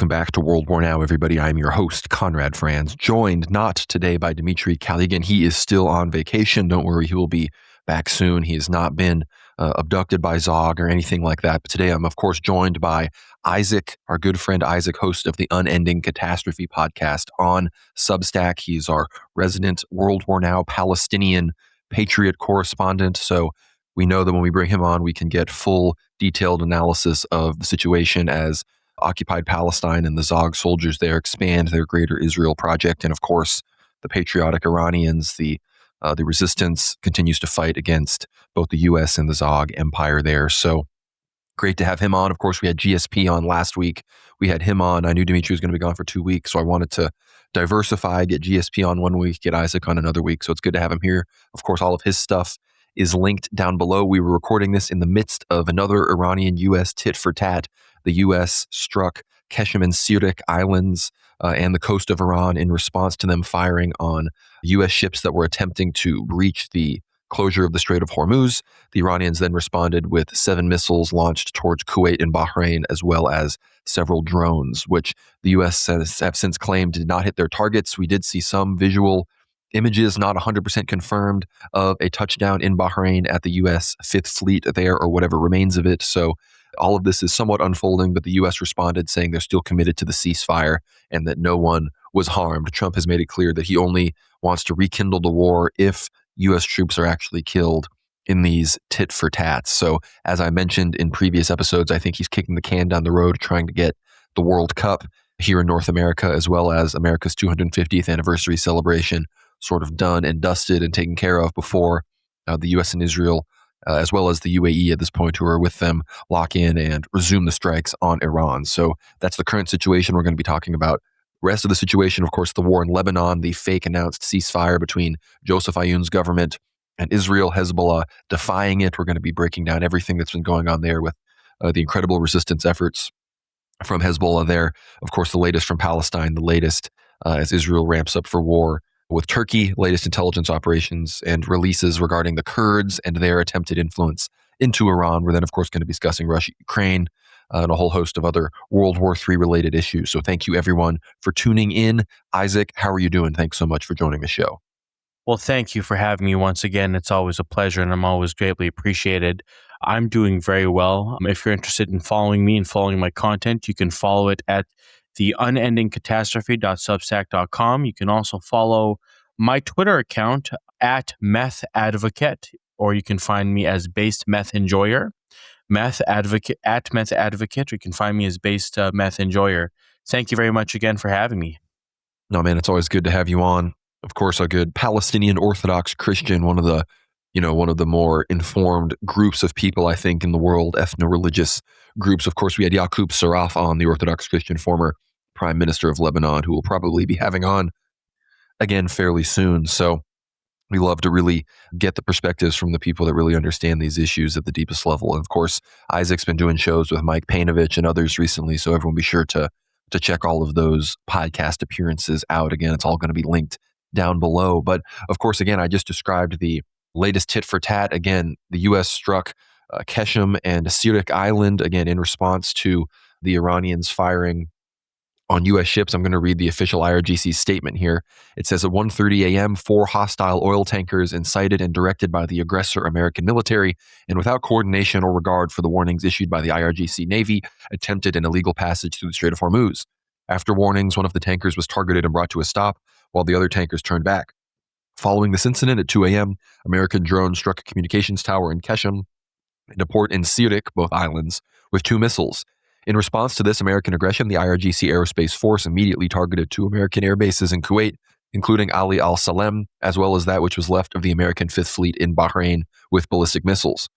Welcome back to World War Now, everybody. I'm your host, Conrad Franz, joined not today by Dmitry Kaligan. He is still on vacation. Don't worry, he will be back soon. He has not been abducted by Zog or anything like that. But today I'm, of course, joined by Isaac, our good friend Isaac, host of the Unending Catastrophe podcast on Substack. He's our resident World War Now Palestinian Patriot correspondent. So we know that when we bring him on, we can get full, detailed analysis of the situation as occupied Palestine and the Zog soldiers there expand their Greater Israel project. And of course, the patriotic Iranians, the resistance continues to fight against both the U.S. and the Zog empire there. So great to have him on. Of course, we had GSP on last week. We had him on. I knew Dmitry was going to be gone for 2 weeks, so I wanted to diversify, get GSP on 1 week, get Isaac on another week. So it's good to have him here. Of course, all of his stuff is linked down below. We were recording this in the midst of another Iranian-U.S. tit for tat. The U.S. struck Keshem and Sirik Islands and the coast of Iran in response to them firing on U.S. ships that were attempting to breach the closure of the Strait of Hormuz. The Iranians then responded with 7 missiles launched towards Kuwait and Bahrain, as well as several drones, which the U.S. have since claimed did not hit their targets. We did see some visual images, not 100% confirmed, of a touchdown in Bahrain at the U.S. Fifth Fleet there, or whatever remains of it. So all of this is somewhat unfolding, but the U.S. responded saying they're still committed to the ceasefire and that no one was harmed. Trump has made it clear that he only wants to rekindle the war if U.S. troops are actually killed in these tit for tats. So as I mentioned in previous episodes, I think he's kicking the can down the road trying to get the World Cup here in North America, as well as America's 250th anniversary celebration sort of done and dusted and taken care of before the U.S. and Israel, as well as the UAE at this point, who are with them, lock in and resume the strikes on Iran. So that's the current situation. We're going to be talking about the rest of the situation, of course, the war in Lebanon, the fake announced ceasefire between Joseph Aoun's government and Israel, Hezbollah defying it. We're going to be breaking down everything that's been going on there with the incredible resistance efforts from Hezbollah there. Of course, the latest from Palestine, the latest as Israel ramps up for war with Turkey, latest intelligence operations and releases regarding the Kurds and their attempted influence into Iran. We're then, of course, going to be discussing Russia, Ukraine, and a whole host of other World War III related issues. So thank you, everyone, for tuning in. Isaac, how are you doing? Thanks so much for joining the show. Well, thank you for having me once again. It's always a pleasure, and I'm always greatly appreciated. I'm doing very well. If you're interested in following me and following my content, you can follow it at the unendingcatastrophe.substack.com. You can also follow my Twitter account at Meth Advocate, or you can find me as Based Meth Enjoyer. Meth Advocate at Meth Advocate, or you can find me as Based Meth Enjoyer. Thank you very much again for having me. No, man, it's always good to have you on. Of course, a good Palestinian Orthodox Christian, one of the more informed groups of people, I think, in the world, ethno-religious groups. Of course, we had Yaqub Saraf on, the Orthodox Christian former Prime Minister of Lebanon, who we'll probably be having on again fairly soon. So we love to really get the perspectives from the people that really understand these issues at the deepest level. And of course, Isaac's been doing shows with Mike Painovich and others recently, so everyone be sure to check all of those podcast appearances out. Again, it's all going to be linked down below. But of course, again, I just described the latest tit for tat. Again, the U.S. struck Keshem and Sirik Island, again, in response to the Iranians firing on U.S. ships. I'm going to read the official IRGC statement here. It says at 1:30 a.m., 4 hostile oil tankers incited and directed by the aggressor American military and without coordination or regard for the warnings issued by the IRGC Navy attempted an illegal passage through the Strait of Hormuz. After warnings, one of the tankers was targeted and brought to a stop while the other tankers turned back. Following this incident at 2 a.m., American drones struck a communications tower in Keshem and a port in Sirik, both islands, with 2 missiles. In response to this American aggression, the IRGC Aerospace Force immediately targeted 2 American air bases in Kuwait, including Ali Al Salem, as well as that which was left of the American Fifth Fleet in Bahrain with ballistic missiles.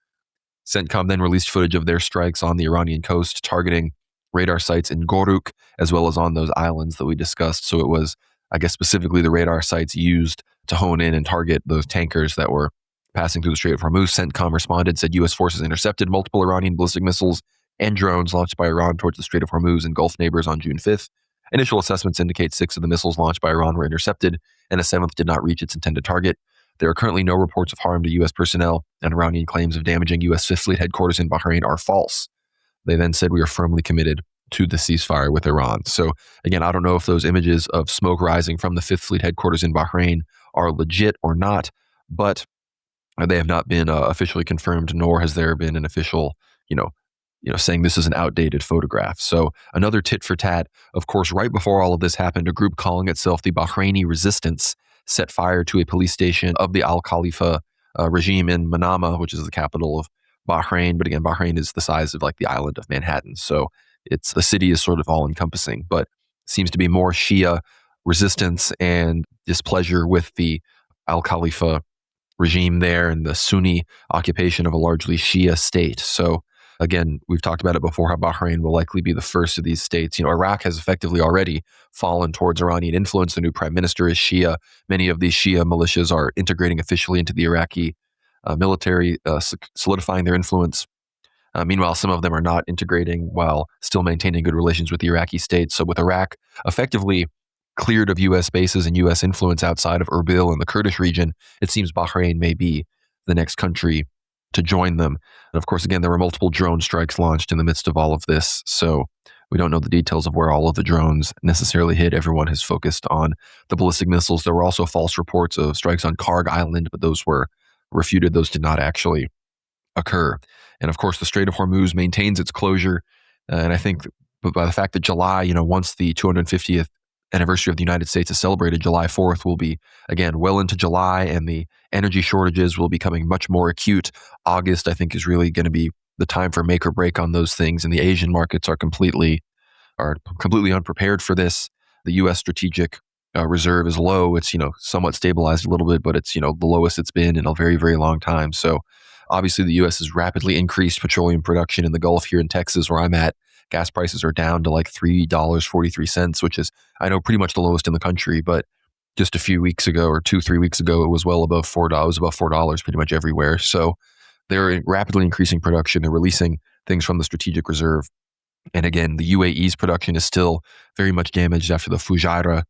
CENTCOM then released footage of their strikes on the Iranian coast, targeting radar sites in Goruk, as well as on those islands that we discussed. So it was, I guess, specifically the radar sites used to hone in and target those tankers that were passing through the Strait of Hormuz. CENTCOM responded, said U.S. forces intercepted multiple Iranian ballistic missiles and drones launched by Iran towards the Strait of Hormuz and Gulf neighbors on June 5th. Initial assessments indicate 6 of the missiles launched by Iran were intercepted, and a 7th did not reach its intended target. There are currently no reports of harm to U.S. personnel, and Iranian claims of damaging U.S. Fifth Fleet headquarters in Bahrain are false. They then said, we are firmly committed to the ceasefire with Iran. So again, I don't know if those images of smoke rising from the Fifth Fleet headquarters in Bahrain are legit or not, but they have not been officially confirmed, nor has there been an official, saying this is an outdated photograph. So another tit for tat. Of course, right before all of this happened, a group calling itself the Bahraini Resistance set fire to a police station of the Al Khalifa regime in Manama, which is the capital of Bahrain. But again, Bahrain is the size of like the island of Manhattan. So the city is sort of all encompassing, but seems to be more Shia resistance and displeasure with the Al Khalifa regime there and the Sunni occupation of a largely Shia state. So again, we've talked about it before, how Bahrain will likely be the first of these states. Iraq has effectively already fallen towards Iranian influence. The new prime minister is Shia. Many of these Shia militias are integrating officially into the Iraqi military, solidifying their influence. Meanwhile, some of them are not integrating while still maintaining good relations with the Iraqi state. So with Iraq effectively cleared of U.S. bases and U.S. influence outside of Erbil and the Kurdish region, it seems Bahrain may be the next country to join them. And of course, again, there were multiple drone strikes launched in the midst of all of this. So we don't know the details of where all of the drones necessarily hit. Everyone has focused on the ballistic missiles. There were also false reports of strikes on Karg Island, but those were refuted. Those did not actually occur. And of course, the Strait of Hormuz maintains its closure. And I think by the fact that July, once the 250th anniversary of the United States is celebrated, July 4th will be, again, well into July, and the energy shortages will be becoming much more acute. August, I think, is really going to be the time for make or break on those things, and the Asian markets are completely unprepared for this. The U.S. strategic reserve is low. It's, somewhat stabilized a little bit, but it's, the lowest it's been in a very, very long time. So obviously the U.S. has rapidly increased petroleum production in the Gulf. Here in Texas, where I'm at, gas prices are down to like $3.43, which is, I know, pretty much the lowest in the country. But just a few weeks ago, or 2-3 weeks ago, it was well above $4. It was above $4 pretty much everywhere. So they're rapidly increasing production. They're releasing things from the strategic reserve. And again, the UAE's production is still very much damaged after the Fujairah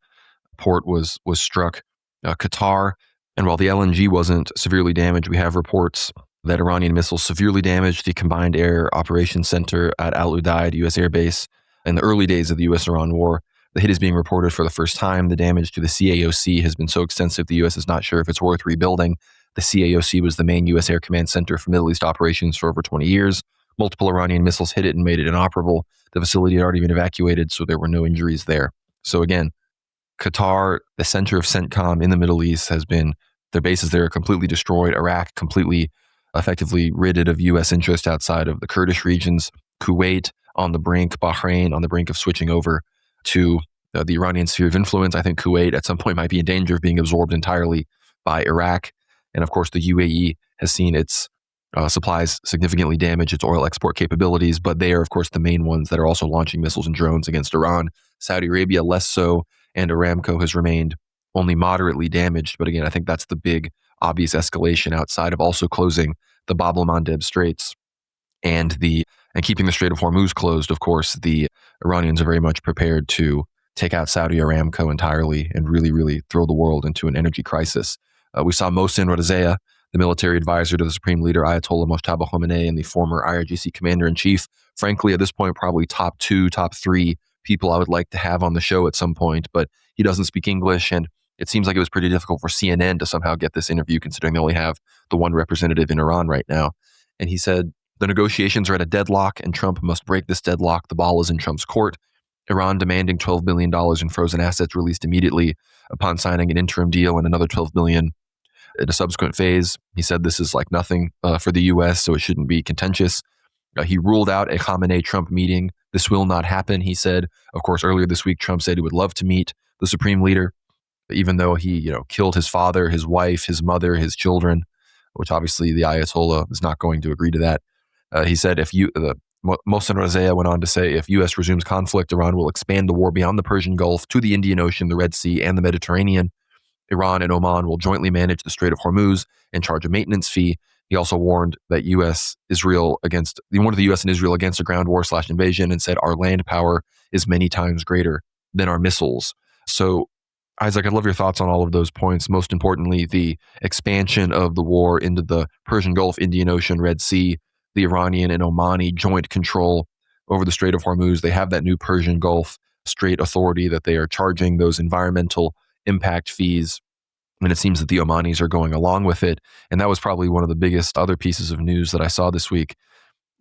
port was struck. Qatar, and while the LNG wasn't severely damaged, we have reports that Iranian missiles severely damaged the Combined Air Operations Center at Al Udeid U.S. Air Base in the early days of the U.S.-Iran war. The hit is being reported for the first time. The damage to the CAOC has been so extensive, the U.S. is not sure if it's worth rebuilding. The CAOC was the main U.S. Air Command Center for Middle East operations for over 20 years. Multiple Iranian missiles hit it and made it inoperable. The facility had already been evacuated, so there were no injuries there. So again, Qatar, the center of CENTCOM in the Middle East, their bases there are completely destroyed. Iraq, completely effectively ridded of U.S. interest outside of the Kurdish regions. Kuwait on the brink, Bahrain on the brink of switching over to the Iranian sphere of influence. I think Kuwait at some point might be in danger of being absorbed entirely by Iraq. And of course, the UAE has seen its supplies significantly damage, its oil export capabilities, but they are, of course, the main ones that are also launching missiles and drones against Iran. Saudi Arabia, less so, and Aramco has remained only moderately damaged. But again, I think that's the big obvious escalation outside of also closing the Bab el-Mandeb Straits and keeping the Strait of Hormuz closed. Of course, the Iranians are very much prepared to take out Saudi Aramco entirely and really, really throw the world into an energy crisis. We saw Mohsen Razea, the military advisor to the Supreme Leader Ayatollah Mojtaba Khomeini and the former IRGC commander-in-chief. Frankly, at this point, probably top 2, top 3 people I would like to have on the show at some point, but he doesn't speak English, and it seems like it was pretty difficult for CNN to somehow get this interview, considering they only have the one representative in Iran right now. And he said, the negotiations are at a deadlock, and Trump must break this deadlock. The ball is in Trump's court. Iran demanding $12 billion in frozen assets released immediately upon signing an interim deal and another $12 billion in a subsequent phase. He said this is like nothing for the U.S., so it shouldn't be contentious. He ruled out a Khamenei-Trump meeting. This will not happen, he said. Of course, earlier this week, Trump said he would love to meet the Supreme Leader, even though he killed his father, his wife, his mother, his children, which obviously the Ayatollah is not going to agree to that. He said, Mohsen Razea went on to say, if U.S. resumes conflict, Iran will expand the war beyond the Persian Gulf to the Indian Ocean, the Red Sea, and the Mediterranean. Iran and Oman will jointly manage the Strait of Hormuz and charge a maintenance fee. He also warned that he warned the U.S. and Israel against a ground war / invasion, and said our land power is many times greater than our missiles. So, Isaac, I'd love your thoughts on all of those points. Most importantly, the expansion of the war into the Persian Gulf, Indian Ocean, Red Sea, the Iranian and Omani joint control over the Strait of Hormuz. They have that new Persian Gulf Strait Authority that they are charging those environmental impact fees. And it seems that the Omanis are going along with it. And that was probably one of the biggest other pieces of news that I saw this week.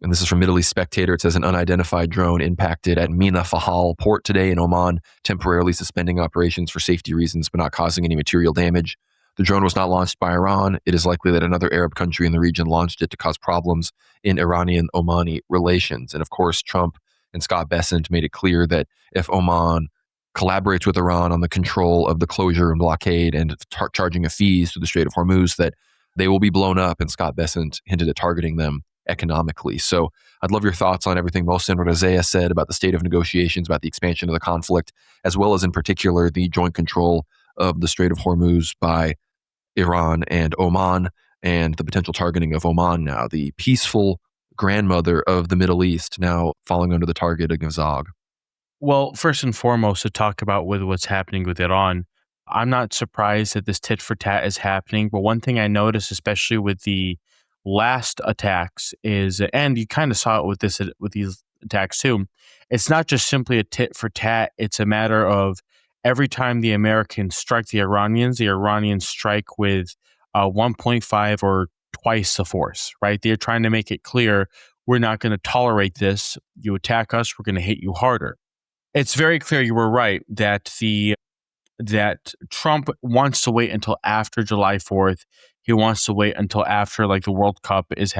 And this is from Middle East Spectator. It says an unidentified drone impacted at Mina Fahal port today in Oman, temporarily suspending operations for safety reasons, but not causing any material damage. The drone was not launched by Iran. It is likely that another Arab country in the region launched it to cause problems in Iranian-Omani relations. And of course, Trump and Scott Bessent made it clear that if Oman collaborates with Iran on the control of the closure and blockade and charging of fees through the Strait of Hormuz, that they will be blown up. And Scott Bessent hinted at targeting them economically. So I'd love your thoughts on everything Mohsen Razea said about the state of negotiations, about the expansion of the conflict, as well as in particular the joint control of the Strait of Hormuz by Iran and Oman, and the potential targeting of Oman now, the peaceful grandmother of the Middle East, now falling under the target of Zog. Well, first and foremost, to talk about with what's happening with Iran, I'm not surprised that this tit for tat is happening. But one thing I noticed, especially with the last attacks, is, and you kind of saw it with these attacks too, it's not just simply a tit for tat. It's a matter of every time the Americans strike the Iranians strike with 1.5 or twice the force, right? They're trying to make it clear, we're not going to tolerate this. You attack us, we're going to hit you harder. It's very clear, you were right, that Trump wants to wait until after July 4th. He wants to wait until after like the World Cup is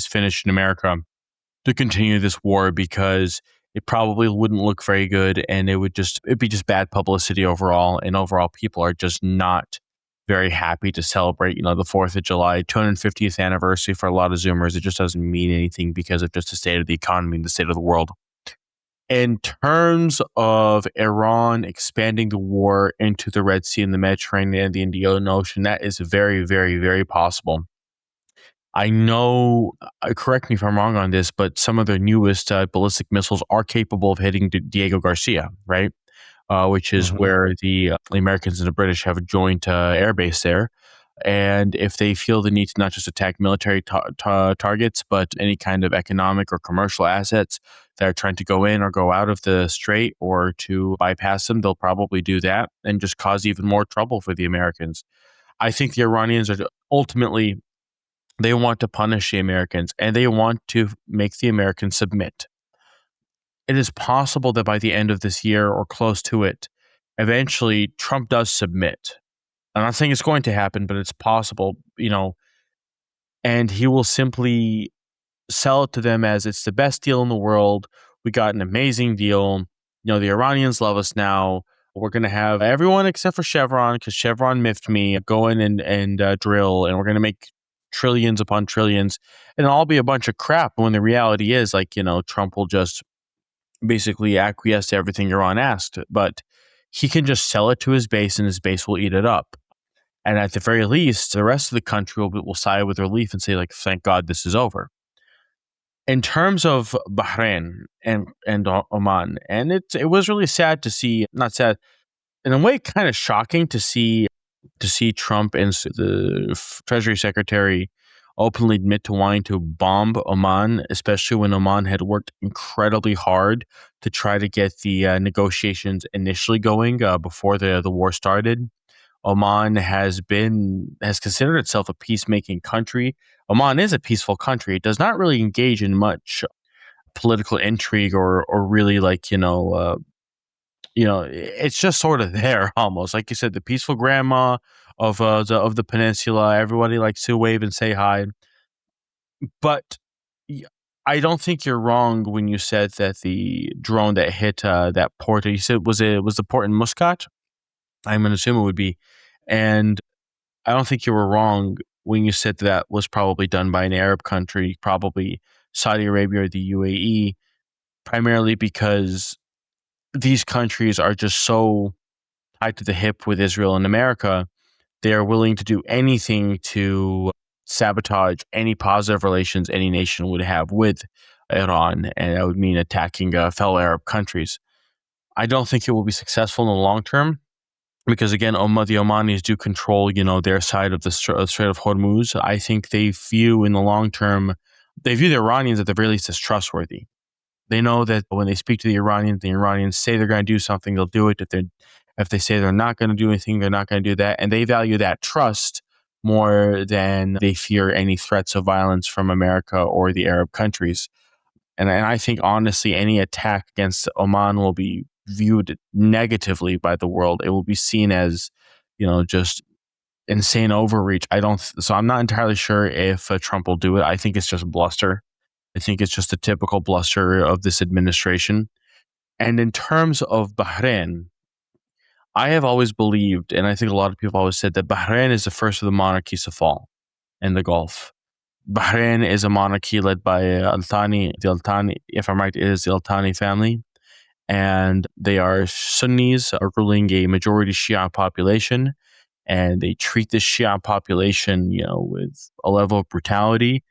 finished in America to continue this war, because it probably wouldn't look very good, and it'd be just bad publicity overall. And overall, people are just not very happy to celebrate, the 4th of July, 250th anniversary for a lot of Zoomers. It just doesn't mean anything because of just the state of the economy and the state of the world. In terms of Iran expanding the war into the Red Sea and the Mediterranean and the Indian Ocean, that is very, very, very possible. I know, correct me if I'm wrong on this, but some of their newest ballistic missiles are capable of hitting Diego Garcia, right? Which is where the Americans and the British have a joint air base there. And if they feel the need to not just attack military targets, but any kind of economic or commercial assets that are trying to go in or go out of the strait or to bypass them, they'll probably do that and just cause even more trouble for the Americans. I think the Iranians are ultimately, they want to punish the Americans and they want to make the Americans submit. It is possible that by the end of this year or close to it, eventually Trump does submit. I'm not saying it's going to happen, but it's possible, and he will simply sell it to them as it's the best deal in the world. We got an amazing deal. The Iranians love us now. We're going to have everyone except for Chevron, because Chevron miffed me, go in and drill, and we're going to make trillions upon trillions, and it'll all be a bunch of crap. When the reality is, Trump will just basically acquiesce to everything Iran asked, but he can just sell it to his base and his base will eat it up. And at the very least, the rest of the country will sigh with relief and say, thank God this is over. In terms of Bahrain and Oman, and it was really sad to see, not sad, in a way kind of shocking to see Trump and the Treasury Secretary openly admit to wanting to bomb Oman, especially when Oman had worked incredibly hard to try to get the negotiations initially going before the war started. Oman has considered itself a peacemaking country. Oman is a peaceful country. It does not really engage in much political intrigue or really it's just sort of there almost. Like you said, the peaceful grandma of the peninsula. Everybody likes to wave and say hi. But I don't think you're wrong when you said that the drone that hit that port, you said was the port in Muscat? I'm going to assume it would be. And I don't think you were wrong when you said that was probably done by an Arab country, probably Saudi Arabia or the UAE, primarily because these countries are just so tied to the hip with Israel and America. They are willing to do anything to sabotage any positive relations any nation would have with Iran, and that would mean attacking fellow Arab countries. I don't think it will be successful in the long term because, again, the Omanis do control, their side of the Strait of Hormuz. I think they view in the long term, they view the Iranians at the very least as trustworthy. They know that when they speak to the Iranians say they're going to do something, they'll do it. If they say they're not going to do anything, they're not going to do that. And they value that trust more than they fear any threats of violence from America or the Arab countries. And I think, honestly, any attack against Oman will be viewed negatively by the world. It will be seen as, just insane overreach. So I'm not entirely sure if Trump will do it. I think it's just bluster. I think it's just a typical bluster of this administration. And in terms of Bahrain, I have always believed, and I think a lot of people always said, that Bahrain is the first of the monarchies to fall in the Gulf. Bahrain is a monarchy led by Al Thani. The Al Thani, if I'm right, it is the Al Thani family. And they are Sunnis ruling a majority Shia population. And they treat the Shia population, with a level of brutality.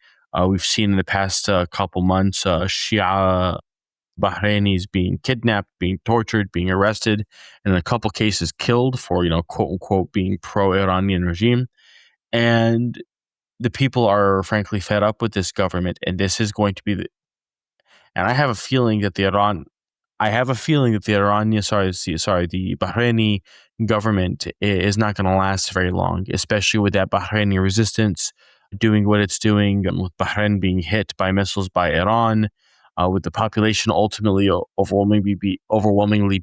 We've seen in the past couple months Shia Bahrainis being kidnapped, being tortured, being arrested, and in a couple cases killed for, quote unquote, being pro-Iranian regime. And the people are frankly fed up with this government, and this is going to be and I have a feeling that the Bahraini government is not going to last very long, especially with that Bahraini resistance doing what it's doing, with Bahrain being hit by missiles by Iran, with the population ultimately overwhelmingly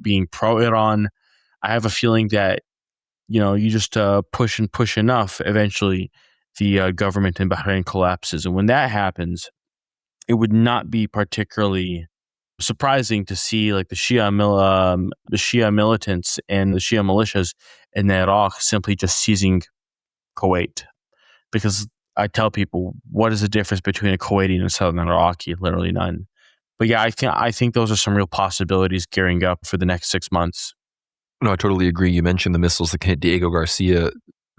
being pro-Iran. I have a feeling that, you just push and push enough, eventually the government in Bahrain collapses. And when that happens, it would not be particularly surprising to see like the Shia militants and the Shia militias in Iraq simply just seizing Kuwait. Because I tell people, what is the difference between a Kuwaiti and a Southern Iraqi? Literally none. But yeah, I think those are some real possibilities gearing up for the next 6 months. No, I totally agree. You mentioned the missiles that can hit Diego Garcia.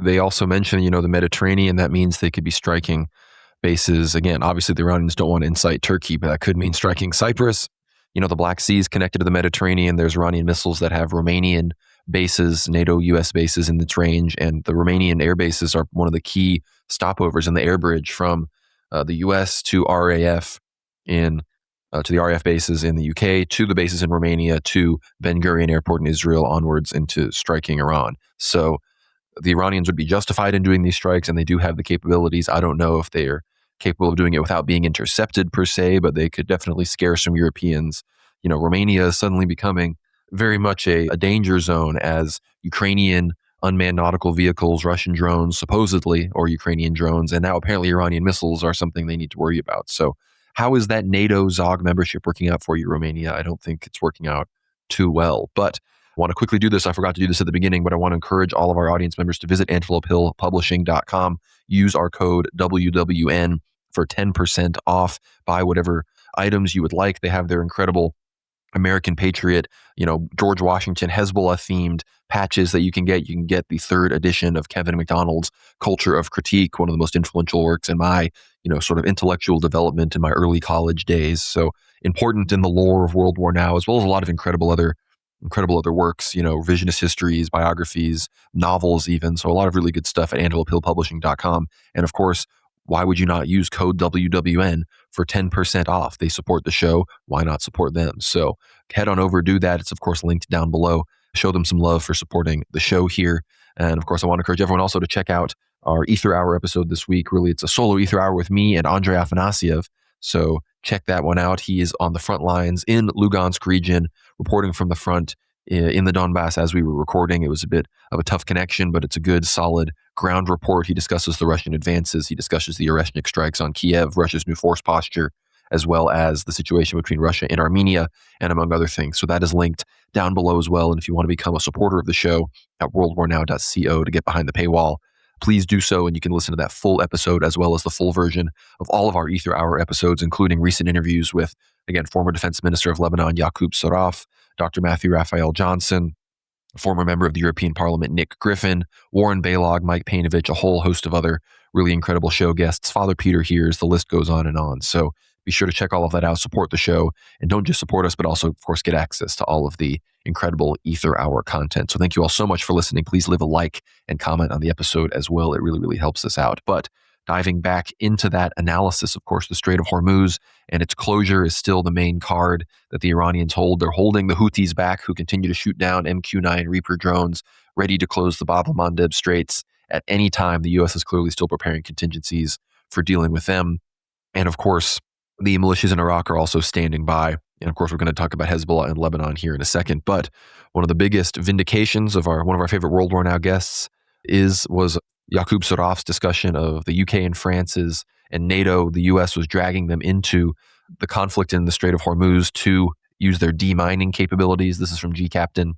They also mentioned, the Mediterranean. That means they could be striking bases. Again, obviously the Iranians don't want to incite Turkey, but that could mean striking Cyprus. The Black Sea is connected to the Mediterranean. There's Iranian missiles that have Romanian bases, NATO US bases in its range, and the Romanian air bases are one of the key stopovers in the air bridge from the US to RAF to the RAF bases in the UK, to the bases in Romania, to Ben Gurion Airport in Israel, onwards into striking Iran. So the Iranians would be justified in doing these strikes, and they do have the capabilities. I don't know if they are capable of doing it without being intercepted per se, but they could definitely scare some Europeans. Romania is suddenly becoming very much a danger zone as Ukrainian unmanned nautical vehicles, Russian drones, supposedly, or Ukrainian drones, and now apparently Iranian missiles are something they need to worry about. So how is that NATO ZOG membership working out for you, Romania? I don't think it's working out too well, but I want to quickly do this. I forgot to do this at the beginning, but I want to encourage all of our audience members to visit antelopehillpublishing.com. Use our code WWN for 10% off. Buy whatever items you would like. They have their incredible American Patriot, George Washington, Hezbollah-themed patches that you can get. You can get the 3rd edition of Kevin MacDonald's Culture of Critique, one of the most influential works in my, sort of intellectual development in my early college days. So important in the lore of World War Now, as well as a lot of incredible other works, revisionist histories, biographies, novels even. So a lot of really good stuff at antelopehillpublishing.com. And of course, why would you not use code WWN for 10% off? They support the show. Why not support them? So head on over, do that. It's of course linked down below. Show them some love for supporting the show here. And of course, I want to encourage everyone also to check out our Ether Hour episode this week. Really, it's a solo Ether Hour with me and Andrei Afanasyev. So check that one out. He is on the front lines in Lugansk region, reporting from the front in the Donbass as we were recording. It was a bit of a tough connection, but it's a good, solid ground report. He discusses the Russian advances. He discusses the Oreshnik strikes on Kiev, Russia's new force posture, as well as the situation between Russia and Armenia, and among other things. So that is linked down below as well. And if you want to become a supporter of the show at worldwarnow.co to get behind the paywall, please do so, and you can listen to that full episode as well as the full version of all of our Ether Hour episodes, including recent interviews with, again, former Defense Minister of Lebanon, Yaqub Saraf, Dr. Matthew Raphael Johnson, former member of the European Parliament, Nick Griffin, Warren Balog, Mike Painovich, a whole host of other really incredible show guests, Father Peter Hears, the list goes on and on. So be sure to check all of that out, support the show, and don't just support us, but also, of course, get access to all of the incredible Ether Hour content. So thank you all so much for listening. Please leave a like and comment on the episode as well. It really, really helps us out. But diving back into that analysis. Of course, the Strait of Hormuz and its closure is still the main card that the Iranians hold. They're holding the Houthis back, who continue to shoot down MQ-9 Reaper drones, ready to close the Bab el-Mandeb Straits at any time. The U.S. is clearly still preparing contingencies for dealing with them. And of course, the militias in Iraq are also standing by. And of course, we're going to talk about Hezbollah and Lebanon here in a second. But one of the biggest vindications of one of our favorite World War Now guests was Yaqub Saraf's discussion of the UK and France's and NATO. The US was dragging them into the conflict in the Strait of Hormuz to use their demining capabilities. This is from G Captain.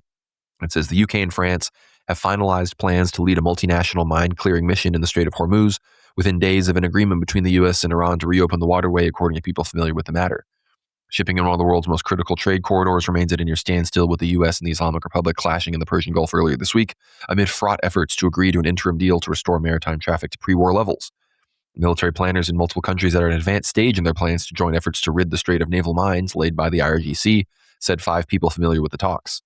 It says the UK and France have finalized plans to lead a multinational mine clearing mission in the Strait of Hormuz within days of an agreement between the US and Iran to reopen the waterway, according to people familiar with the matter. Shipping in one of the world's most critical trade corridors remains at a near standstill, with the U.S. and the Islamic Republic clashing in the Persian Gulf earlier this week amid fraught efforts to agree to an interim deal to restore maritime traffic to pre-war levels. Military planners in multiple countries that are at an advanced stage in their plans to join efforts to rid the strait of naval mines laid by the IRGC, said 5 people familiar with the talks.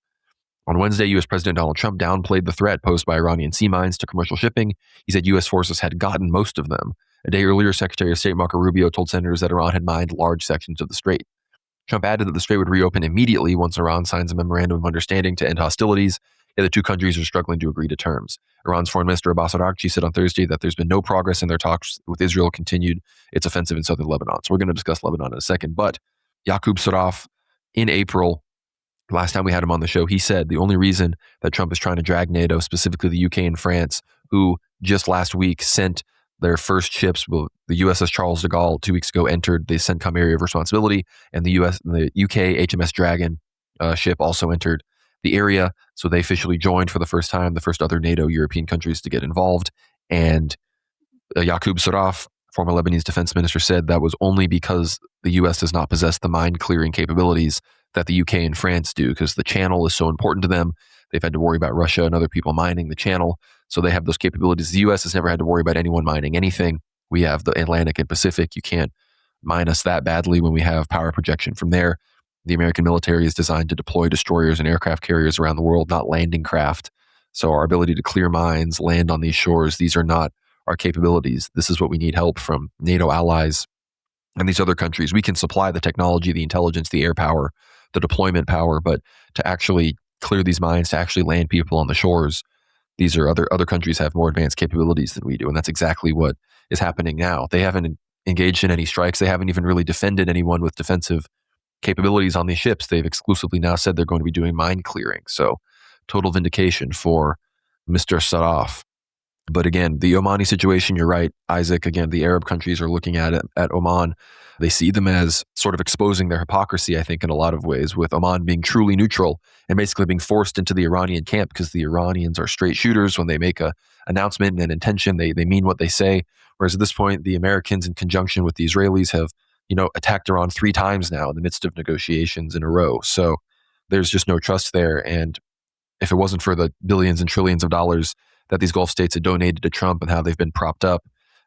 On Wednesday, U.S. President Donald Trump downplayed the threat posed by Iranian sea mines to commercial shipping. He said U.S. forces had gotten most of them. A day earlier, Secretary of State Marco Rubio told senators that Iran had mined large sections of the strait. Trump added that the strait would reopen immediately once Iran signs a memorandum of understanding to end hostilities, yet the two countries are struggling to agree to terms. Iran's Foreign Minister Abbas Araghchi said on Thursday that there's been no progress in their talks with Israel continued its offensive in southern Lebanon. So we're going to discuss Lebanon in a second. But Yaqub Saraf, in April, last time we had him on the show, he said the only reason that Trump is trying to drag NATO, specifically the UK and France, who just last week sent their first ships, the USS Charles de Gaulle 2 weeks ago entered the CENTCOM area of responsibility, and the UK HMS Dragon ship also entered the area. So they officially joined for the first time, the first other NATO European countries to get involved. And Yaqub Saraf, former Lebanese defense minister, said that was only because the US does not possess the mine clearing capabilities that the UK and France do, because the channel is so important to them. They've had to worry about Russia and other people mining the channel. So they have those capabilities. The U.S. has never had to worry about anyone mining anything. We have the Atlantic and Pacific. You can't mine us that badly when we have power projection from there. The American military is designed to deploy destroyers and aircraft carriers around the world, not landing craft. So our ability to clear mines, land on these shores, these are not our capabilities. This is what we need help from NATO allies and these other countries. We can supply the technology, the intelligence, the air power, the deployment power, but to actually clear these mines, to actually land people on the shores, these are other countries have more advanced capabilities than we do. And that's exactly what is happening now. They haven't engaged in any strikes. They haven't even really defended anyone with defensive capabilities on these ships. They've exclusively now said they're going to be doing mine clearing. So total vindication for Mr. Saraf. But again, the Omani situation, you're right, Isaac. Again, the Arab countries are looking at Oman. They see them as sort of exposing their hypocrisy, I think, in a lot of ways, with Oman being truly neutral and basically being forced into the Iranian camp, because the Iranians are straight shooters. When they make an announcement and an intention, they mean what they say. Whereas at this point, the Americans, in conjunction with the Israelis, have attacked Iran 3 times now in the midst of negotiations in a row. So there's just no trust there. And if it wasn't for the billions and trillions of dollars that these Gulf states had donated to Trump and how they've been propped up,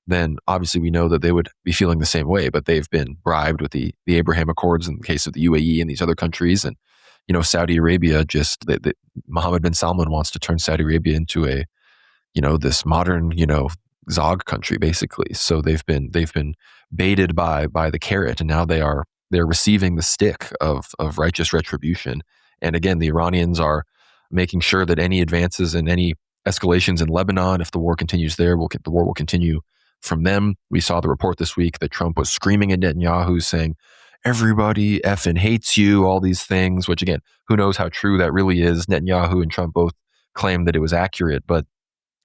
then obviously we know that they would be feeling the same way. But they've been bribed with the Abraham Accords in the case of the UAE and these other countries. And, Saudi Arabia, Mohammed bin Salman wants to turn Saudi Arabia into this modern, Zog country, basically. So they've been baited by the carrot, and now they're receiving the stick of righteous retribution. And again, the Iranians are making sure that any advances and any escalations in Lebanon, if the war continues there, the war will continue from them. We saw the report this week that Trump was screaming at Netanyahu, saying, everybody effing hates you, all these things, which again, who knows how true that really is. Netanyahu and Trump both claim that it was accurate, but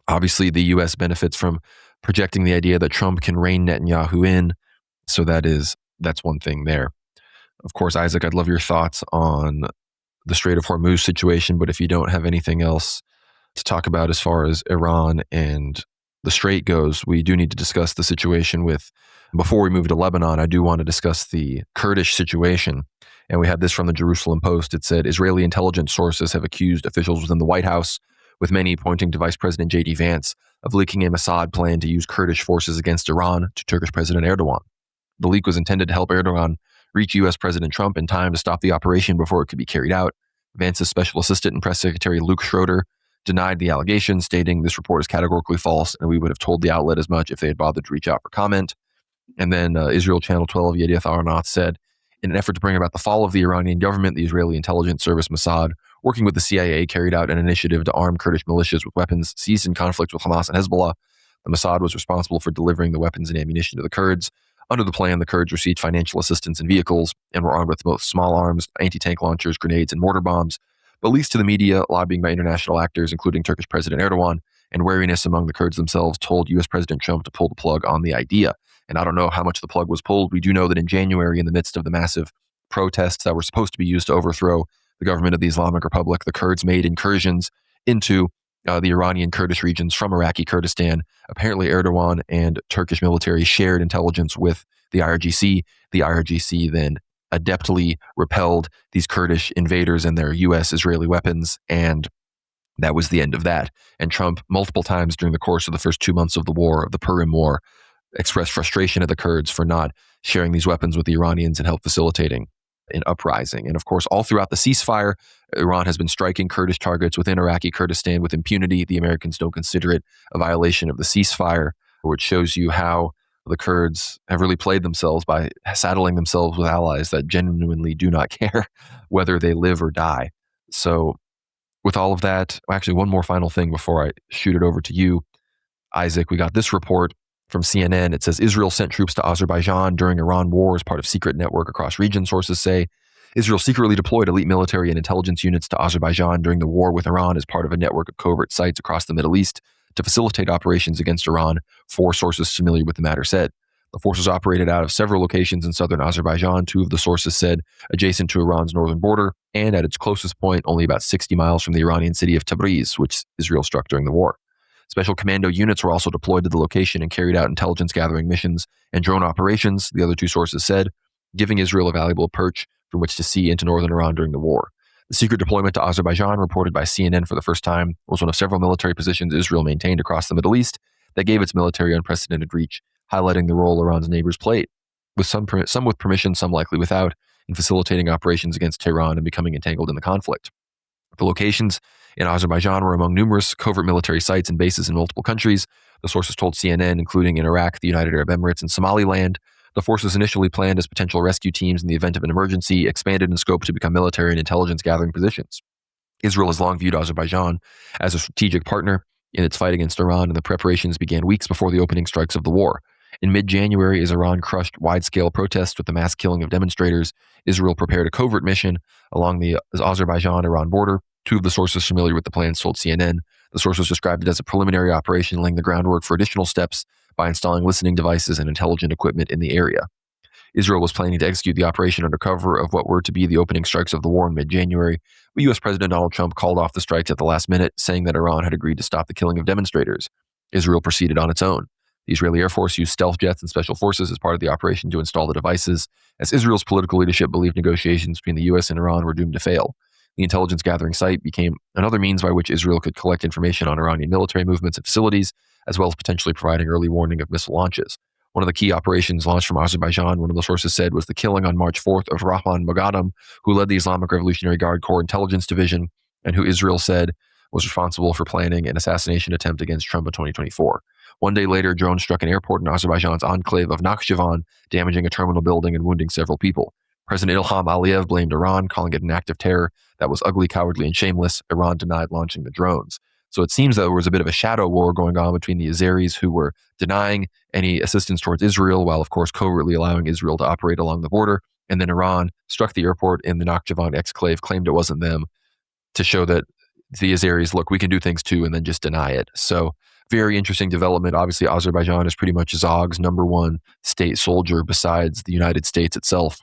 obviously the U.S. benefits from projecting the idea that Trump can rein Netanyahu in. So that's one thing there. Of course, Isaac, I'd love your thoughts on the Strait of Hormuz situation, but if you don't have anything else to talk about as far as Iran and the Strait goes, we do need to discuss the situation before we move to Lebanon, I do want to discuss the Kurdish situation. And we have this from the Jerusalem Post. It said, Israeli intelligence sources have accused officials within the White House, with many pointing to Vice President J.D. Vance, of leaking a Mossad plan to use Kurdish forces against Iran to Turkish President Erdogan. The leak was intended to help Erdogan reach U.S. President Trump in time to stop the operation before it could be carried out. Vance's special assistant and press secretary Luke Schroeder denied the allegation, stating this report is categorically false, and we would have told the outlet as much if they had bothered to reach out for comment. And then Israel Channel 12 Yedioth Ahronoth said, in an effort to bring about the fall of the Iranian government, the Israeli intelligence service Mossad, working with the CIA, carried out an initiative to arm Kurdish militias with weapons seized in conflict with Hamas and Hezbollah. The Mossad was responsible for delivering the weapons and ammunition to the Kurds. Under the plan, the Kurds received financial assistance and vehicles and were armed with both small arms, anti-tank launchers, grenades, and mortar bombs. But leaks to the media, lobbying by international actors, including Turkish President Erdogan, and wariness among the Kurds themselves told U.S. President Trump to pull the plug on the idea. And I don't know how much the plug was pulled. We do know that in January, in the midst of the massive protests that were supposed to be used to overthrow the government of the Islamic Republic, the Kurds made incursions into the Iranian Kurdish regions from Iraqi Kurdistan. Apparently, Erdogan and Turkish military shared intelligence with the IRGC. The IRGC then adeptly repelled these Kurdish invaders and their U.S.-Israeli weapons, and that was the end of that. And Trump, multiple times during the course of the first 2 months of the war, of the Purim War, expressed frustration at the Kurds for not sharing these weapons with the Iranians and help facilitating an uprising. And of course, all throughout the ceasefire, Iran has been striking Kurdish targets within Iraqi Kurdistan with impunity. The Americans don't consider it a violation of the ceasefire, which shows you how the Kurds have really played themselves by saddling themselves with allies that genuinely do not care whether they live or die. So with all of that, actually one more final thing before I shoot it over to you, Isaac, we got this report from CNN. It says Israel sent troops to Azerbaijan during Iran war as part of secret network across region. Sources say Israel secretly deployed elite military and intelligence units to Azerbaijan during the war with Iran as part of a network of covert sites across the Middle East to facilitate operations against Iran, 4 sources familiar with the matter said. The forces operated out of several locations in southern Azerbaijan, 2 of the sources said adjacent to Iran's northern border, and at its closest point, only about 60 miles from the Iranian city of Tabriz, which Israel struck during the war. Special commando units were also deployed to the location and carried out intelligence gathering missions and drone operations, the other 2 sources said, giving Israel a valuable perch from which to see into northern Iran during the war. The secret deployment to Azerbaijan, reported by CNN for the first time, was one of several military positions Israel maintained across the Middle East that gave its military unprecedented reach, highlighting the role Iran's neighbors played, with some with permission, some likely without, in facilitating operations against Tehran and becoming entangled in the conflict. The locations in Azerbaijan were among numerous covert military sites and bases in multiple countries, the sources told CNN, including in Iraq, the United Arab Emirates, and Somaliland. The forces initially planned as potential rescue teams in the event of an emergency, expanded in scope to become military and intelligence gathering positions. Israel has long viewed Azerbaijan as a strategic partner in its fight against Iran, and the preparations began weeks before the opening strikes of the war. In mid-January, as Iran crushed wide-scale protests with the mass killing of demonstrators, Israel prepared a covert mission along the Azerbaijan-Iran border. 2 of the sources familiar with the plans told CNN. The sources described it as a preliminary operation laying the groundwork for additional steps by installing listening devices and intelligent equipment in the area. Israel was planning to execute the operation under cover of what were to be the opening strikes of the war in mid-January, but U.S. President Donald Trump called off the strikes at the last minute, saying that Iran had agreed to stop the killing of demonstrators. Israel proceeded on its own. The Israeli Air Force used stealth jets and special forces as part of the operation to install the devices, as Israel's political leadership believed negotiations between the U.S. and Iran were doomed to fail. The intelligence gathering site became another means by which Israel could collect information on Iranian military movements and facilities, as well as potentially providing early warning of missile launches. One of the key operations launched from Azerbaijan, one of the sources said, was the killing on March 4th of Rahman Moghadam, who led the Islamic Revolutionary Guard Corps Intelligence Division, and who Israel said was responsible for planning an assassination attempt against Trump in 2024. One day later, drones struck an airport in Azerbaijan's enclave of Nakhchivan, damaging a terminal building and wounding several people. President Ilham Aliyev blamed Iran, calling it an act of terror that was ugly, cowardly, and shameless. Iran denied launching the drones. So it seems that there was a bit of a shadow war going on between the Azeris, who were denying any assistance towards Israel, while of course covertly allowing Israel to operate along the border. And then Iran struck the airport in the Nakhchivan exclave, claimed it wasn't them, to show that the Azeris, look, we can do things too, and then just deny it. So very interesting development. Obviously, Azerbaijan is pretty much Zog's number one state soldier besides the United States itself.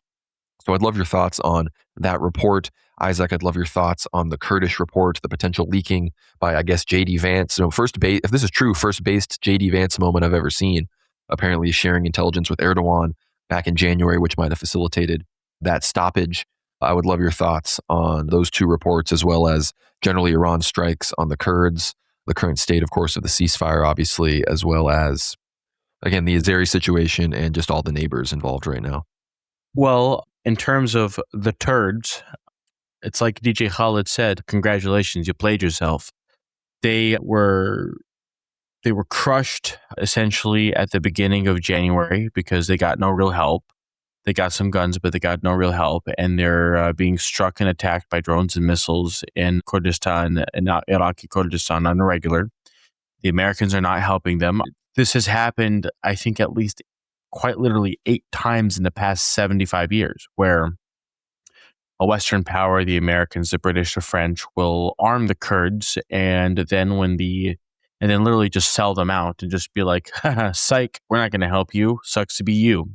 So I'd love your thoughts on that report. Isaac, I'd love your thoughts on the Kurdish report, the potential leaking by, I guess, J.D. Vance. So if this is true, first-based J.D. Vance moment I've ever seen, apparently sharing intelligence with Erdogan back in January, which might have facilitated that stoppage. I would love your thoughts on those 2 reports, as well as generally Iran's strikes on the Kurds, the current state, of course, of the ceasefire, obviously, as well as, again, the Azeri situation and just all the neighbors involved right now. Well, in terms of the turds, it's like DJ Khaled said, congratulations, you played yourself. They were crushed essentially at the beginning of January because they got no real help. They got some guns, but they got no real help, and they're being struck and attacked by drones and missiles in Kurdistan and Iraqi Kurdistan on a regular. The Americans are not helping them. This has happened, I think, at least quite literally 8 times in the past 75 years, where a Western power, the Americans, the British, the French, will arm the Kurds, and then literally just sell them out and just be like, haha, psych, we're not going to help you. Sucks to be you.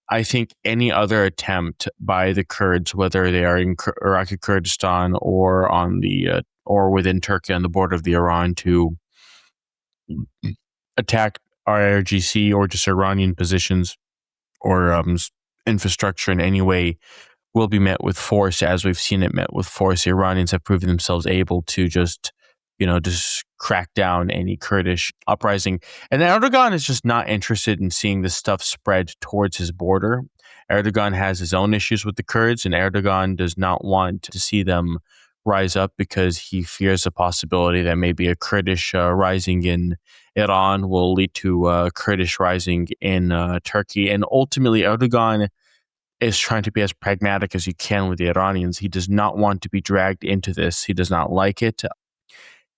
I think any other attempt by the Kurds, whether they are in Iraqi Kurdistan or or within Turkey on the border of the Iran, to attack IRGC or just Iranian positions or infrastructure in any way, will be met with force, as we've seen it met with force. The Iranians have proven themselves able to just crack down any Kurdish uprising. And Erdogan is just not interested in seeing this stuff spread towards his border. Erdogan has his own issues with the Kurds, and Erdogan does not want to see them rise up because he fears the possibility that maybe a Kurdish rising in Iran will lead to a Kurdish rising in Turkey. And ultimately, Erdogan is trying to be as pragmatic as he can with the Iranians. He does not want to be dragged into this. He does not like it.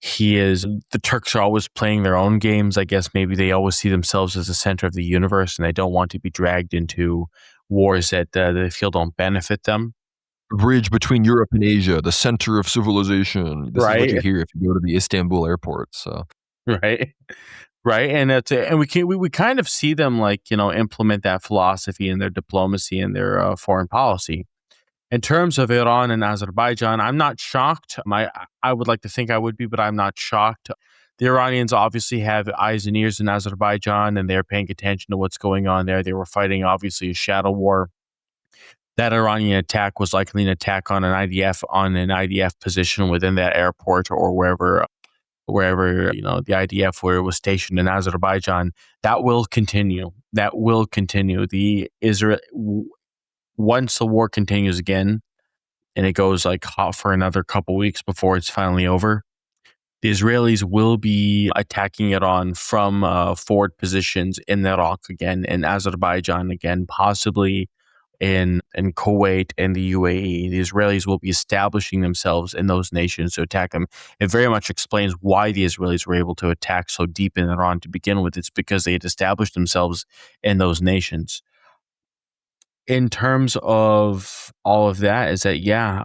The Turks are always playing their own games. I guess maybe they always see themselves as the center of the universe, and they don't want to be dragged into wars that they feel don't benefit them. Bridge between Europe and Asia, the center of civilization. This is what you hear if you go to the Istanbul airport. So, right. And we kind of see them implement that philosophy in their diplomacy and their foreign policy. In terms of Iran and Azerbaijan, I'm not shocked. I would like to think I would be, but I'm not shocked. The Iranians obviously have eyes and ears in Azerbaijan, and they're paying attention to what's going on there. They were fighting, obviously, a shadow war. That Iranian attack was likely an attack on an IDF position within that airport or wherever the IDF where it was stationed in Azerbaijan. That will continue. Once the war continues again, and it goes hot for another couple weeks before it's finally over, the Israelis will be attacking Iran from forward positions in Iraq again, in Azerbaijan again, possibly in Kuwait and the UAE. The Israelis will be establishing themselves in those nations to attack them. It very much explains why the Israelis were able to attack so deep in Iran to begin with. It's because they had established themselves in those nations. In terms of all of that, is that, yeah,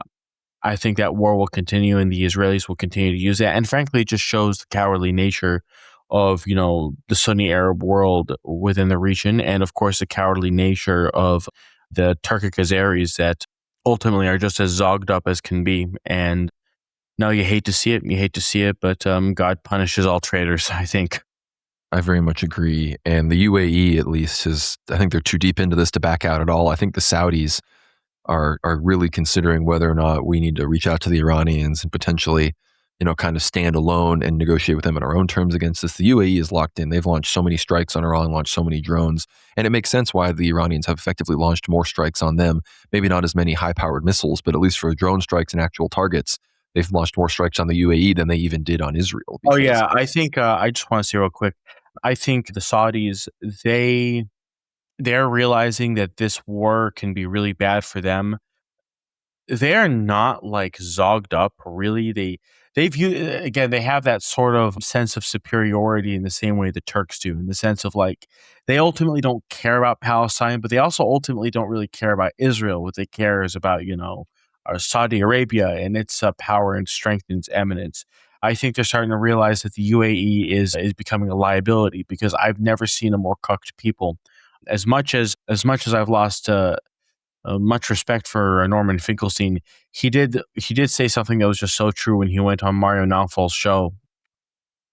I think that war will continue and the Israelis will continue to use that. And frankly, it just shows the cowardly nature of, the Sunni Arab world within the region. And of course, the cowardly nature of the Turkic Azeris that ultimately are just as zogged up as can be. And no, you hate to see it. But God punishes all traitors, I think. I very much agree. And the UAE, at least, I think they're too deep into this to back out at all. I think the Saudis are really considering whether or not we need to reach out to the Iranians and potentially, kind of stand alone and negotiate with them on our own terms against this. The UAE is locked in. They've launched so many strikes on Iran, launched so many drones. And it makes sense why the Iranians have effectively launched more strikes on them. Maybe not as many high-powered missiles, but at least for drone strikes and actual targets, they've launched more strikes on the UAE than they even did on Israel. Oh, yeah. I think I just want to say real quick, I think the Saudis, they're realizing that this war can be really bad for them. They're not zogged up, really. They have that sort of sense of superiority in the same way the Turks do, in the sense of they ultimately don't care about Palestine, but they also ultimately don't really care about Israel. What they care is about, Saudi Arabia and its power and strength and its eminence. I think they're starting to realize that the UAE is becoming a liability, because I've never seen a more cucked people. As much as I've lost much respect for Norman Finkelstein, he did say something that was just so true when he went on Mario Naufal's show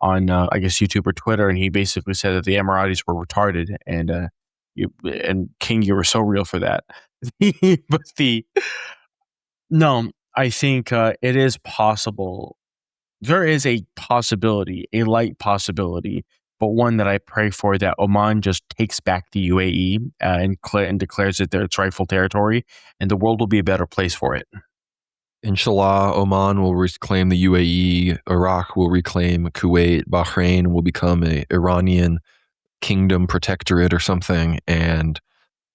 on I guess YouTube or Twitter, and he basically said that the Emiratis were retarded, and King, you were so real for that. I think it is possible. There is a possibility, a light possibility, but one that I pray for, that Oman just takes back the UAE and declares it its rightful territory, and the world will be a better place for it. Inshallah, Oman will reclaim the UAE, Iraq will reclaim Kuwait, Bahrain will become a Iranian kingdom protectorate or something, and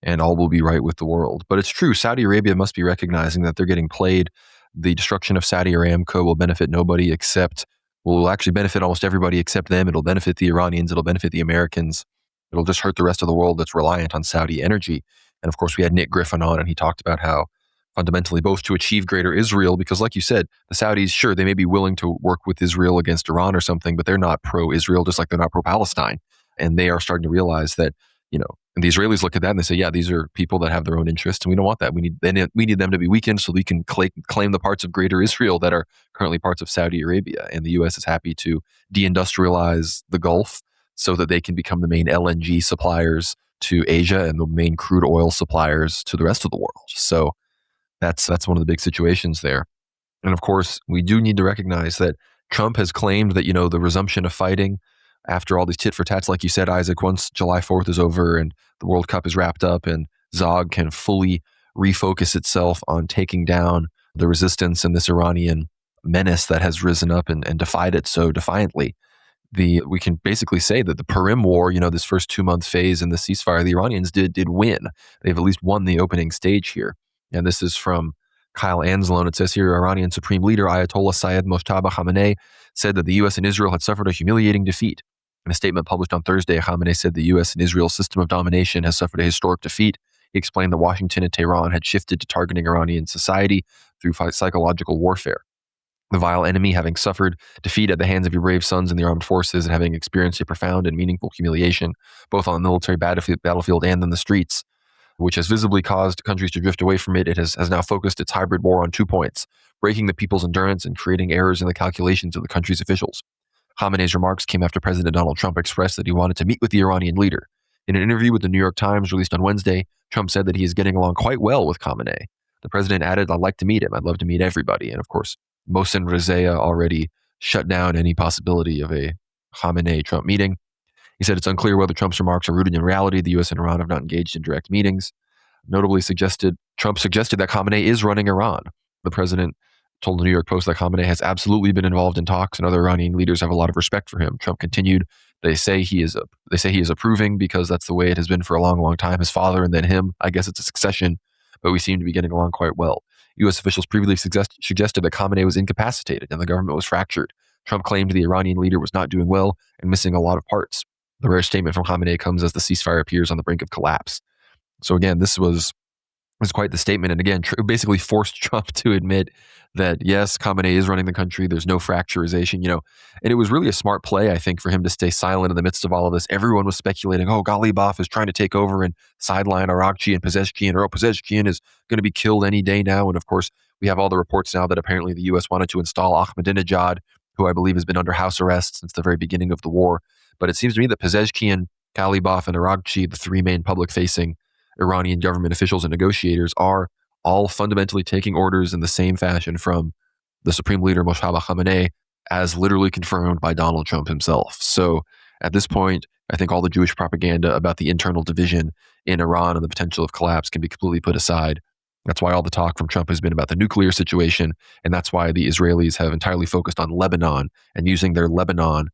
all will be right with the world. But it's true, Saudi Arabia must be recognizing that they're getting played. The destruction of Saudi Aramco will benefit nobody except, will actually benefit almost everybody except them. It'll benefit the Iranians, it'll benefit the Americans. It'll just hurt the rest of the world that's reliant on Saudi energy. And of course, we had Nick Griffin on, and he talked about how fundamentally both to achieve greater Israel, because like you said, the Saudis, sure, they may be willing to work with Israel against Iran or something, but they're not pro-Israel, just like they're not pro-Palestine. And they are starting to realize that, and the Israelis look at that and they say, yeah, these are people that have their own interests, and we don't want that. We need them to be weakened so we can claim the parts of greater Israel that are currently parts of Saudi Arabia. And the U.S. is happy to deindustrialize the Gulf so that they can become the main LNG suppliers to Asia and the main crude oil suppliers to the rest of the world. So that's one of the big situations there. And of course, we do need to recognize that Trump has claimed that, the resumption of fighting after all these tit for tats, like you said, Isaac, once July 4th is over and the World Cup is wrapped up and Zog can fully refocus itself on taking down the resistance and this Iranian menace that has risen up and defied it so defiantly. We can basically say that the Purim War, this first 2-month phase in the ceasefire, the Iranians did win. They've at least won the opening stage here. And this is from Kyle Anzalone. It says here, Iranian Supreme Leader Ayatollah Sayyid Mojtaba Khamenei said that the U.S. and Israel had suffered a humiliating defeat. In a statement published on Thursday, Khamenei said the U.S. and Israel's system of domination has suffered a historic defeat. He explained that Washington and Tehran had shifted to targeting Iranian society through psychological warfare. The vile enemy, having suffered defeat at the hands of your brave sons in the armed forces and having experienced a profound and meaningful humiliation, both on the military battlefield and in the streets, which has visibly caused countries to drift away from it, has now focused its hybrid war on 2 points: breaking the people's endurance and creating errors in the calculations of the country's officials. Khamenei's remarks came after President Donald Trump expressed that he wanted to meet with the Iranian leader. In an interview with the New York Times released on Wednesday, Trump said that he is getting along quite well with Khamenei. The president added, "I'd like to meet him. I'd love to meet everybody." And of course, Mohsen Rezaian already shut down any possibility of a Khamenei-Trump meeting. He said it's unclear whether Trump's remarks are rooted in reality. The U.S. and Iran have not engaged in direct meetings. Trump suggested that Khamenei is running Iran. The president told the New York Post that Khamenei has absolutely been involved in talks, and other Iranian leaders have a lot of respect for him. Trump continued, They say he is approving because that's the way it has been for a long, long time. His father and then him. I guess it's a succession, but we seem to be getting along quite well. U.S. officials previously suggested that Khamenei was incapacitated and the government was fractured. Trump claimed the Iranian leader was not doing well and missing a lot of parts. The rare statement from Khamenei comes as the ceasefire appears on the brink of collapse. So again, this was quite the statement. And again, basically forced Trump to admit that, yes, Khamenei is running the country. There's no fracturization, and it was really a smart play, I think, for him to stay silent in the midst of all of this. Everyone was speculating, Ghalibaf is trying to take over and sideline Arakchi and Pezeshkian, or Pezeshkian is going to be killed any day now. And of course, we have all the reports now that apparently the U.S. wanted to install Ahmadinejad, who I believe has been under house arrest since the very beginning of the war. But it seems to me that Pezeshkian, Ghalibaf, and Arakchi, the three main public-facing Iranian government officials and negotiators, are all fundamentally taking orders in the same fashion from the Supreme Leader Mojtaba Khamenei, as literally confirmed by Donald Trump himself. So at this point, I think all the Jewish propaganda about the internal division in Iran and the potential of collapse can be completely put aside. That's why all the talk from Trump has been about the nuclear situation, and that's why the Israelis have entirely focused on Lebanon and using their Lebanon,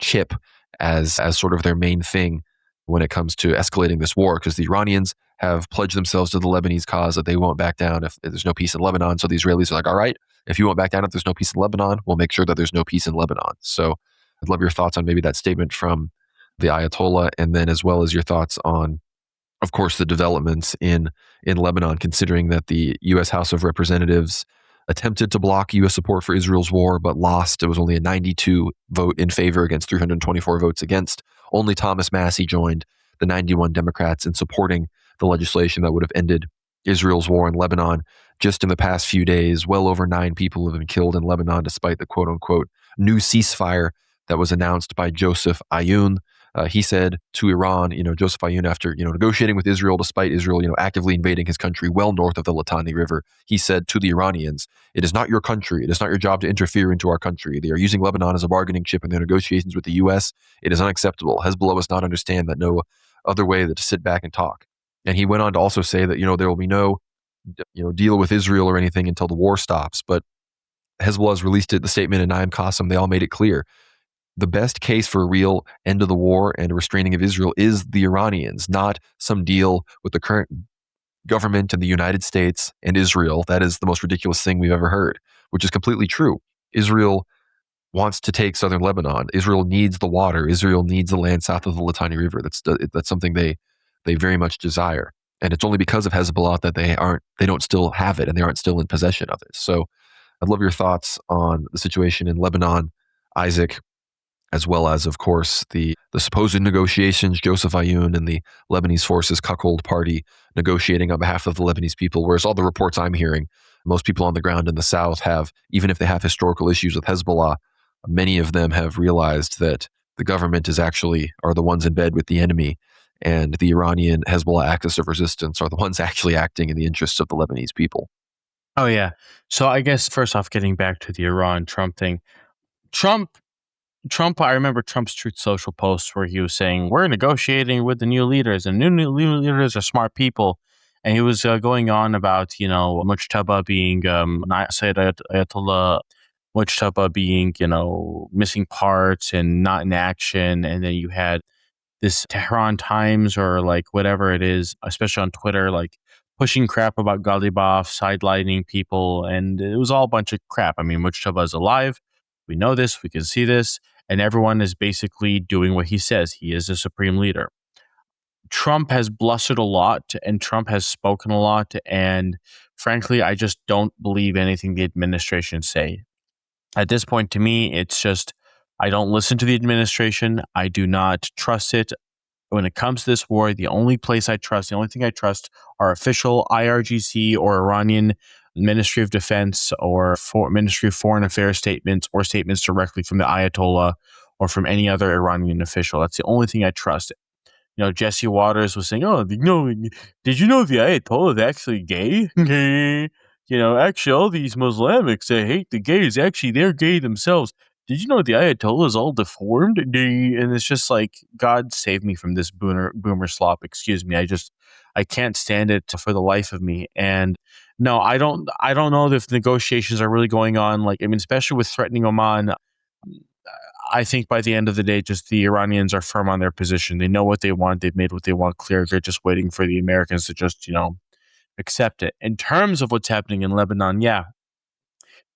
chip as sort of their main thing when it comes to escalating this war, because the Iranians have pledged themselves to the Lebanese cause that they won't back down if there's no peace in Lebanon. So the Israelis are like, all right, if you won't back down if there's no peace in Lebanon, we'll make sure that there's no peace in Lebanon. So I'd love your thoughts on maybe that statement from the Ayatollah, and then as well as your thoughts on, of course, the developments in Lebanon, considering that the U.S. House of Representatives attempted to block U.S. support for Israel's war, but lost. It was only a 92 vote in favor against 324 votes against. Only Thomas Massie joined the 91 Democrats in supporting the legislation that would have ended Israel's war in Lebanon. Just in the past few days, well over 9 people have been killed in Lebanon, despite the quote-unquote new ceasefire that was announced by Joseph Ayoun. He said to Iran, Joseph Ayoun, after, negotiating with Israel, despite Israel, actively invading his country well north of the Litani River, he said to the Iranians, "It is not your country. It is not your job to interfere into our country. They are using Lebanon as a bargaining chip in their negotiations with the U.S. It is unacceptable. Hezbollah must not understand that no other way than to sit back and talk." And he went on to also say that, there will be no deal with Israel or anything until the war stops. But Hezbollah's released the statement, and Naim Qassem, they all made it clear. The best case for a real end of the war and a restraining of Israel is the Iranians, not some deal with the current government in the United States and Israel. That is the most ridiculous thing we've ever heard, which is completely true. Israel wants to take southern Lebanon. Israel needs the water. Israel needs the land south of the Litani River. That's something they very much desire. And it's only because of Hezbollah that they don't still have it and they aren't still in possession of it. So I'd love your thoughts on the situation in Lebanon, Isaac, as well as, of course, the supposed negotiations, Joseph Ayoun and the Lebanese Forces Cuckold Party negotiating on behalf of the Lebanese people, whereas all the reports I'm hearing, most people on the ground in the south have, even if they have historical issues with Hezbollah, many of them have realized that the government are the ones in bed with the enemy, and the Iranian Hezbollah axis of resistance are the ones actually acting in the interests of the Lebanese people. Oh, yeah. So I guess first off, getting back to the Iran-Trump thing, Trump, I remember Trump's Truth Social posts where he was saying, we're negotiating with the new leaders, and new leaders are smart people. And he was going on about, Mujtaba being, Sayyid Ayatollah Mujtaba being, missing parts and not in action. And then you had this Tehran Times or like whatever it is, especially on Twitter, like pushing crap about Ghalibaf, sidelining people. And it was all a bunch of crap. I mean, Mujtaba is alive. We know this, we can see this, and everyone is basically doing what he says. He is a supreme leader. Trump has blustered a lot, and Trump has spoken a lot, and frankly, I just don't believe anything the administration say. At this point, to me, it's just, I don't listen to the administration. I do not trust it. When it comes to this war, the only thing I trust are official IRGC or Iranian Ministry of Defense or Ministry of Foreign Affairs statements or statements directly from the Ayatollah or from any other Iranian official. That's the only thing I trust. Jesse Waters was saying, did you know the Ayatollah is actually gay? Actually, all these Muslimics that hate the gays, actually, they're gay themselves. Did you know the Ayatollah is all deformed? And it's just like, God save me from this boomer slop. Excuse me. I can't stand it for the life of me. And no, I don't know if negotiations are really going on. Especially with threatening Oman, I think by the end of the day, just the Iranians are firm on their position. They know what they want. They've made what they want clear. They're just waiting for the Americans to just, accept it. In terms of what's happening in Lebanon, yeah,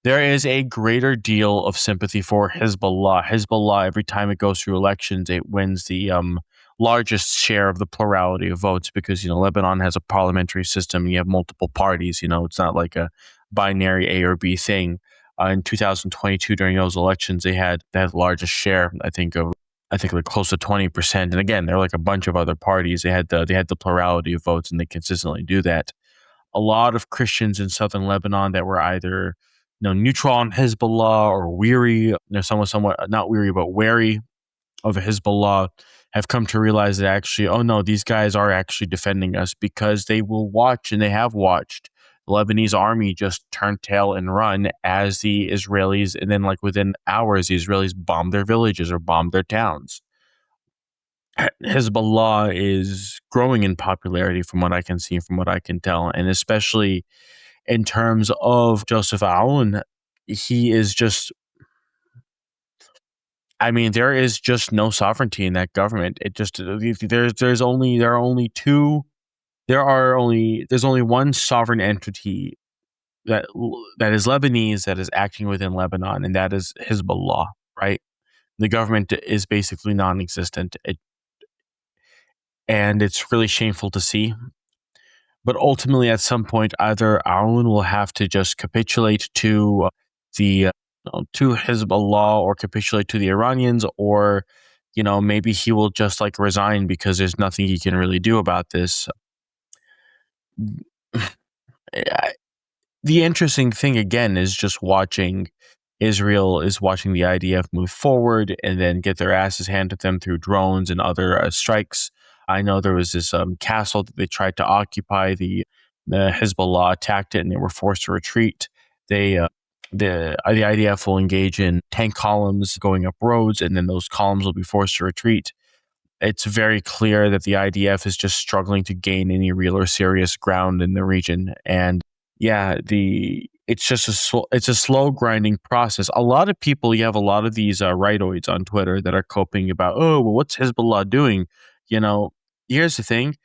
there is a greater deal of sympathy for Hezbollah. Hezbollah, every time it goes through elections, it wins the largest share of the plurality of votes because, Lebanon has a parliamentary system. You have multiple parties. It's not like a binary A or B thing. In 2022, during those elections, they had the largest share, I think like close to 20%. And again, they're like a bunch of other parties. They had the plurality of votes, and they consistently do that. A lot of Christians in southern Lebanon that were either neutral on Hezbollah or weary, somewhat not weary, but wary of Hezbollah, have come to realize that actually, oh no, these guys are actually defending us because they will watch, and they have watched the Lebanese army just turn tail and run as the Israelis, and then within hours, the Israelis bomb their villages or bomb their towns. Hezbollah is growing in popularity from what I can see, from what I can tell, and especially in terms of Joseph Aoun, he is just, there is just no sovereignty in that government. It just, there's only one sovereign entity that is Lebanese that is acting within Lebanon, and that is Hezbollah, right? The government is basically non-existent, and it's really shameful to see. But ultimately, at some point, either Aoun will have to just capitulate to to Hezbollah or capitulate to the Iranians, or maybe he will just resign because there's nothing he can really do about this. The interesting thing again is just watching Israel is watching the IDF move forward and then get their asses handed to them through drones and other strikes. I know there was this castle that they tried to occupy. The Hezbollah attacked it, and they were forced to retreat. The IDF will engage in tank columns going up roads, and then those columns will be forced to retreat. it's very clear that the IDF is just struggling to gain any real or serious ground in the region. And yeah, it's just it's a slow grinding process. A lot of people, you have a lot of these rightoids on Twitter that are coping about, oh, well, what's Hezbollah doing? Here's the thing.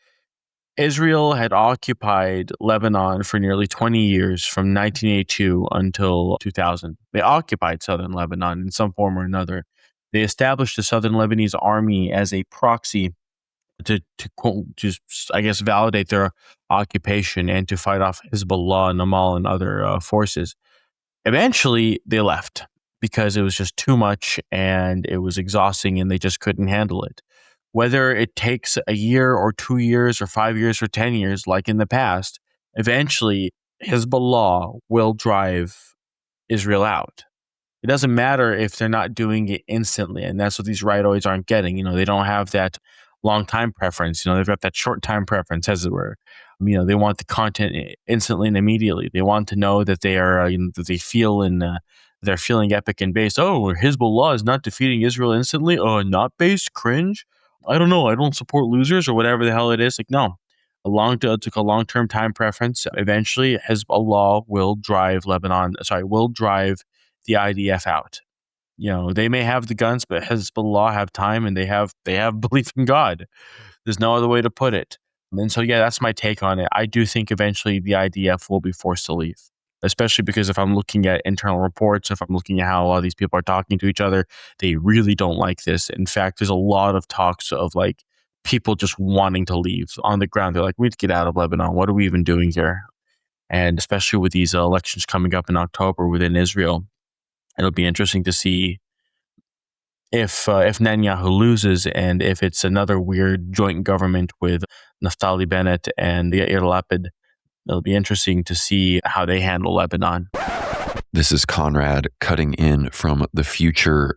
Israel had occupied Lebanon for nearly 20 years, from 1982 until 2000. They occupied southern Lebanon in some form or another. They established the Southern Lebanese Army as a proxy to just, I guess, validate their occupation and to fight off Hezbollah and Amal and other forces. Eventually, they left because it was just too much and it was exhausting and they just couldn't handle it. Whether it takes a year or 2 years or 5 years or 10 years, like in the past, eventually Hezbollah will drive Israel out. It doesn't matter if they're not doing it instantly, and that's what these rightoids aren't getting. They don't have that long time preference. They've got that short time preference, as it were. They want the content instantly and immediately. They want to know that they are, that they feel they're feeling epic and based. Oh, Hezbollah is not defeating Israel instantly. Oh, not based? Cringe. I don't know. I don't support losers or whatever the hell it is. Like, no. It took a long-term time preference. Eventually, Hezbollah will drive will drive the IDF out. They may have the guns, but Hezbollah have time and they have belief in God. There's no other way to put it. And so, yeah, that's my take on it. I do think eventually the IDF will be forced to leave, especially because if I'm looking at internal reports, if I'm looking at how a lot of these people are talking to each other, they really don't like this. In fact, there's a lot of talks of like people just wanting to leave on the ground. They're like, we need to get out of Lebanon. What are we even doing here? And especially with these elections coming up in October within Israel, it'll be interesting to see if Netanyahu loses and if it's another weird joint government with Naftali Bennett and Yair Lapid. It'll be interesting to see how they handle Lebanon. This is Conrad cutting in from the future.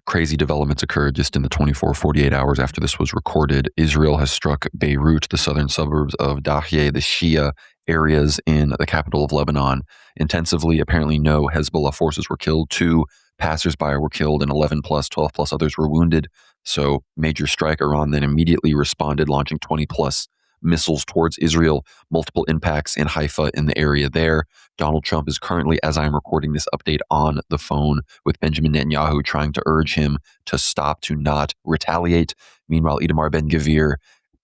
Crazy developments occurred just in the 48 hours after this was recorded. Israel has struck Beirut, the southern suburbs of Dahye, the Shia areas in the capital of Lebanon, intensively. Apparently no Hezbollah forces were killed. 2 passersby were killed and 11 plus, 12 plus others were wounded. So major strike. Iran then immediately responded, launching 20 plus missiles towards Israel, multiple impacts in Haifa in the area there. Donald Trump is currently, as I'm recording this update, on the phone with Benjamin Netanyahu, trying to urge him to stop, to not retaliate. Meanwhile, Itamar Ben-Gvir,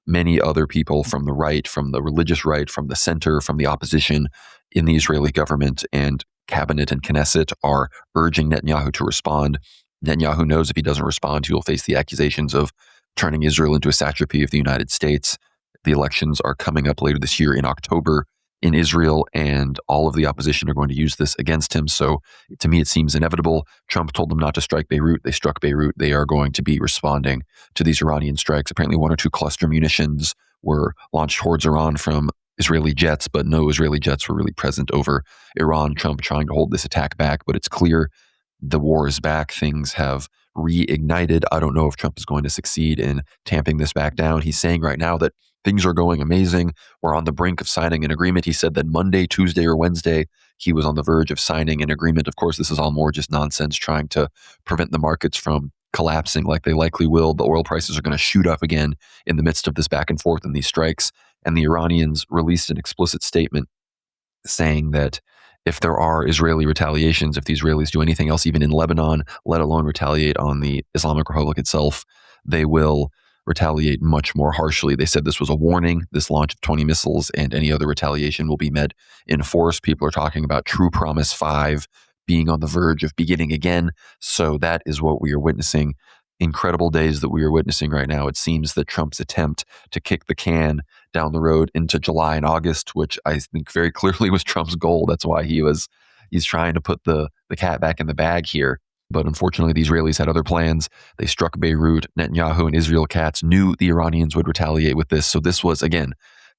many other people from the right, from the religious right, from the center, from the opposition in the Israeli government and cabinet and Knesset are urging Netanyahu to respond. Netanyahu knows if he doesn't respond, he will face the accusations of turning Israel into a satrapy of the United States. The elections are coming up later this year in October in Israel, and all of the opposition are going to use this against him. So to me, it seems inevitable. Trump told them not to strike Beirut. They struck Beirut. They are going to be responding to these Iranian strikes. Apparently 1 or 2 cluster munitions were launched towards Iran from Israeli jets, but no Israeli jets were really present over Iran. Trump trying to hold this attack back, but it's clear the war is back. Things have reignited. I don't know if Trump is going to succeed in tamping this back down. He's saying right now that things are going amazing. We're on the brink of signing an agreement. He said that Monday, Tuesday, or Wednesday, he was on the verge of signing an agreement. Of course, this is all more just nonsense, trying to prevent the markets from collapsing like they likely will. The oil prices are going to shoot up again in the midst of this back and forth and these strikes. And the Iranians released an explicit statement saying that if there are Israeli retaliations, if the Israelis do anything else, even in Lebanon, let alone retaliate on the Islamic Republic itself, they will retaliate much more harshly. They said this was a warning, this launch of 20 missiles, and any other retaliation will be met in force. People are talking about True Promise 5 being on the verge of beginning again. So that is what we are witnessing. Incredible days that we are witnessing right now. It seems that Trump's attempt to kick the can down the road into July and August, which I think very clearly was Trump's goal. That's why he's trying to put the cat back in the bag here. But unfortunately, the Israelis had other plans. They struck Beirut. Netanyahu and Israel Katz knew the Iranians would retaliate with this. So this was, again,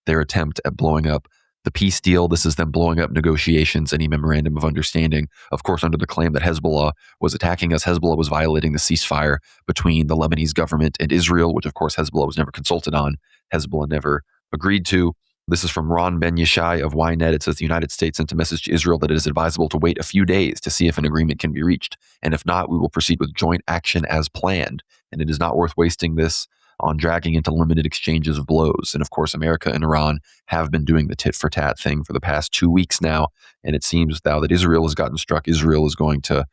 their attempt at blowing up the peace deal. This is them blowing up negotiations, any memorandum of understanding, of course, under the claim that Hezbollah was attacking us. Hezbollah was violating the ceasefire between the Lebanese government and Israel, which, of course, Hezbollah was never consulted on. Hezbollah never agreed to. This is from Ron Ben Yishai of Ynet. It says the United States sent a message to Israel that it is advisable to wait a few days to see if an agreement can be reached. And if not, we will proceed with joint action as planned. And it is not worth wasting this on dragging into limited exchanges of blows. And of course, America and Iran have been doing the tit for tat thing for the past 2 weeks now. And it seems now that Israel has gotten struck, Israel is going to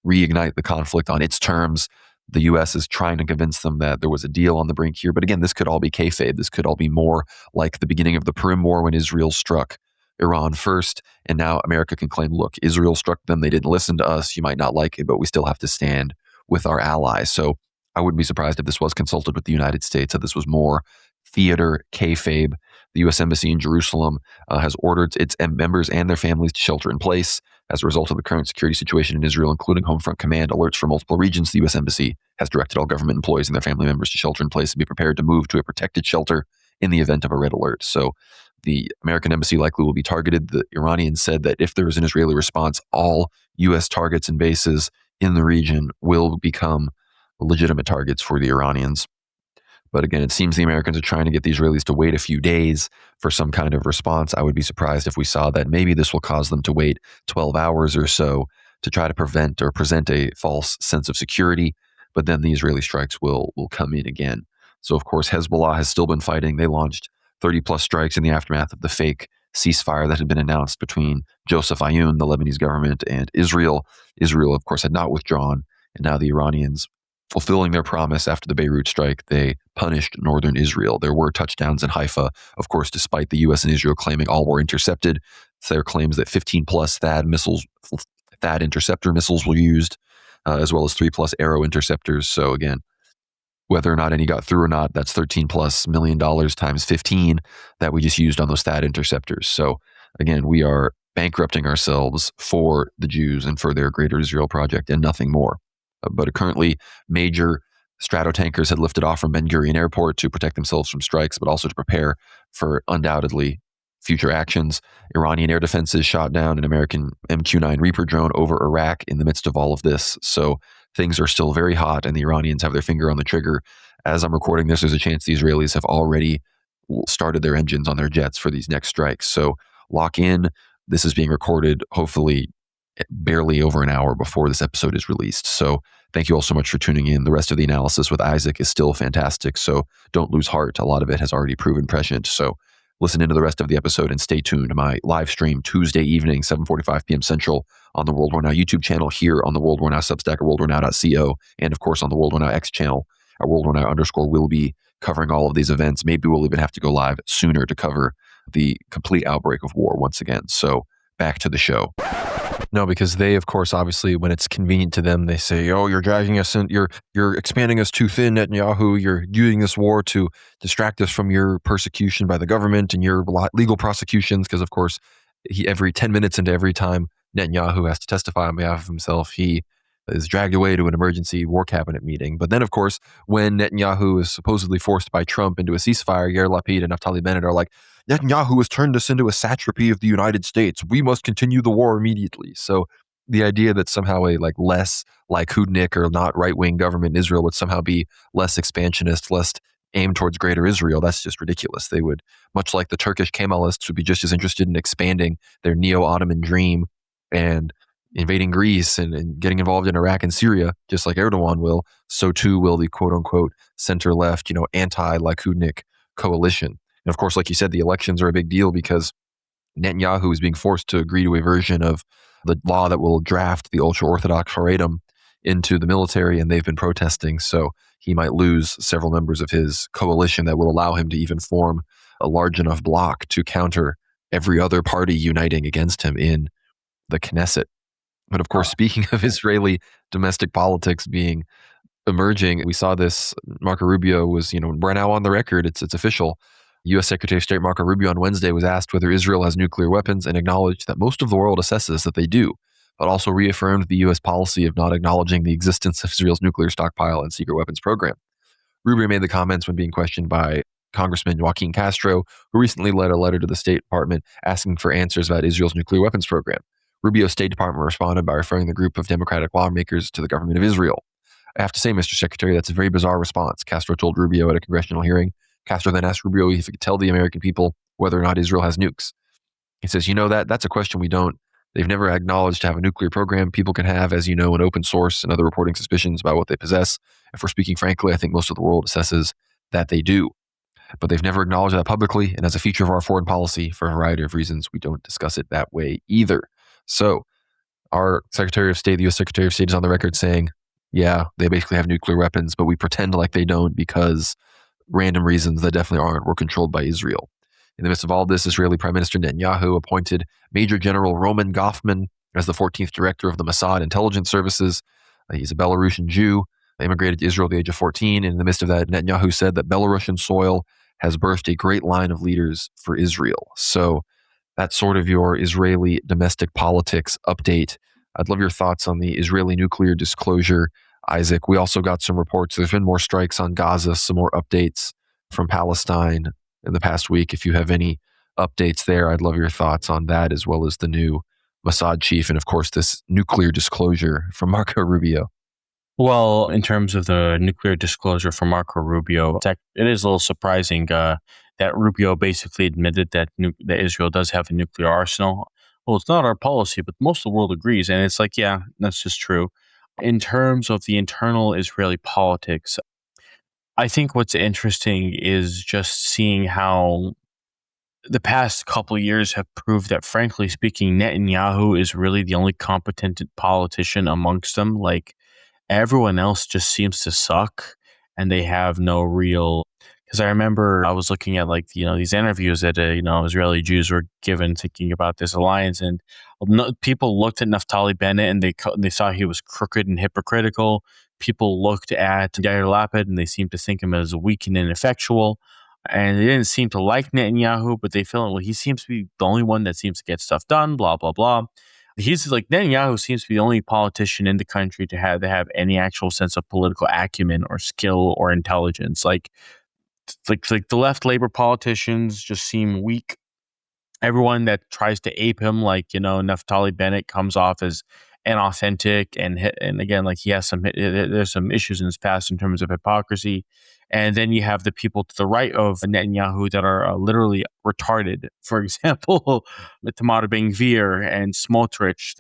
reignite the conflict on its terms. The U.S. is trying to convince them that there was a deal on the brink here. But again, this could all be kayfabe. This could all be more like the beginning of the Purim War when Israel struck Iran first. And now America can claim, look, Israel struck them. They didn't listen to us. You might not like it, but we still have to stand with our allies. So I wouldn't be surprised if this was consulted with the United States, that this was more theater, kayfabe. The U.S. Embassy in Jerusalem has ordered its members and their families to shelter in place as a result of the current security situation in Israel, including Homefront Command alerts from multiple regions. The U.S. Embassy has directed all government employees and their family members to shelter in place and be prepared to move to a protected shelter in the event of a red alert. So the American embassy likely will be targeted. The Iranians said that if there is an Israeli response, all U.S. targets and bases in the region will become legitimate targets for the Iranians. But again, it seems the Americans are trying to get the Israelis to wait a few days for some kind of response. I would be surprised if we saw that. Maybe this will cause them to wait 12 hours or so to try to prevent or present a false sense of security. But then the Israeli strikes will come in again. So, of course, Hezbollah has still been fighting. They launched 30-plus strikes in the aftermath of the fake ceasefire that had been announced between Joseph Aoun, the Lebanese government, and Israel. Israel, of course, had not withdrawn. And now the Iranians, fulfilling their promise after the Beirut strike, they punished northern Israel. There were touchdowns in Haifa, of course, despite the U.S. and Israel claiming all were intercepted. There claims that 15-plus THAAD interceptor missiles were used, as well as 3-plus Arrow interceptors. So again, whether or not any got through or not, that's $13+ million times 15 that we just used on those THAAD interceptors. So again, we are bankrupting ourselves for the Jews and for their Greater Israel project and nothing more. But currently, major stratotankers had lifted off from Ben Gurion Airport to protect themselves from strikes, but also to prepare for undoubtedly future actions. Iranian air defenses shot down an American MQ-9 Reaper drone over Iraq in the midst of all of this. So things are still very hot, and the Iranians have their finger on the trigger. As I'm recording this, there's a chance the Israelis have already started their engines on their jets for these next strikes. So lock in. This is being recorded, hopefully, barely over an hour before this episode is released. So thank you all so much for tuning in. The rest of the analysis with Isaac is still fantastic, so don't lose heart. A lot of it has already proven prescient. So listen into the rest of the episode and stay tuned to my live stream Tuesday evening, 7:45 p.m. Central on the World War Now YouTube channel, here on the World War Now Substack at worldwarnow.co, and of course on the World War Now X channel at worldwarnow_. We'll be covering all of these events. Maybe we'll even have to go live sooner to cover the complete outbreak of war once again. So back to the show. No, because they, of course, obviously, when it's convenient to them, they say, "Oh, you're dragging us in. You're expanding us too thin, Netanyahu. You're using this war to distract us from your persecution by the government and your legal prosecutions." Because, of course, every 10 minutes into every time Netanyahu has to testify on behalf of himself, he is dragged away to an emergency war cabinet meeting. But then, of course, when Netanyahu is supposedly forced by Trump into a ceasefire, Yair Lapid and Naftali Bennett are like, "Netanyahu has turned us into a satrapy of the United States. We must continue the war immediately." So the idea that somehow a less Likudnik or not right-wing government in Israel would somehow be less expansionist, less aimed towards Greater Israel, that's just ridiculous. They would, much like the Turkish Kemalists, would be just as interested in expanding their neo-Ottoman dream and invading Greece and getting involved in Iraq and Syria, just like Erdogan will. So too will the quote-unquote center-left, anti-Likudnik coalition. And of course, like you said, the elections are a big deal because Netanyahu is being forced to agree to a version of the law that will draft the ultra-Orthodox Haredim into the military, and they've been protesting. So he might lose several members of his coalition that will allow him to even form a large enough bloc to counter every other party uniting against him in the Knesset. But of course, speaking of Israeli domestic politics being emerging, we saw this. Marco Rubio was, we're now on the record. It's official. U.S. Secretary of State Marco Rubio on Wednesday was asked whether Israel has nuclear weapons and acknowledged that most of the world assesses that they do, but also reaffirmed the U.S. policy of not acknowledging the existence of Israel's nuclear stockpile and secret weapons program. Rubio made the comments when being questioned by Congressman Joaquin Castro, who recently led a letter to the State Department asking for answers about Israel's nuclear weapons program. Rubio's State Department responded by referring the group of Democratic lawmakers to the government of Israel. "I have to say, Mr. Secretary, that's a very bizarre response," Castro told Rubio at a congressional hearing. Castro then asked Rubio if he could tell the American people whether or not Israel has nukes. He says, that's a question we don't. They've never acknowledged to have a nuclear program. People can have, as you know, an open source and other reporting suspicions about what they possess. If we're speaking frankly, I think most of the world assesses that they do. But they've never acknowledged that publicly, and as a feature of our foreign policy, for a variety of reasons, we don't discuss it that way either. So our Secretary of State, the U.S. Secretary of State, is on the record saying, yeah, they basically have nuclear weapons, but we pretend like they don't because random reasons that definitely aren't. We're controlled by Israel. In the midst of all this, Israeli Prime Minister Netanyahu appointed Major General Roman Goffman as the 14th director of the Mossad intelligence services. He's a Belarusian Jew, immigrated to Israel at the age of 14. And in the midst of that, Netanyahu said that Belarusian soil has birthed a great line of leaders for Israel. So that's sort of your Israeli domestic politics update. I'd love your thoughts on the Israeli nuclear disclosure, Isaac. We also got some reports. There's been more strikes on Gaza, some more updates from Palestine in the past week. If you have any updates there, I'd love your thoughts on that, as well as the new Mossad chief and, of course, this nuclear disclosure from Marco Rubio. Well, in terms of the nuclear disclosure from Marco Rubio, it is a little surprising that Rubio basically admitted that Israel does have a nuclear arsenal. Well, it's not our policy, but most of the world agrees. And it's like, yeah, that's just true. In terms of the internal Israeli politics, I think what's interesting is just seeing how the past couple of years have proved that, frankly speaking, Netanyahu is really the only competent politician amongst them. Like, everyone else just seems to suck, and they have no real. Because I remember I was looking at these interviews that Israeli Jews were given, thinking about this alliance, and people looked at Naftali Bennett and they saw he was crooked and hypocritical. People looked at Yair Lapid and they seemed to think him as weak and ineffectual. And they didn't seem to like Netanyahu, but they feel, well, he seems to be the only one that seems to get stuff done, blah, blah, blah. He's like, Netanyahu seems to be the only politician in the country to have any actual sense of political acumen or skill or intelligence. Like the left Labor politicians just seem weak. Everyone that tries to ape him, Naftali Bennett, comes off as inauthentic, and again, like, he has there's some issues in his past in terms of hypocrisy. And then you have the people to the right of Netanyahu that are literally retarded. For example, Tamar Ben-Gvir and Smotrich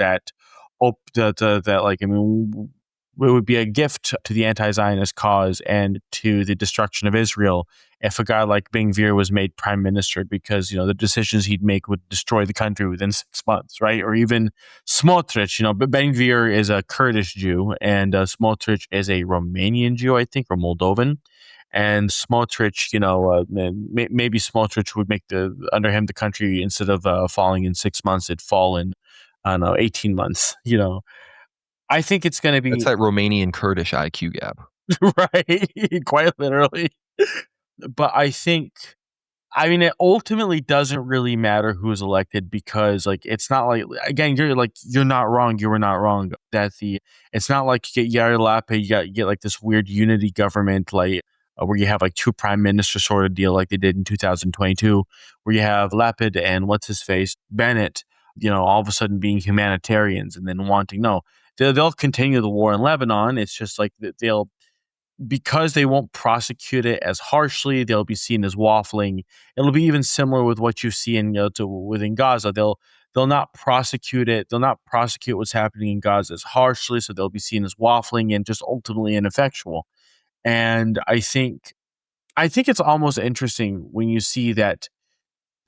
it would be a gift to the anti-Zionist cause and to the destruction of Israel if a guy like Ben-Gvir was made prime minister, because, the decisions he'd make would destroy the country within 6 months, right? Or even Smotrich, but Ben-Gvir is a Kurdish Jew and Smotrich is a Romanian Jew, I think, or Moldovan. And Smotrich, maybe Smotrich would make under him the country, instead of falling in 6 months, it'd fall in, 18 months, I think it's going to be... That's that Romanian Kurdish IQ gap. Right, quite literally. But I think, it ultimately doesn't really matter who's elected, because, it's not like, again, you're not wrong, you were not wrong. It's not like you get Yair Lapid, you get this weird unity government, where you have two prime minister sort of deal like they did in 2022, where you have Lapid and Bennett, all of a sudden being humanitarians and then wanting, they'll continue the war in Lebanon. It's just like because they won't prosecute it as harshly, they'll be seen as waffling. It'll be even similar with what you see within Gaza. They'll not prosecute it. They'll not prosecute what's happening in Gaza as harshly, so they'll be seen as waffling and just ultimately ineffectual. And I think it's almost interesting when you see that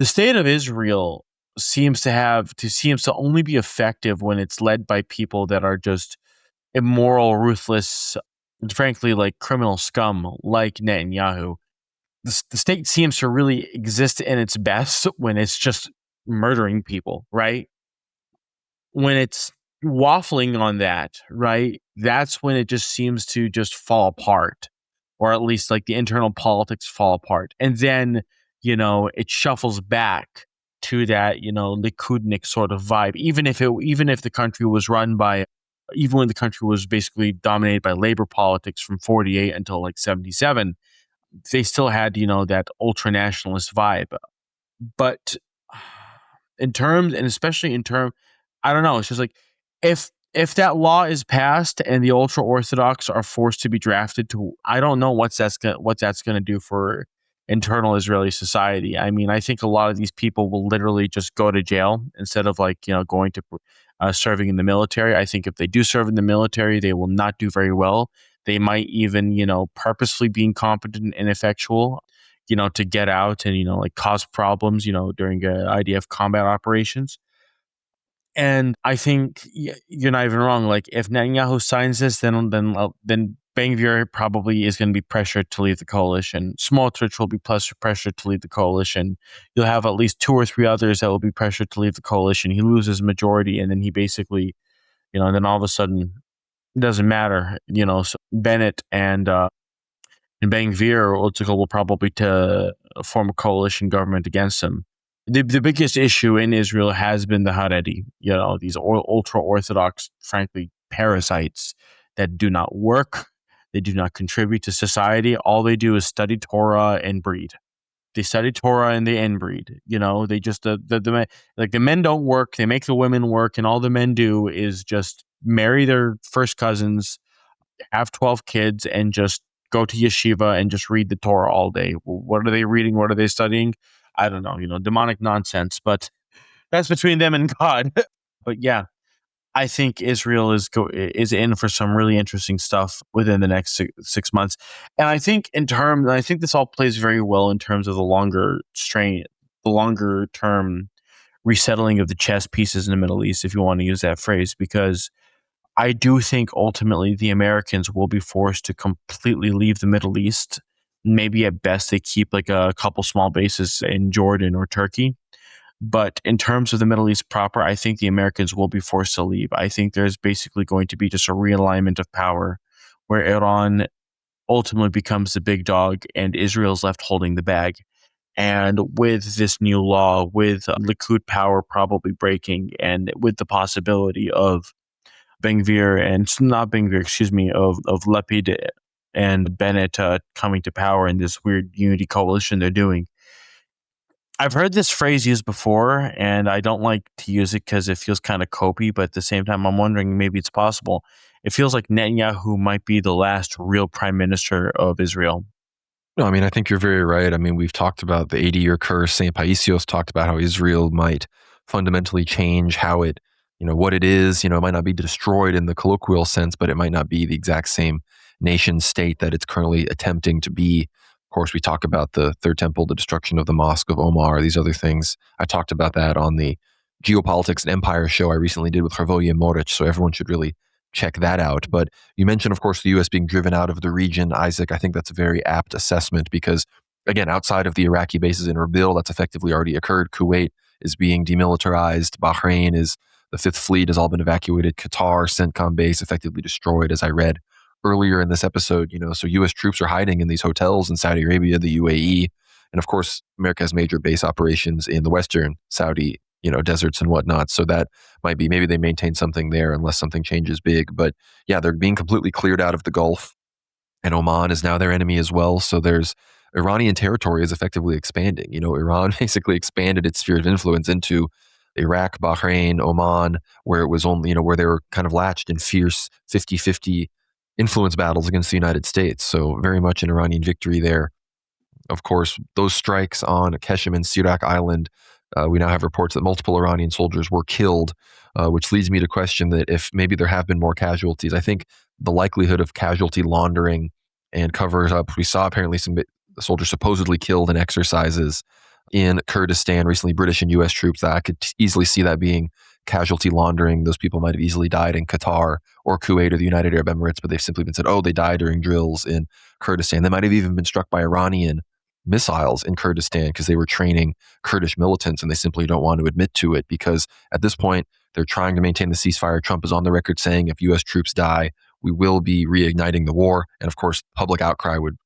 the state of Israel seems to only be effective when it's led by people that are just immoral, ruthless, and frankly, criminal scum, like Netanyahu. The state seems to really exist in its best when it's just murdering people, right? When it's waffling on that, right, that's when it just seems to just fall apart, or at least the internal politics fall apart. And then, it shuffles back to that, Likudnik sort of vibe, even if the country was run by, even when the country was basically dominated by labor politics from 48 until 77, they still had, that ultra nationalist vibe. But especially in terms, I don't know, it's just if that law is passed and the ultra orthodox are forced to be drafted I don't know what that's going to do for internal Israeli society. I think a lot of these people will literally just go to jail instead of going to serving in the military. I think if they do serve in the military, they will not do very well. They might even, purposefully be incompetent and ineffectual, to get out and, like cause problems, during IDF combat operations. And I think you're not even wrong. Like if Netanyahu signs this, then Ben-Gvir probably is going to be pressured to leave the coalition. Smotrich will be pressured to leave the coalition. You'll have at least 2 or 3 others that will be pressured to leave the coalition. He loses majority, and then he basically, and then all of a sudden, it doesn't matter. So Bennett and Ben-Gvir will probably to form a coalition government against him. The biggest issue in Israel has been the Haredi, these ultra-Orthodox, frankly, parasites that do not work. They do not contribute to society. All they do is study Torah and breed. They study Torah and they inbreed. They just, the men don't work. They make the women work, and all the men do is just marry their first cousins, have 12 kids, and just go to yeshiva and just read the Torah all day. What are they reading? What are they studying? I don't know, demonic nonsense, but that's between them and God. But yeah, I think Israel is in for some really interesting stuff within the next 6 months. And I think this all plays very well in terms of the longer term resettling of the chess pieces in the Middle East, if you want to use that phrase, because I do think ultimately the Americans will be forced to completely leave the Middle East. Maybe at best they keep like a couple small bases in Jordan or Turkey. But in terms of the Middle East proper, I think the Americans will be forced to leave. I think there's basically going to be just a realignment of power where Iran ultimately becomes the big dog and Israel's left holding the bag. And with this new law, with Likud power probably breaking, and with the possibility of Ben-Gvir and not Ben-Gvir, excuse me, of Lapid and Bennett coming to power in this weird unity coalition they're doing. I've heard this phrase used before, and I don't like to use it because it feels kind of copy, but at the same time, I'm wondering maybe it's possible. It feels like Netanyahu might be the last real prime minister of Israel. No, I mean, I think you're very right. I mean, we've talked about the 80-year curse. St. Paisios talked about how Israel might fundamentally change how it, what it is. It might not be destroyed in the colloquial sense, but it might not be the exact same nation state that it's currently attempting to be. Of course, we talk about the Third Temple, the destruction of the Mosque of Omar, these other things. I talked about that on the Geopolitics and Empire show I recently did with Hrvoje Moric, so everyone should really check that out. But you mentioned, of course, the U.S. being driven out of the region. Isaac, I think that's a very apt assessment because, again, outside of the Iraqi bases in Erbil, that's effectively already occurred. Kuwait is being demilitarized. Bahrain is, the Fifth Fleet has all been evacuated. Qatar, CENTCOM base effectively destroyed, as I read earlier in this episode. So U.S. troops are hiding in these hotels in Saudi Arabia, the UAE. And of course, America has major base operations in the Western Saudi deserts and whatnot. So that might be, maybe they maintain something there unless something changes big. But yeah, they're being completely cleared out of the Gulf, and Oman is now their enemy as well. So there's Iranian territory is effectively expanding. Iran basically expanded its sphere of influence into Iraq, Bahrain, Oman, where it was only, where they were kind of latched in fierce 50-50 influence battles against the United States. So very much an Iranian victory there. Of course, those strikes on Keshem and Sirak Island, we now have reports that multiple Iranian soldiers were killed, which leads me to question that if maybe there have been more casualties. I think the likelihood of casualty laundering and covers up, we saw apparently some soldiers supposedly killed in exercises in Kurdistan recently, British and U.S. troops. I could easily see that being casualty laundering. Those people might have easily died in Qatar or Kuwait or the United Arab Emirates, but they've simply been said, they died during drills in Kurdistan. They might have even been struck by Iranian missiles in Kurdistan because they were training Kurdish militants, and they simply don't want to admit to it because at this point, they're trying to maintain the ceasefire. Trump is on the record saying if U.S. troops die, we will be reigniting the war. And of course, public outcry would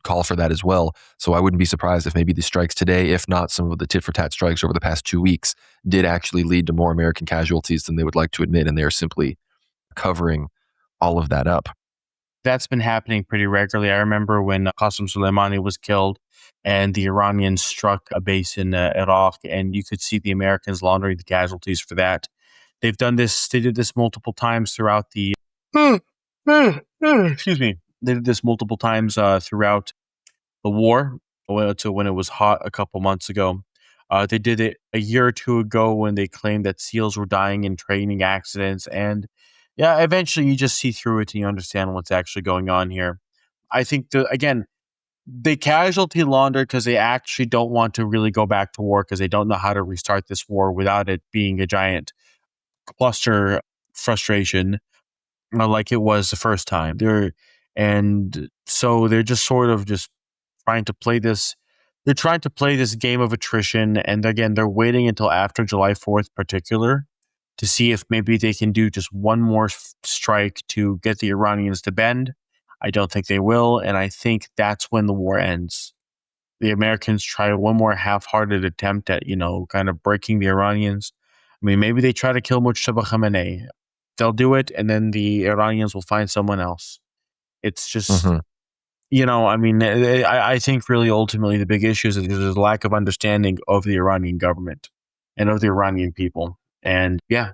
call for that as well. So I wouldn't be surprised if maybe the strikes today, if not some of the tit-for-tat strikes over the past 2 weeks, did actually lead to more American casualties than they would like to admit, and they're simply covering all of that up. That's been happening pretty regularly. I remember when Qasem Soleimani was killed and the Iranians struck a base in Iraq, and you could see the Americans laundering the casualties for that. They did this multiple times throughout the excuse me. They did this multiple times throughout the war, to when it was hot a couple months ago. They did it a year or two ago when they claimed that SEALs were dying in training accidents, and Yeah, eventually you just see through it and you understand what's actually going on here. I think, again, they casualty launder because they actually don't want to really go back to war because they don't know how to restart this war without it being a giant cluster frustration like it was the first time. And so they're just sort of just trying to play this. They're trying to play this game of attrition, and again, they're waiting until after July 4th, particular, to see if maybe they can do just one more strike to get the Iranians to bend. I don't think they will, and I think that's when the war ends. The Americans try one more half-hearted attempt at, kind of breaking the Iranians. I mean, maybe they try to kill Mujtaba Khamenei. They'll do it, and then the Iranians will find someone else. It's just, Mm-hmm. I mean, I think really ultimately the big issue is that there's a lack of understanding of the Iranian government and of the Iranian people. And yeah.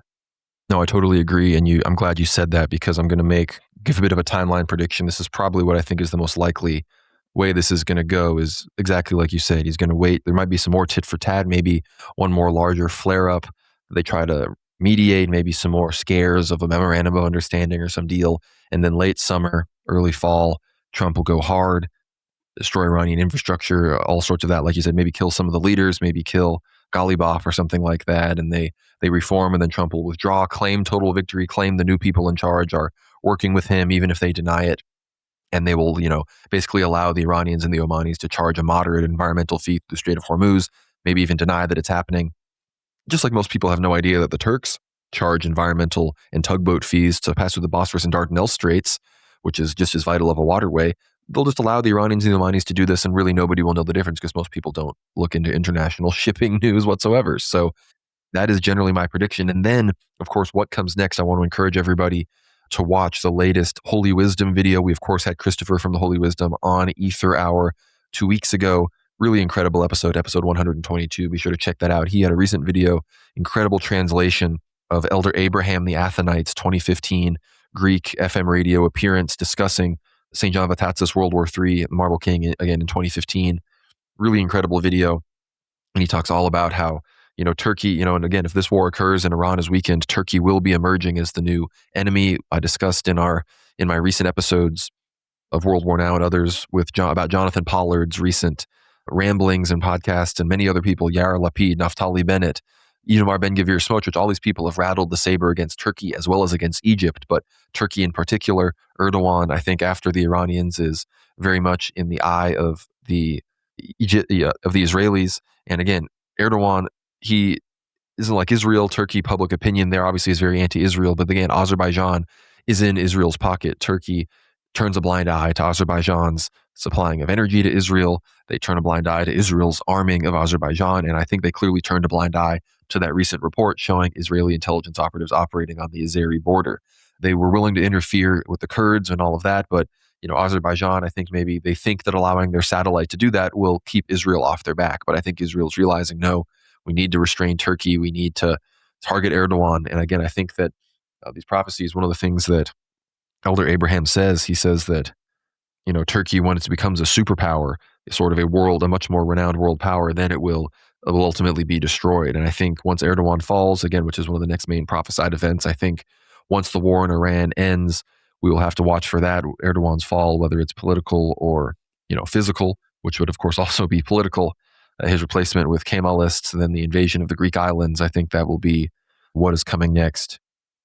No, I totally agree. And I'm glad you said that, because I'm going to give a bit of a timeline prediction. This is probably what I think is the most likely way this is going to go, is exactly like you said. He's going to wait. There might be some more tit for tat, maybe one more larger flare up. They try to mediate, maybe some more scares of a memorandum of understanding or some deal. And then late summer, early fall, Trump will go hard, destroy Iranian infrastructure, all sorts of that. Like you said, maybe kill some of the leaders, maybe kill Ghalibaf or something like that. And they reform, and then Trump will withdraw, claim total victory, claim the new people in charge are working with him, even if they deny it. And they will, basically allow the Iranians and the Omanis to charge a moderate environmental fee through the Strait of Hormuz, maybe even deny that it's happening. Just like most people have no idea that the Turks charge environmental and tugboat fees to pass through the Bosphorus and Dardanelles Straits, which is just as vital of a waterway. They'll just allow the Iranians and the Omanis to do this, and really nobody will know the difference, because most people don't look into international shipping news whatsoever. So that is generally my prediction. And then, of course, what comes next? I want to encourage everybody to watch the latest Holy Wisdom video. We, of course, had Christopher from the Holy Wisdom on Ether Hour 2 weeks ago. Really incredible episode 122. Be sure to check that out. He had a recent video, incredible translation of Elder Abraham the Athenites 2015 Greek FM radio appearance discussing St. John Vatatzis, World War III, the Marble King, again in 2015. Really incredible video. And he talks all about how, Turkey, and again, if this war occurs and Iran is weakened, Turkey will be emerging as the new enemy. I discussed in my recent episodes of World War Now and others about Jonathan Pollard's recent ramblings and podcasts, and many other people, Yair Lapid, Naftali Bennett, Itamar Ben-Gvir Smotrich. All these people have rattled the saber against Turkey as well as against Egypt, but Turkey in particular. Erdogan, I think, after the Iranians, is very much in the eye of the Israelis. And again, Erdogan, he isn't like Israel. Turkey public opinion there obviously is very anti-Israel, but again, Azerbaijan is in Israel's pocket. Turkey turns a blind eye to Azerbaijan's supplying of energy to Israel. They turn a blind eye to Israel's arming of Azerbaijan, and I think they clearly turned a blind eye to that recent report showing Israeli intelligence operatives operating on the Azeri border. They were willing to interfere with the Kurds and all of that, but Azerbaijan, I think maybe they think that allowing their satellite to do that will keep Israel off their back. But I think Israel's realizing, no, we need to restrain Turkey. We need to target Erdogan. And again, I think that these prophecies, one of the things that Elder Abraham says, he says that, Turkey, when it becomes a superpower, sort of a much more renowned world power, then it will ultimately be destroyed. And I think once Erdogan falls, again, which is one of the next main prophesied events, I think once the war in Iran ends, we will have to watch for that, Erdogan's fall, whether it's political or, physical, which would, of course, also be political. His replacement with Kemalists, and then the invasion of the Greek islands. I think that will be what is coming next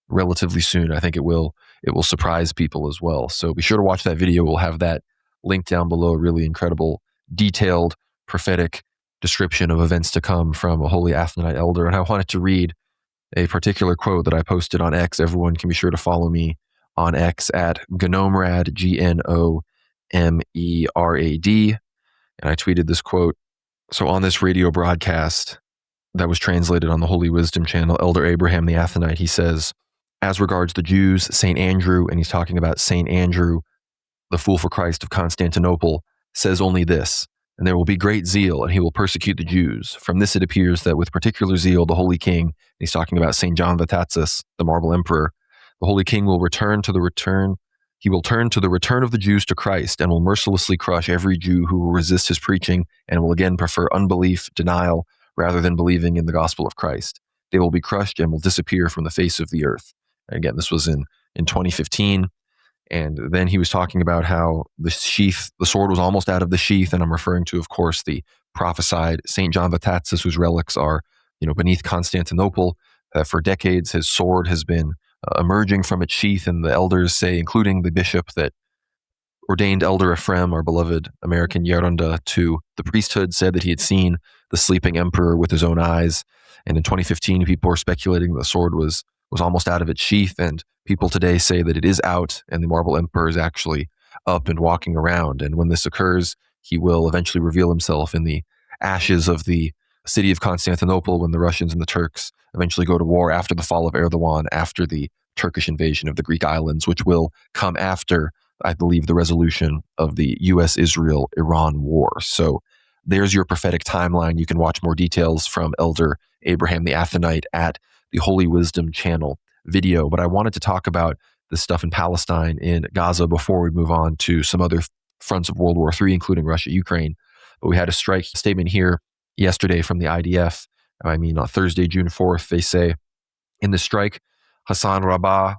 relatively soon. I think it will surprise people as well. So be sure to watch that video. We'll have that linked down below. A really incredible, detailed, prophetic description of events to come from a holy Athenite elder. And I wanted to read a particular quote that I posted on X. Everyone can be sure to follow me on X at Gnomrad, Gnomerad. And I tweeted this quote. So on this radio broadcast that was translated on the Holy Wisdom channel, Elder Abraham the Athenite, he says, as regards the Jews, St. Andrew, and he's talking about St. Andrew, the fool for Christ of Constantinople, says only this, and there will be great zeal, and he will persecute the Jews. From this it appears that with particular zeal, the Holy King, and he's talking about St. John Vatatzis, the Marble Emperor, the Holy King will he will turn to the return of the Jews to Christ, and will mercilessly crush every Jew who will resist his preaching, and will again prefer unbelief, denial, rather than believing in the gospel of Christ. They will be crushed and will disappear from the face of the earth. And again, this was in in 2015. And then he was talking about how the sword was almost out of the sheath. And I'm referring to, of course, the prophesied St. John Vatatzis, whose relics are, beneath Constantinople. For decades, his sword has been emerging from its sheath. And the elders say, including the bishop that ordained Elder Ephraim, our beloved American Yerunda, to the priesthood, said that he had seen the sleeping emperor with his own eyes. And in 2015, people were speculating the sword was almost out of its sheath. And people today say that it is out and the marble emperor is actually up and walking around. And when this occurs, he will eventually reveal himself in the ashes of the city of Constantinople when the Russians and the Turks eventually go to war after the fall of Erdogan, after the Turkish invasion of the Greek islands, which will come after, I believe, the resolution of the U.S.-Israel-Iran war. So there's your prophetic timeline. You can watch more details from Elder Abraham the Athenite at the Holy Wisdom channel video. But I wanted to talk about the stuff in Palestine, in Gaza, before we move on to some other fronts of World War III, including Russia, Ukraine. But we had a strike statement here yesterday from the IDF. On Thursday, June 4th, they say, in the strike, Hassan Labad,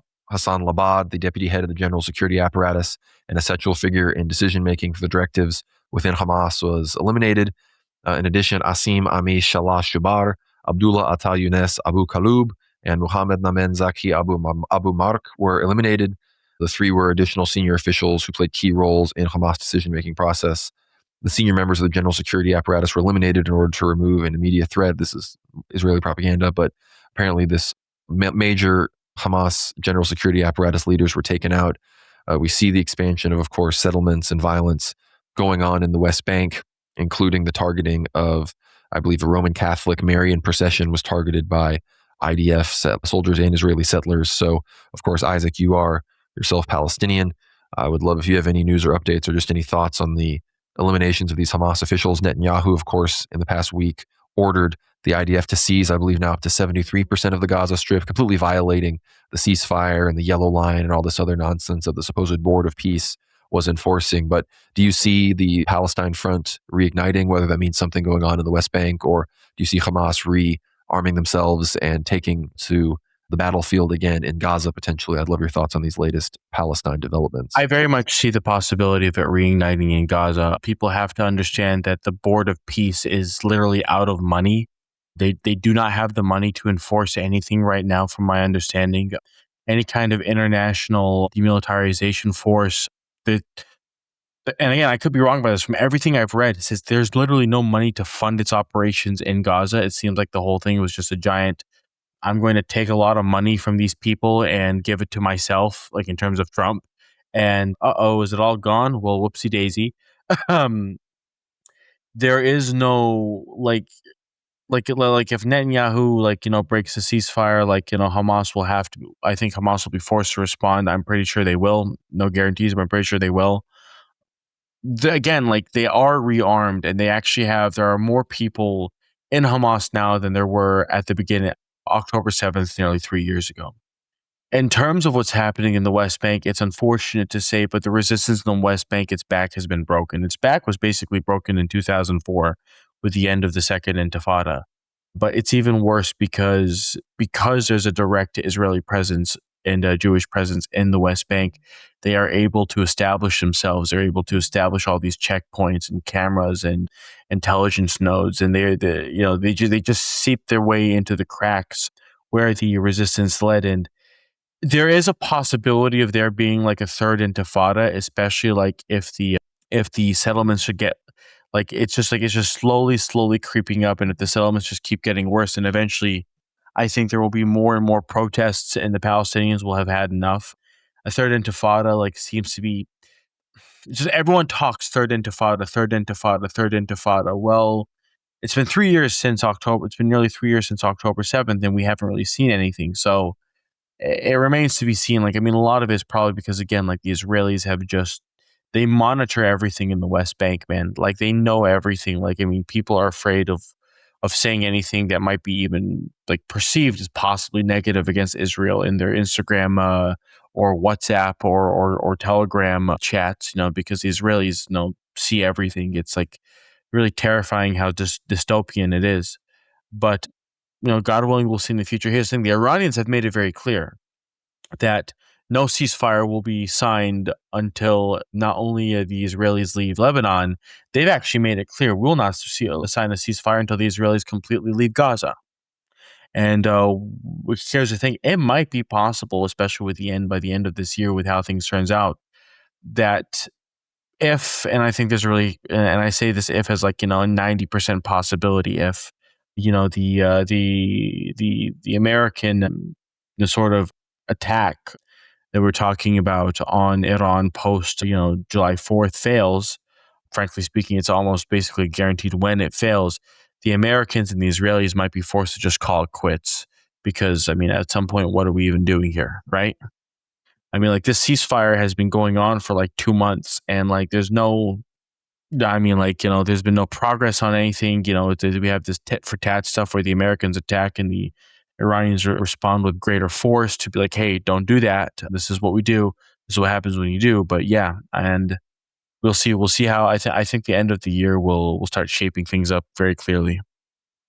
the deputy head of the general security apparatus, an essential figure in decision-making for the directives within Hamas, was eliminated. In addition, Asim Ami Shalah Shubar, Abdullah Atal Younes Abu Kalub, and Muhammad Namen Zaki Abu Mark were eliminated. The three were additional senior officials who played key roles in Hamas decision-making process. The senior members of the general security apparatus were eliminated in order to remove an immediate threat. This is Israeli propaganda, but apparently this major Hamas general security apparatus leaders were taken out. We see the expansion of course, settlements and violence going on in the West Bank, including the targeting of, I believe, a Roman Catholic Marian procession was targeted by IDF soldiers and Israeli settlers. So, of course, Isaac, you are yourself Palestinian. I would love if you have any news or updates or just any thoughts on the eliminations of these Hamas officials. Netanyahu, of course, in the past week, ordered the IDF to seize, I believe, now up to 73% of the Gaza Strip, completely violating the ceasefire and the yellow line and all this other nonsense that the supposed Board of Peace was enforcing. But do you see the Palestine front reigniting, whether that means something going on in the West Bank, or do you see Hamas rearming themselves and taking to the battlefield again in Gaza potentially? I'd love your thoughts on these latest Palestine developments. I very much see the possibility of it reigniting in Gaza. People have to understand that the Board of Peace is literally out of money. They do not have the money to enforce anything right now, from my understanding. Any kind of international demilitarization force. And again, I could be wrong by this. From everything I've read, it says there's literally no money to fund its operations in Gaza. It seems like the whole thing was just a giant, I'm going to take a lot of money from these people and give it to myself, like in terms of Trump. And is it all gone? Well, whoopsie daisy. There is no like if Netanyahu breaks the ceasefire, Hamas will have to. I think Hamas will be forced to respond. I'm pretty sure they will. No guarantees, but I'm pretty sure they will. Again, they are rearmed, and they actually there are more people in Hamas now than there were at the beginning, October 7th, nearly 3 years ago. In terms of what's happening in the West Bank, it's unfortunate to say, but the resistance in the West Bank, its back has been broken. Its back was basically broken in 2004 with the end of the Second Intifada. But it's even worse because there's a direct Israeli presence and a Jewish presence in the West Bank. They are able to establish themselves. They're able to establish all these checkpoints and cameras and intelligence nodes, and they just seep their way into the cracks where the resistance led. And there is a possibility of there being a third Intifada, especially if the settlements should get it's just slowly creeping up, and if the settlements just keep getting worse, and eventually I think there will be more and more protests, and the Palestinians will have had enough. A third Intifada seems to be just, everyone talks third Intifada, third Intifada, third Intifada. Well, it's been 3 years since October. It's been nearly 3 years since October 7th, and we haven't really seen anything. So it remains to be seen. A lot of it is probably because, again, the Israelis have they monitor everything in the West Bank, man. They know everything. People are afraid of saying anything that might be even perceived as possibly negative against Israel in their Instagram or WhatsApp or Telegram chats, because the Israelis see everything. It's really terrifying how dystopian it is. But God willing, we'll see in the future. Here's the thing: the Iranians have made it very clear that no ceasefire will be signed until not only the Israelis leave Lebanon, they've actually made it clear we will not sign a ceasefire until the Israelis completely leave Gaza. And here's the thing, it might be possible, especially by the end of this year, with how things turns out, that if, and I think there's really, and I say this if as like, a 90% possibility, if, the American sort of attack that we're talking about on Iran post, July 4th fails. Frankly speaking, it's almost basically guaranteed when it fails, the Americans and the Israelis might be forced to just call it quits. Because, at some point, what are we even doing here, right? This ceasefire has been going on for like 2 months, and there's no, there's been no progress on anything. We have this tit for tat stuff where the Americans attack and the Iranians respond with greater force to be like, hey, don't do that. This is what we do. This is what happens when you do. But yeah, and we'll see. We'll see how I think the end of the year will start shaping things up very clearly.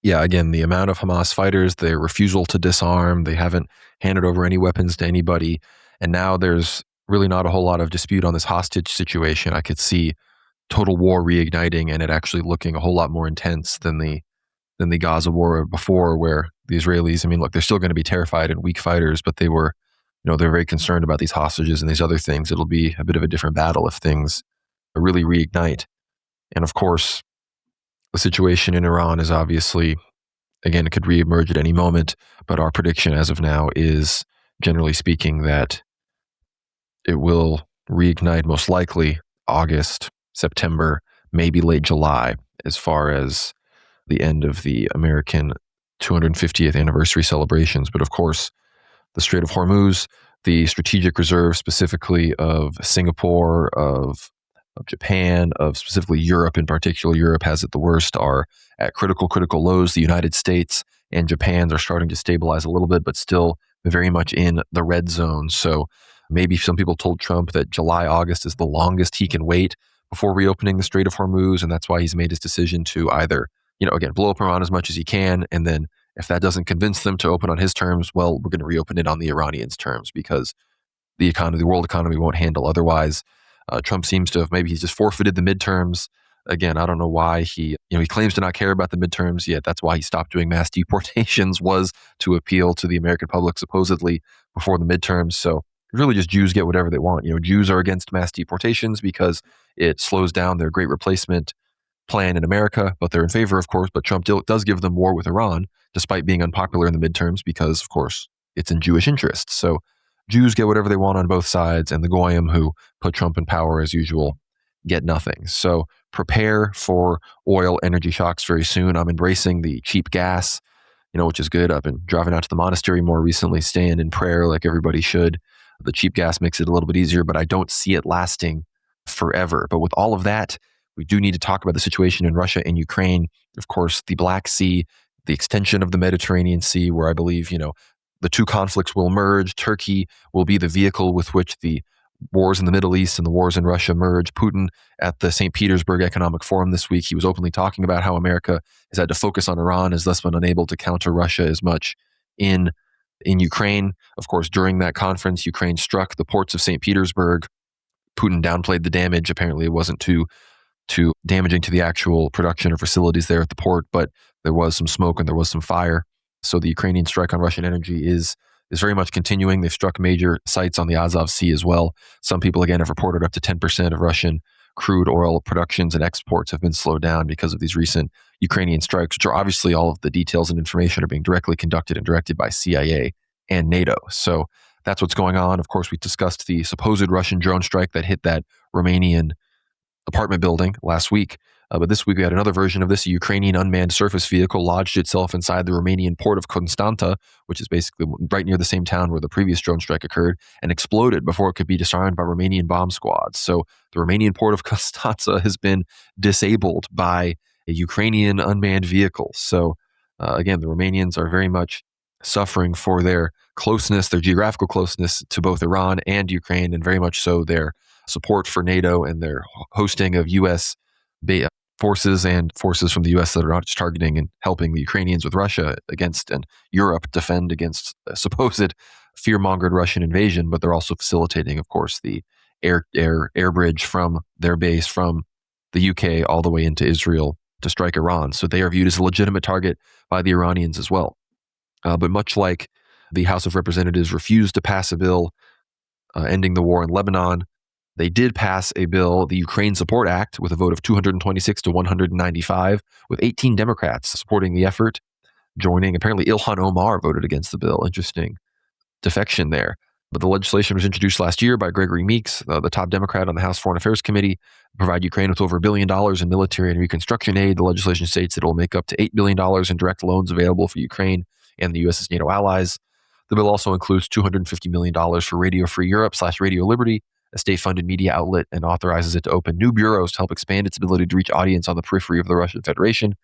Yeah, again, the amount of Hamas fighters, their refusal to disarm, they haven't handed over any weapons to anybody. And now there's really not a whole lot of dispute on this hostage situation. I could see total war reigniting and it actually looking a whole lot more intense than the Gaza war before, where the Israelis, look, they're still going to be terrified and weak fighters, but they were, they're very concerned about these hostages and these other things. It'll be a bit of a different battle if things really reignite. And of course, the situation in Iran is obviously, again, it could reemerge at any moment, but our prediction as of now is, generally speaking, that it will reignite most likely August, September, maybe late July, as far as the end of the American 250th anniversary celebrations. But of course, the Strait of Hormuz, the strategic reserve specifically of Singapore, of Japan, of specifically Europe in particular, Europe has it the worst, are at critical lows. The United States and Japan are starting to stabilize a little bit, but still very much in the red zone. So maybe some people told Trump that July, August is the longest he can wait before reopening the Strait of Hormuz, and that's why he's made his decision to either, again, blow up Iran as much as he can, and then if that doesn't convince them to open on his terms, well, we're going to reopen it on the Iranians' terms because the world economy won't handle otherwise. Trump seems to have, maybe he's just forfeited the midterms. Again, I don't know why he claims to not care about the midterms, yet that's why he stopped doing mass deportations, was to appeal to the American public supposedly before the midterms. So really just Jews get whatever they want. Jews are against mass deportations because it slows down their great replacement plan in America, but they're in favor, of course, but Trump does give them war with Iran, despite being unpopular in the midterms because, of course, it's in Jewish interests. So Jews get whatever they want on both sides, and the Goyim who put Trump in power as usual get nothing. So prepare for oil energy shocks very soon. I'm embracing the cheap gas, which is good. I've been driving out to the monastery more recently, staying in prayer like everybody should. The cheap gas makes it a little bit easier, but I don't see it lasting forever. But with all of that, we do need to talk about the situation in Russia and Ukraine. Of course, the Black Sea, the extension of the Mediterranean Sea, where I believe, the two conflicts will merge. Turkey will be the vehicle with which the wars in the Middle East and the wars in Russia merge. Putin at the St. Petersburg Economic Forum this week, he was openly talking about how America has had to focus on Iran, has thus been unable to counter Russia as much in Ukraine. Of course, during that conference, Ukraine struck the ports of St. Petersburg. Putin downplayed the damage. Apparently, it wasn't too damaging to the actual production or facilities there at the port, but there was some smoke and there was some fire. So the Ukrainian strike on Russian energy is very much continuing. They've struck major sites on the Azov Sea as well. Some people, again, have reported up to 10% of Russian crude oil productions and exports have been slowed down because of these recent Ukrainian strikes, which are obviously, all of the details and information are being directly conducted and directed by CIA and NATO. So that's what's going on. Of course, we discussed the supposed Russian drone strike that hit that Romanian apartment building last week. But this week we had another version of this. A Ukrainian unmanned surface vehicle lodged itself inside the Romanian port of Constanta, which is basically right near the same town where the previous drone strike occurred, and exploded before it could be disarmed by Romanian bomb squads. So the Romanian port of Constanța has been disabled by a Ukrainian unmanned vehicle. So again, the Romanians are very much suffering for their closeness, their geographical closeness to both Iran and Ukraine, and very much so their support for NATO and their hosting of U.S. forces and forces from the U.S. that are not just targeting and helping the Ukrainians with Russia against, and Europe defend against supposed fear-mongered Russian invasion, but they're also facilitating, of course, the air bridge from their base from the UK all the way into Israel to strike Iran. So they are viewed as a legitimate target by the Iranians as well. But much like the House of Representatives refused to pass a bill ending the war in Lebanon, they did pass a bill, the Ukraine Support Act, with a vote of 226 to 195, with 18 Democrats supporting the effort, joining. Apparently, Ilhan Omar voted against the bill. Interesting defection there. But the legislation was introduced last year by Gregory Meeks, the top Democrat on the House Foreign Affairs Committee, to provide Ukraine with over $1 billion in military and reconstruction aid. The legislation states that it will make up to $8 billion in direct loans available for Ukraine and the U.S.'s NATO allies. The bill also includes $250 million for Radio Free Europe / Radio Liberty, a state-funded media outlet, and authorizes it to open new bureaus to help expand its ability to reach audience on the periphery of the Russian Federation.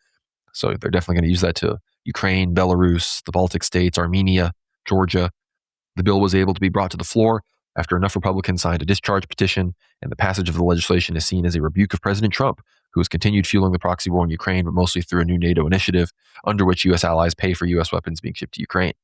So they're definitely going to use that to Ukraine, Belarus, the Baltic states, Armenia, Georgia. The bill was able to be brought to the floor after enough Republicans signed a discharge petition, and the passage of the legislation is seen as a rebuke of President Trump, who has continued fueling the proxy war in Ukraine, but mostly through a new NATO initiative under which U.S. allies pay for U.S. weapons being shipped to Ukraine.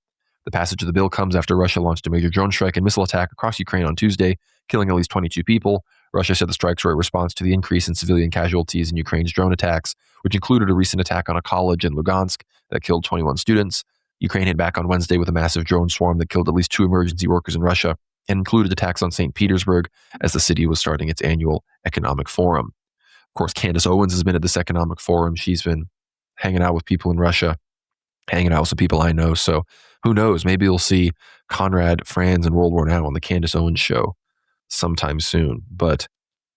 The passage of the bill comes after Russia launched a major drone strike and missile attack across Ukraine on Tuesday, killing at least 22 people. Russia said the strikes were a response to the increase in civilian casualties in Ukraine's drone attacks, which included a recent attack on a college in Lugansk that killed 21 students. Ukraine hit back on Wednesday with a massive drone swarm that killed at least 2 emergency workers in Russia and included attacks on St. Petersburg as the city was starting its annual economic forum. Of course, Candace Owens has been at this economic forum. She's been hanging out with people in Russia, hanging out with some people I know. So who knows? Maybe we'll see Conrad Franz and World War Now on the Candace Owens show sometime soon. But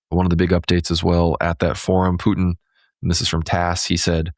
one of the big updates as well at that forum, Putin, and this is from TASS, he said,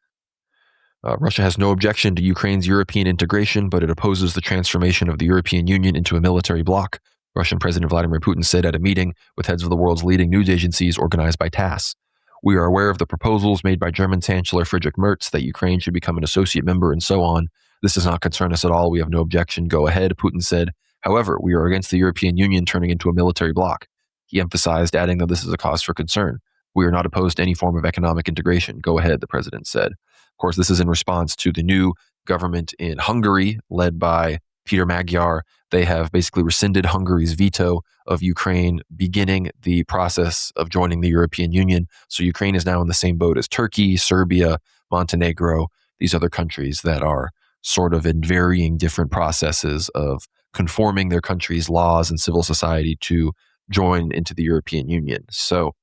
Russia has no objection to Ukraine's European integration, but it opposes the transformation of the European Union into a military bloc, Russian President Vladimir Putin said at a meeting with heads of the world's leading news agencies organized by TASS. We are aware of the proposals made by German Chancellor Friedrich Merz that Ukraine should become an associate member and so on. This does not concern us at all. We have no objection. Go ahead, Putin said. However, we are against the European Union turning into a military bloc. He emphasized, adding that this is a cause for concern. We are not opposed to any form of economic integration. Go ahead, the president said. Of course, this is in response to the new government in Hungary, led by Peter Magyar. They have basically rescinded Hungary's veto of Ukraine beginning the process of joining the European Union. So Ukraine is now in the same boat as Turkey, Serbia, Montenegro, these other countries that are sort of in varying different processes of conforming their country's laws and civil society to join into the European Union. So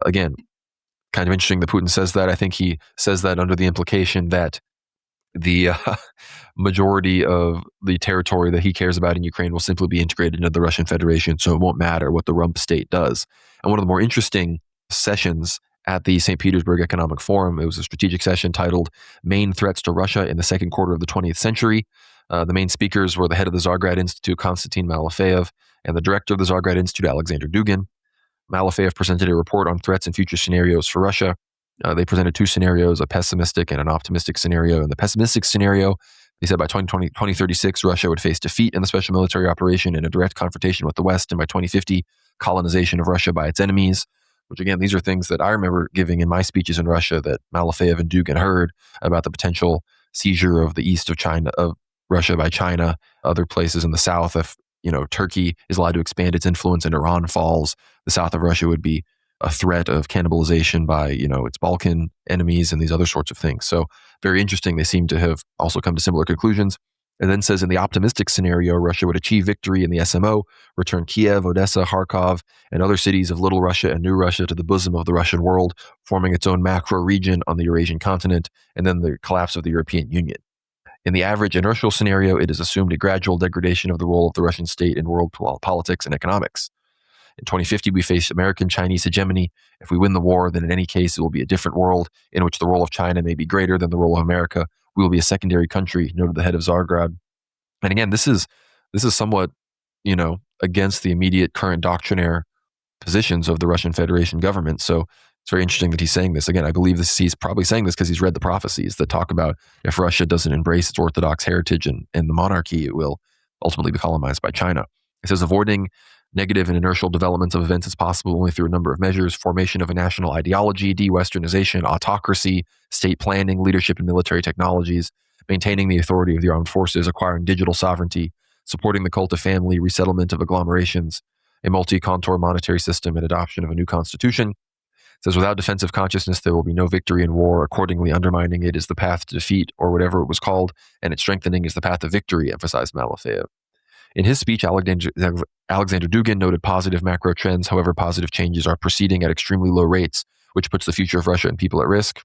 again, kind of interesting that Putin says that. I think he says that under the implication that the majority of the territory that he cares about in Ukraine will simply be integrated into the Russian Federation, so it won't matter what the rump state does. And one of the more interesting sessions at the St. Petersburg Economic Forum, it was a strategic session titled Main Threats to Russia in the Second Quarter of the 20th Century. The main speakers were the head of the Tsargrad Institute, Konstantin Malafeyev, and the director of the Tsargrad Institute, Alexander Dugin. Malafeyev presented a report on threats and future scenarios for Russia. They presented 2 scenarios, a pessimistic and an optimistic scenario. In the pessimistic scenario, they said by 2036, Russia would face defeat in the special military operation and a direct confrontation with the West, and by 2050, colonization of Russia by its enemies, which again, these are things that I remember giving in my speeches in Russia that Malafeyev and Dugin heard about the potential seizure of the east of China, of Russia by China, other places in the south. If Turkey is allowed to expand its influence and Iran falls, the south of Russia would be a threat of cannibalization by, its Balkan enemies and these other sorts of things. So very interesting. They seem to have also come to similar conclusions. And then says in the optimistic scenario, Russia would achieve victory in the SMO, return Kiev, Odessa, Kharkov, and other cities of Little Russia and New Russia to the bosom of the Russian world, forming its own macro region on the Eurasian continent, and then the collapse of the European Union. In the average inertial scenario, it is assumed a gradual degradation of the role of the Russian state in world politics and economics. In 2050, we face American-Chinese hegemony. If we win the war, then in any case, it will be a different world in which the role of China may be greater than the role of America. We will be a secondary country, noted the head of Tsargrad. And again, this is somewhat, against the immediate current doctrinaire positions of the Russian Federation government. So it's very interesting that he's saying this. Again, I believe he's probably saying this because he's read the prophecies that talk about if Russia doesn't embrace its Orthodox heritage and the monarchy, it will ultimately be colonized by China. It says avoiding negative and inertial developments of events is possible only through a number of measures: formation of a national ideology, de-Westernization, autocracy, state planning, leadership in military technologies, maintaining the authority of the armed forces, acquiring digital sovereignty, supporting the cult of family, resettlement of agglomerations, a multi-contour monetary system, and adoption of a new constitution. It says, without defensive consciousness, there will be no victory in war. Accordingly, undermining it is the path to defeat, or whatever it was called, and its strengthening is the path to victory, emphasized Malafeyev. In his speech, Alexander Dugin noted positive macro trends. However, positive changes are proceeding at extremely low rates, which puts the future of Russia and people at risk.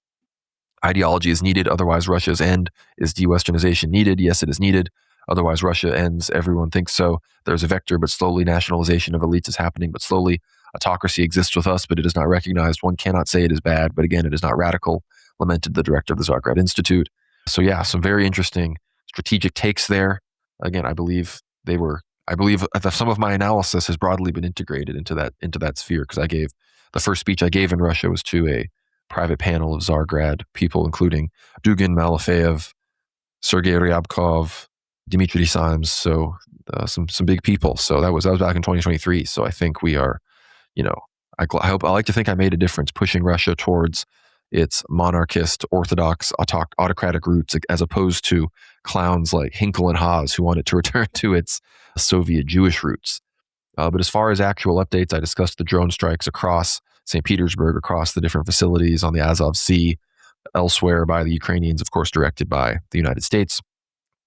Ideology is needed, otherwise Russia's end. Is de-Westernization needed? Yes, it is needed. Otherwise Russia ends. Everyone thinks so. There's a vector, but slowly nationalization of elites is happening, but slowly autocracy exists with us, but it is not recognized. One cannot say it is bad, but again, it is not radical, lamented the director of the Zagreb Institute. So yeah, some very interesting strategic takes there. Again, I believe that some of my analysis has broadly been integrated into that sphere, because the first speech I gave in Russia was to a private panel of Zagreb people, including Dugin, Malafeyev, Sergei Ryabkov, Dmitry Simes, so some big people. So that was back in 2023. So I think we are, I like to think I made a difference pushing Russia towards its monarchist, orthodox, autocratic roots, as opposed to clowns like Hinkle and Haas who wanted to return to its Soviet Jewish roots. But as far as actual updates, I discussed the drone strikes across St. Petersburg, across the different facilities on the Azov Sea, elsewhere by the Ukrainians, of course, directed by the United States.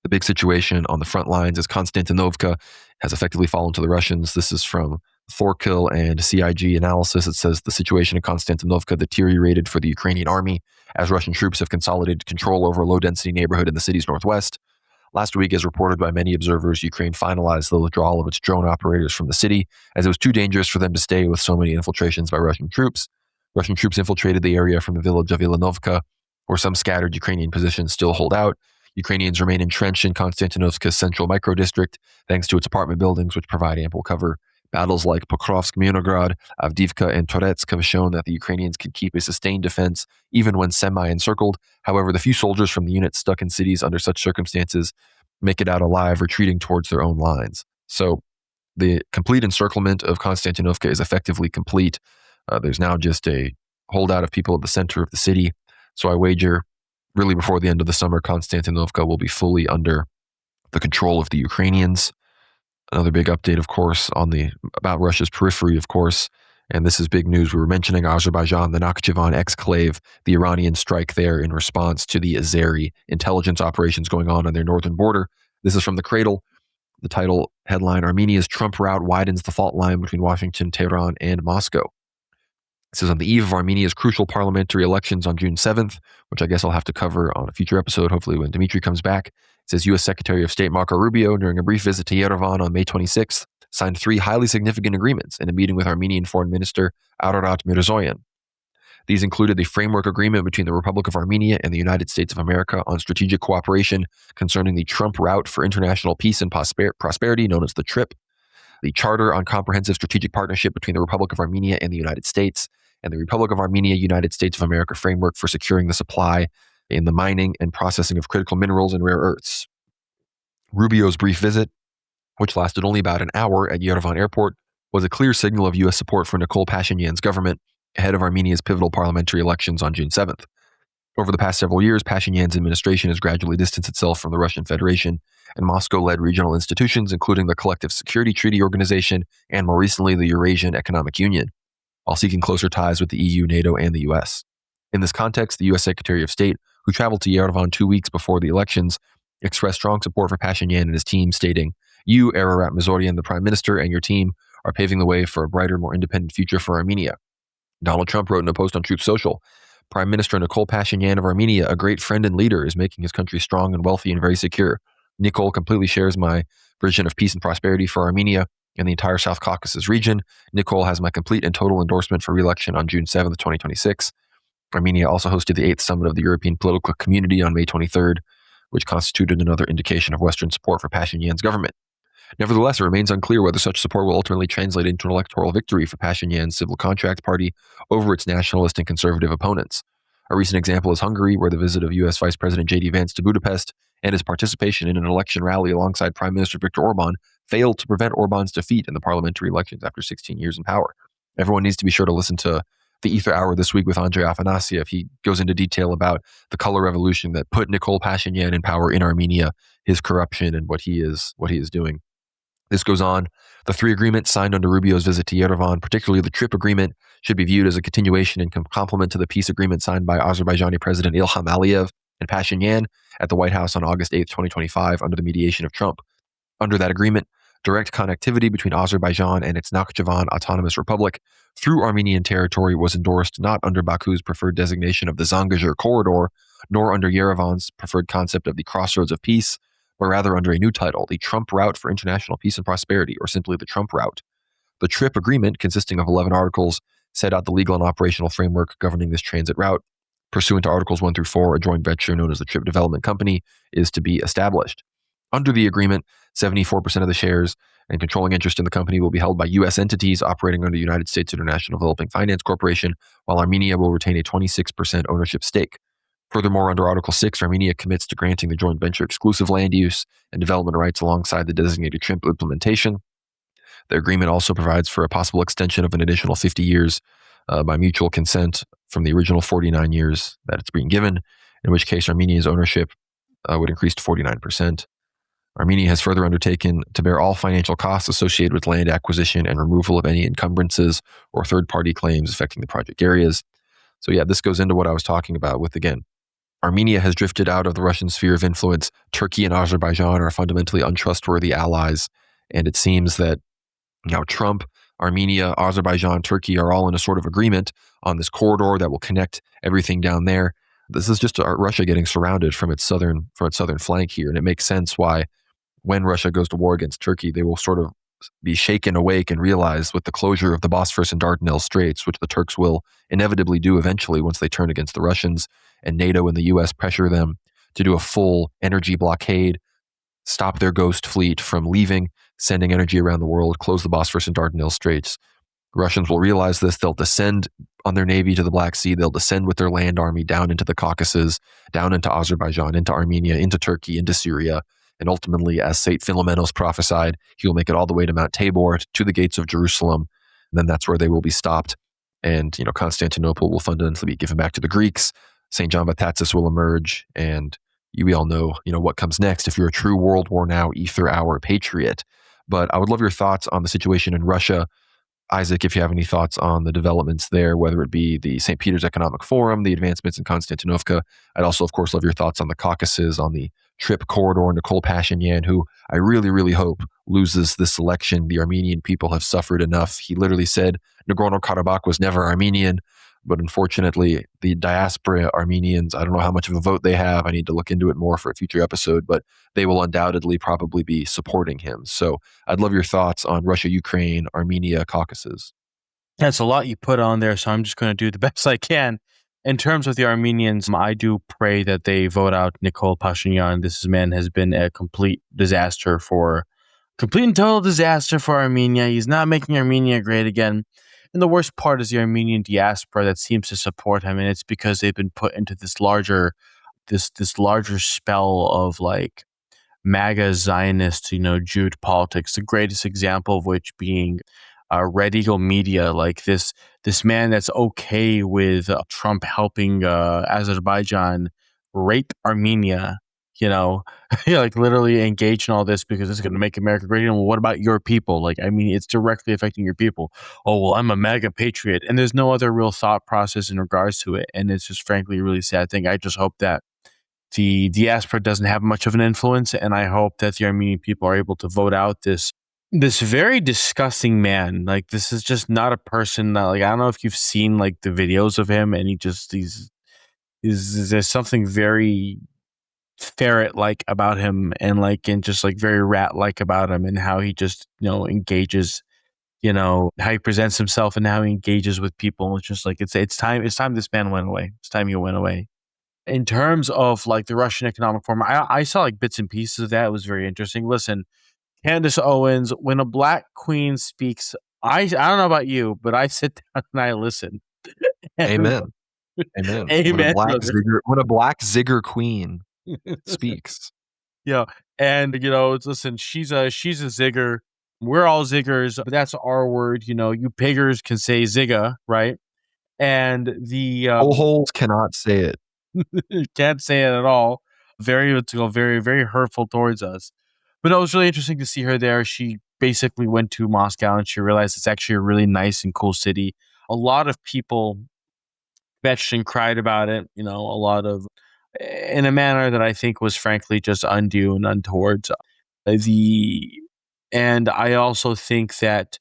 The big situation on the front lines is Konstantinovka has effectively fallen to the Russians. This is from Thorkill and CIG analysis. It says the situation in Konstantinovka deteriorated for the Ukrainian army as Russian troops have consolidated control over a low-density neighborhood in the city's northwest. Last week, as reported by many observers, Ukraine finalized the withdrawal of its drone operators from the city, as it was too dangerous for them to stay with so many infiltrations by Russian troops. Russian troops infiltrated the area from the village of Ilanovka, where some scattered Ukrainian positions still hold out. Ukrainians remain entrenched in Konstantinovka's central microdistrict, thanks to its apartment buildings, which provide ample cover. Battles like Pokrovsk-Myrnograd, Avdiivka, and Toretsk have shown that the Ukrainians can keep a sustained defense even when semi-encircled. However, the few soldiers from the units stuck in cities under such circumstances make it out alive, retreating towards their own lines. So the complete encirclement of Konstantinovka is effectively complete. There's now just a holdout of people at the center of the city. So I wager, really before the end of the summer, Konstantinovka will be fully under the control of the Ukrainians. Another big update, of course, about Russia's periphery, of course, and this is big news. We were mentioning Azerbaijan, the Nakhchivan exclave, the Iranian strike there in response to the Azeri intelligence operations going on their northern border. This is from the Cradle. The title headline, Armenia's Trump route widens the fault line between Washington, Tehran, and Moscow. It says on the eve of Armenia's crucial parliamentary elections on June 7th, which I guess I'll have to cover on a future episode, hopefully when Dmitry comes back. It says U.S. Secretary of State Marco Rubio, during a brief visit to Yerevan on May 26th, signed 3 highly significant agreements in a meeting with Armenian Foreign Minister Ararat Mirzoyan. These included the framework agreement between the Republic of Armenia and the United States of America on strategic cooperation concerning the Trump route for international peace and prosperity, known as the TRIP, the Charter on Comprehensive Strategic Partnership between the Republic of Armenia and the United States, and the Republic of Armenia, United States of America framework for securing the supply in the mining and processing of critical minerals and rare earths. Rubio's brief visit, which lasted only about an hour at Yerevan Airport, was a clear signal of U.S. support for Nikol Pashinyan's government ahead of Armenia's pivotal parliamentary elections on June 7th. Over the past several years, Pashinyan's administration has gradually distanced itself from the Russian Federation and Moscow-led regional institutions, including the Collective Security Treaty Organization and, more recently, the Eurasian Economic Union, while seeking closer ties with the EU, NATO, and the U.S. In this context, the U.S. Secretary of State, who traveled to Yerevan 2 weeks before the elections, expressed strong support for Pashinyan and his team, stating, "You, Ararat Mirzoyan, the Prime Minister, and your team are paving the way for a brighter, more independent future for Armenia." Donald Trump wrote in a post on Truth Social, "Prime Minister Nikol Pashinyan of Armenia, a great friend and leader, is making his country strong and wealthy and very secure. Nikol completely shares my vision of peace and prosperity for Armenia and the entire South Caucasus region. Nikol has my complete and total endorsement for re-election on June 7th, 2026. Armenia also hosted the 8th Summit of the European Political Community on May 23rd, which constituted another indication of Western support for Pashinyan's government. Nevertheless, it remains unclear whether such support will ultimately translate into an electoral victory for Pashinyan's Civil Contract Party over its nationalist and conservative opponents. A recent example is Hungary, where the visit of U.S. Vice President J.D. Vance to Budapest and his participation in an election rally alongside Prime Minister Viktor Orban failed to prevent Orban's defeat in the parliamentary elections after 16 years in power. Everyone needs to be sure to listen to the Ether Hour this week with Andrei Afanasyev. He goes into detail about the color revolution that put Nikol Pashinyan in power in Armenia, his corruption, and what he is doing. This goes on. The three agreements signed under Rubio's visit to Yerevan, particularly the trip agreement, should be viewed as a continuation and complement to the peace agreement signed by Azerbaijani President Ilham Aliyev and Pashinyan at the White House on August 8, 2025, under the mediation of Trump. Under that agreement, direct connectivity between Azerbaijan and its Nakhchivan Autonomous Republic through Armenian territory was endorsed not under Baku's preferred designation of the Zangezur Corridor, nor under Yerevan's preferred concept of the Crossroads of Peace, but rather under a new title, the Trump Route for International Peace and Prosperity, or simply the Trump Route. The TRIP agreement, consisting of 11 articles, set out the legal and operational framework governing this transit route. Pursuant to Articles 1 through 4, a joint venture known as the TRIP Development Company is to be established. Under the agreement, 74% of the shares and controlling interest in the company will be held by U.S. entities operating under the United States International Developing Finance Corporation, while Armenia will retain a 26% ownership stake. Furthermore, under Article 6, Armenia commits to granting the joint venture exclusive land use and development rights alongside the designated TRIP implementation. The agreement also provides for a possible extension of an additional 50 years by mutual consent from the original 49 years that it's being given, in which case Armenia's ownership would increase to 49%. Armenia has further undertaken to bear all financial costs associated with land acquisition and removal of any encumbrances or third-party claims affecting the project areas. So yeah, this goes into what I was talking about with, again, Armenia has drifted out of the Russian sphere of influence. Turkey and Azerbaijan are fundamentally untrustworthy allies. And it seems that now Trump, Armenia, Azerbaijan, Turkey are all in a sort of agreement on this corridor that will connect everything down there. This is just Russia getting surrounded from its southern flank here. And it makes sense why when Russia goes to war against Turkey, they will sort of be shaken awake and realize with the closure of the Bosphorus and Dardanelles Straits, which the Turks will inevitably do eventually once they turn against the Russians, and NATO and the US pressure them to do a full energy blockade, stop their ghost fleet from leaving, sending energy around the world, close the Bosphorus and Dardanelles Straits. Russians will realize this. They'll descend on their navy to the Black Sea. They'll descend with their land army down into the Caucasus, down into Azerbaijan, into Armenia, into Turkey, into Syria. And ultimately, as St. Philomenos prophesied, he will make it all the way to Mount Tabor, to the gates of Jerusalem. And then that's where they will be stopped. And, Constantinople will fundamentally be given back to the Greeks. St. John Baptist will emerge. And we all know, what comes next if you're a true World War Now, Ether Hour patriot. But I would love your thoughts on the situation in Russia. Isaac, if you have any thoughts on the developments there, whether it be the St. Petersburg Economic Forum, the advancements in Constantinople. I'd also, of course, love your thoughts on the Caucasus, on the trip corridor, Nikol Pashinyan, who I really, really hope loses this election. The Armenian people have suffered enough. He literally said Nagorno-Karabakh was never Armenian, but unfortunately, the diaspora Armenians, I don't know how much of a vote they have. I need to look into it more for a future episode, but they will undoubtedly probably be supporting him. So I'd love your thoughts on Russia, Ukraine, Armenia, Caucasus. That's a lot you put on there, so I'm just going to do the best I can. In terms of the Armenians, I do pray that they vote out Nikol Pashinyan. This man has been a complete and total disaster for Armenia. He's not making Armenia great again. And the worst part is the Armenian diaspora that seems to support him, and it's because they've been put into this larger spell of like MAGA Zionist, Jude politics. The greatest example of which being Red Eagle Media, like this man that's okay with Trump helping Azerbaijan rape Armenia, like literally engage in all this because it's going to make America great. And well, what about your people? It's directly affecting your people. Oh, well, I'm a MAGA patriot. And there's no other real thought process in regards to it. And it's just frankly a really sad thing. I just hope that the diaspora doesn't have much of an influence. And I hope that the Armenian people are able to vote out this very disgusting man. Like, this is just not a person that, I don't know if you've seen the videos of him, and there's something very ferret-like about him, and just very rat-like about him, and how he just engages, how he presents himself and how he engages with people. It's just it's time this man went away. It's time he went away. In terms of the Russian Economic Forum, I saw bits and pieces of that. It was very interesting. Listen, Candace Owens, when a Black queen speaks, I don't know about you, but I sit down and I listen. Amen. Amen. Amen. When a black zigger queen speaks. Yeah. And, listen, she's a zigger. We're all ziggers, but that's our word. You piggers can say zigga, right? And the holes cannot say it. Can't say it at all. Very, very, very hurtful towards us. But it was really interesting to see her there. She basically went to Moscow and she realized it's actually a really nice and cool city. A lot of people fetched and cried about it, a lot of, in a manner that I think was frankly just undue and untoward. The and I also think that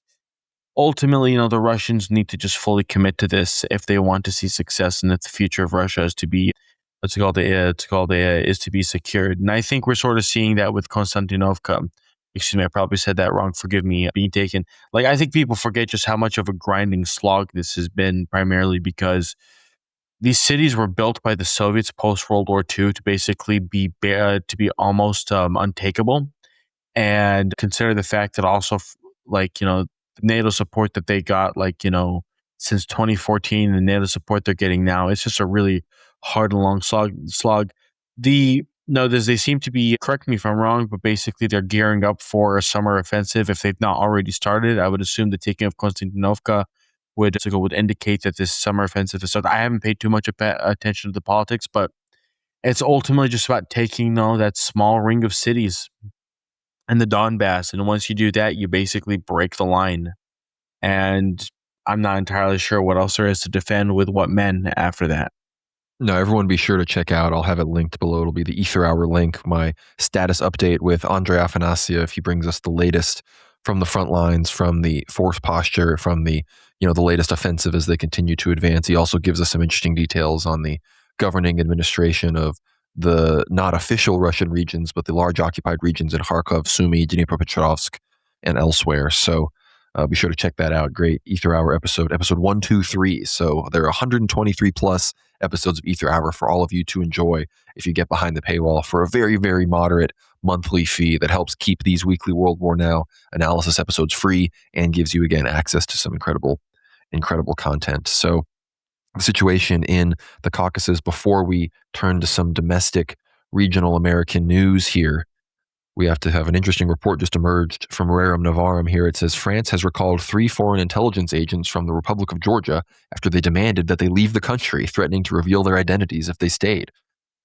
ultimately, the Russians need to just fully commit to this if they want to see success, and that the future of Russia is to be is to be secured. And I think we're sort of seeing that with Konstantinovka. Excuse me, I probably said that wrong. Forgive me. Being taken. Like, I think people forget just how much of a grinding slog this has been, primarily because these cities were built by the Soviets post World War II to basically be almost untakeable. And consider the fact that also, the NATO support that they got, since 2014, the NATO support they're getting now, it's just a really hard and long slog. They seem to be, correct me if I'm wrong, but basically they're gearing up for a summer offensive if they've not already started. I would assume the taking of Konstantinovka would indicate that this summer offensive is started. I haven't paid too much attention to the politics, but it's ultimately just about taking that small ring of cities and the Donbass. And once you do that, you basically break the line. And I'm not entirely sure what else there is to defend with what men after that. No, everyone be sure to check out. I'll have it linked below. It'll be the Ether Hour link, my status update with Andrei Afanasyev. He brings us the latest from the front lines, from the force posture, from the latest offensive as they continue to advance. He also gives us some interesting details on the governing administration of the not official Russian regions, but the large occupied regions in Kharkov, Sumy, Dnipropetrovsk, and elsewhere. So be sure to check that out. Great Ether Hour episode 123. So there are 123 plus episodes of Ether Hour for all of you to enjoy if you get behind the paywall for a very, very moderate monthly fee that helps keep these weekly World War Now analysis episodes free and gives you, again, access to some incredible content. So the situation in the Caucasus, before we turn to some domestic regional American news here, we have to have an interesting report just emerged from Rerum Novarum here. It says France has recalled 3 foreign intelligence agents from the Republic of Georgia after they demanded that they leave the country, threatening to reveal their identities if they stayed.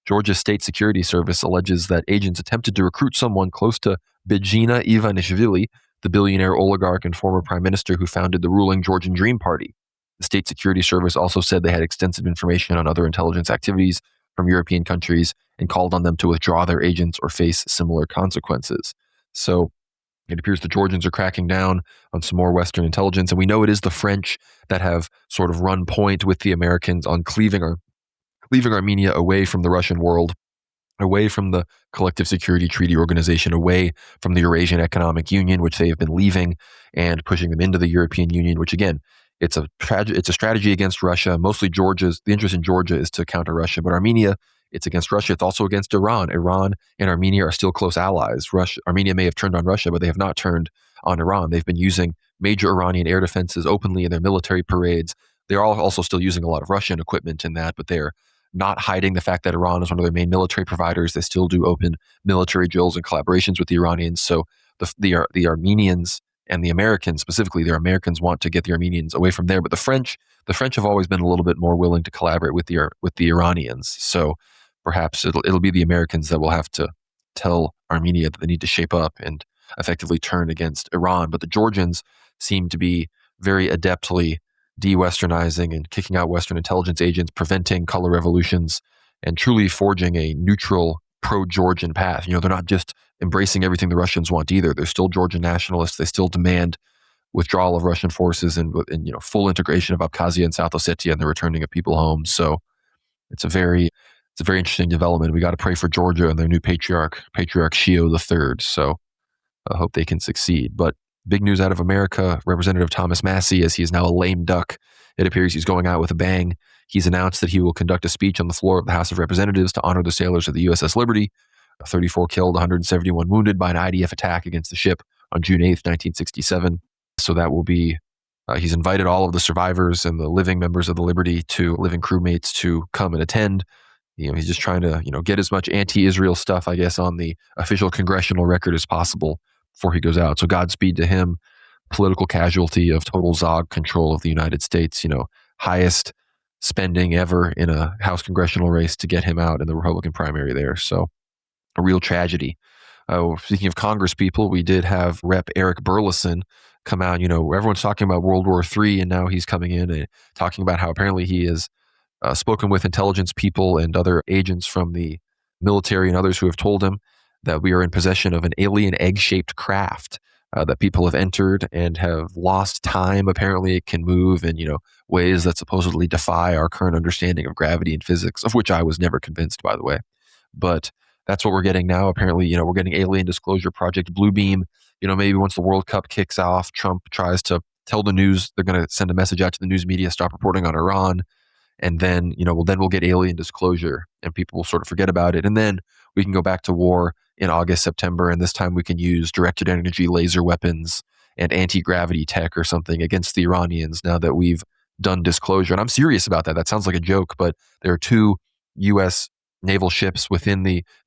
Georgia's State Security Service alleges that agents attempted to recruit someone close to Bidzina Ivanishvili, the billionaire oligarch and former prime minister who founded the ruling Georgian Dream Party. The State Security Service also said they had extensive information on other intelligence activities from European countries and called on them to withdraw their agents or face similar consequences. So it appears the Georgians are cracking down on some more Western intelligence, and we know it is the French that have sort of run point with the Americans on cleaving Armenia away from the Russian world, away from the Collective Security Treaty Organization, away from the Eurasian Economic Union, which they have been leaving, and pushing them into the European Union, which again, it's a strategy against Russia. Mostly the interest in Georgia is to counter Russia, but Armenia, it's against Russia. It's also against Iran. Iran and Armenia are still close allies. Armenia may have turned on Russia, but they have not turned on Iran. They've been using major Iranian air defenses openly in their military parades. They're all also still using a lot of Russian equipment in that, but they're not hiding the fact that Iran is one of their main military providers. They still do open military drills and collaborations with the Iranians. So the Armenians and the Americans, specifically the Americans, want to get the Armenians away from there. But the French have always been a little bit more willing to collaborate with the Iranians. So perhaps it'll be the Americans that will have to tell Armenia that they need to shape up and effectively turn against Iran. But the Georgians seem to be very adeptly de-Westernizing and kicking out Western intelligence agents, preventing color revolutions, and truly forging a neutral pro-Georgian path. They're not just embracing everything the Russians want either. They're still Georgian nationalists. They still demand withdrawal of Russian forces and full integration of Abkhazia and South Ossetia and the returning of people home. So it's a very interesting development. We got to pray for Georgia and their new Patriarch Shio III. So I hope they can succeed. But big news out of America, Representative Thomas Massie, as he is now a lame duck. It appears he's going out with a bang. He's announced that he will conduct a speech on the floor of the House of Representatives to honor the sailors of the USS Liberty, 34 killed, 171 wounded by an IDF attack against the ship on June 8th, 1967. So that will be, he's invited all of the survivors and the living members of the Liberty, living crewmates, to come and attend. He's just trying to, get as much anti-Israel stuff, I guess, on the official congressional record as possible before he goes out. So Godspeed to him. Political casualty of total Zog control of the United States, highest spending ever in a House congressional race to get him out in the Republican primary there. So a real tragedy. Speaking of Congress people, we did have Rep. Eric Burleson come out. Everyone's talking about World War III, and now he's coming in and talking about how apparently he has spoken with intelligence people and other agents from the military and others who have told him that we are in possession of an alien egg-shaped craft that people have entered and have lost time. Apparently, it can move in ways that supposedly defy our current understanding of gravity and physics, of which I was never convinced, by the way. But that's what we're getting now. Apparently, we're getting Alien Disclosure Project Bluebeam. Maybe once the World Cup kicks off, Trump tries to tell the news, they're going to send a message out to the news media, stop reporting on Iran. And then, we'll get alien disclosure and people will sort of forget about it. And then we can go back to war in August, September. And this time we can use directed energy laser weapons and anti-gravity tech or something against the Iranians now that we've done disclosure. And I'm serious about that. That sounds like a joke, but there are 2 U.S. naval ships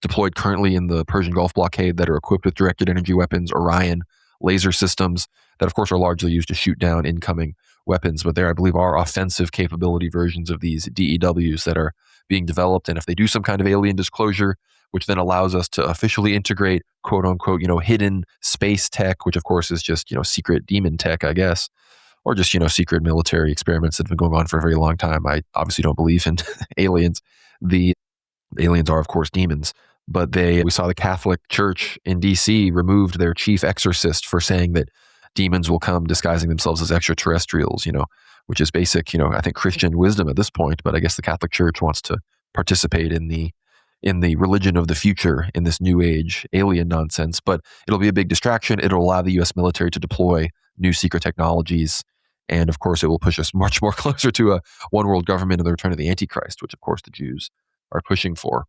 deployed currently in the Persian Gulf blockade that are equipped with directed energy weapons, Orion laser systems that, of course, are largely used to shoot down incoming weapons. But there, I believe, are offensive capability versions of these DEWs that are being developed. And if they do some kind of alien disclosure, which then allows us to officially integrate, quote unquote, hidden space tech, which of course is just, secret demon tech, I guess, or just, secret military experiments that have been going on for a very long time. I obviously don't believe in aliens. The aliens are, of course, demons. But we saw the Catholic Church in D.C. removed their chief exorcist for saying that demons will come disguising themselves as extraterrestrials, which is basic, I think Christian wisdom at this point. But I guess the Catholic Church wants to participate in the religion of the future in this new age alien nonsense. But it'll be a big distraction. It'll allow the U.S. military to deploy new secret technologies. And of course, it will push us much more closer to a one world government and the return of the Antichrist, which of course the Jews are pushing for.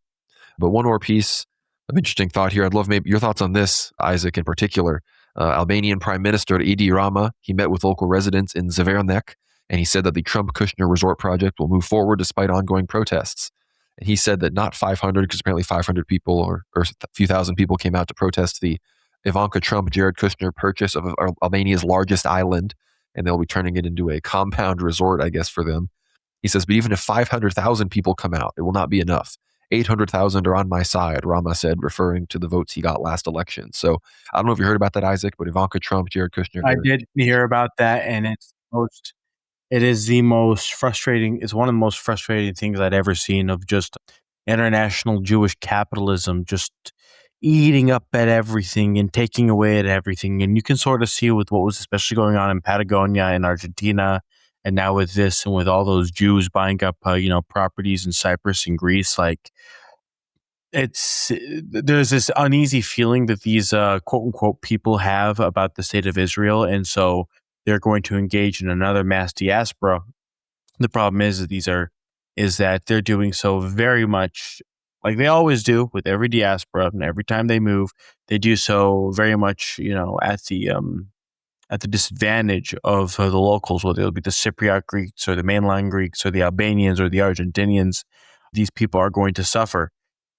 But one more piece of interesting thought here. I'd love maybe your thoughts on this, Isaac, in particular. Albanian Prime Minister Edi Rama, he met with local residents in Zvernek, and he said that the Trump-Kushner resort project will move forward despite ongoing protests. And he said that not 500, because apparently 500 people or a few thousand people came out to protest the Ivanka Trump-Jared Kushner purchase of Albania's largest island, and they'll be turning it into a compound resort, I guess, for them. He says, but even if 500,000 people come out, it will not be enough. 800,000 are on my side, Rama said, referring to the votes he got last election. So I don't know if you heard about that, Isaac, but Ivanka Trump, Jared Kushner. I did hear about that, and it is the most frustrating. It's one of the most frustrating things I'd ever seen of just international Jewish capitalism just eating up at everything and taking away at everything. And you can sort of see with what was especially going on in Patagonia and Argentina, and now with this and with all those Jews buying up, properties in Cyprus and Greece, like there's this uneasy feeling that these quote unquote people have about the state of Israel, and so they're going to engage in another mass diaspora. The problem is that they're doing so very much like they always do with every diaspora, and every time they move, they do so very much, at the disadvantage of the locals, whether it'll be the Cypriot Greeks or the mainland Greeks or the Albanians or the Argentinians. These people are going to suffer.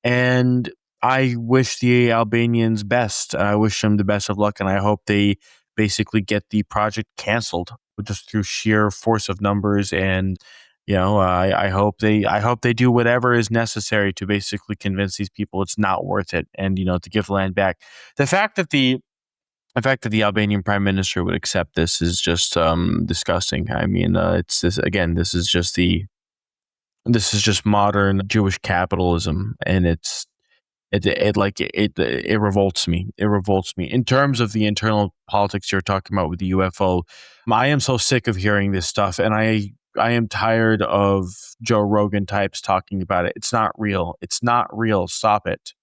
And I wish the Albanians best. I wish them the best of luck, and I hope they basically get the project canceled just through sheer force of numbers. And I hope they do whatever is necessary to basically convince these people it's not worth it, and to give the land back. The fact that the Albanian prime minister would accept this is just disgusting. I mean, it's this again. This is just modern Jewish capitalism, and it revolts me. It revolts me. In terms of the internal politics you're talking about with the UFO, I am so sick of hearing this stuff, and I am tired of Joe Rogan types talking about it. It's not real. It's not real. Stop it.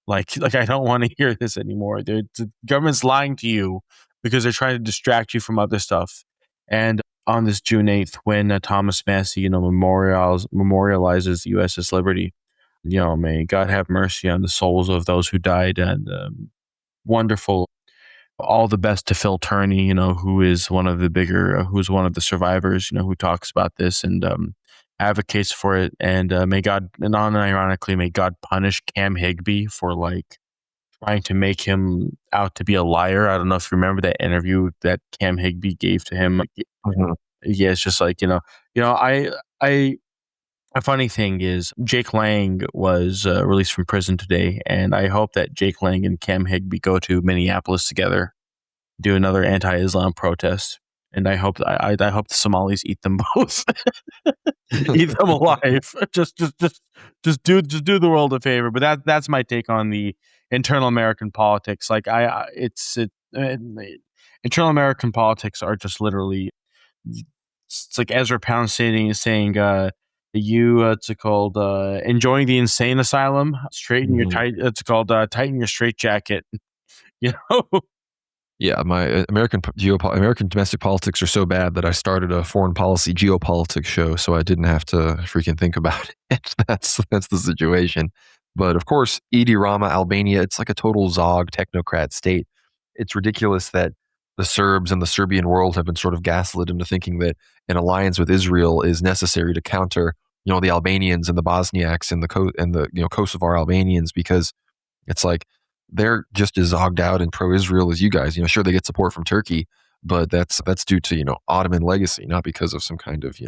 Like I don't want to hear this anymore. The government's lying to you because they're trying to distract you from other stuff. And on this June 8th, when Thomas Massey, memorializes the USS Liberty, may God have mercy on the souls of those who died. And wonderful. All the best to Phil Turney, who is one of the survivors, who talks about this and advocates for it. And may God, non-ironically, may God punish Cam Higbee for trying to make him out to be a liar. I don't know if you remember that interview that Cam Higbee gave to him. Mm-hmm. Yeah, it's just I A funny thing is, Jake Lang was released from prison today, and I hope that Jake Lang and Cam Higby go to Minneapolis together, do another anti-Islam protest, and I hope I hope the Somalis eat them both, eat them alive. Just do the world a favor. But that's my take on the internal American politics. Like internal American politics are just literally, it's like Ezra Pound saying it's called enjoying the insane asylum, straighten your tight it's called tighten your straitjacket. You know. Yeah, my American domestic politics are so bad that I started a foreign policy geopolitics show, so I didn't have to freaking think about it. That's the situation. But of course, Edi Rama, Albania, it's like a total Zog technocrat state. It's ridiculous that the Serbs and the Serbian world have been sort of gaslit into thinking that an alliance with Israel is necessary to counter, the Albanians and the Bosniaks and the Kosovar Albanians, because it's like they're just as zogged out and pro-Israel as you guys. Sure, they get support from Turkey, but that's due to Ottoman legacy, not because of some kind of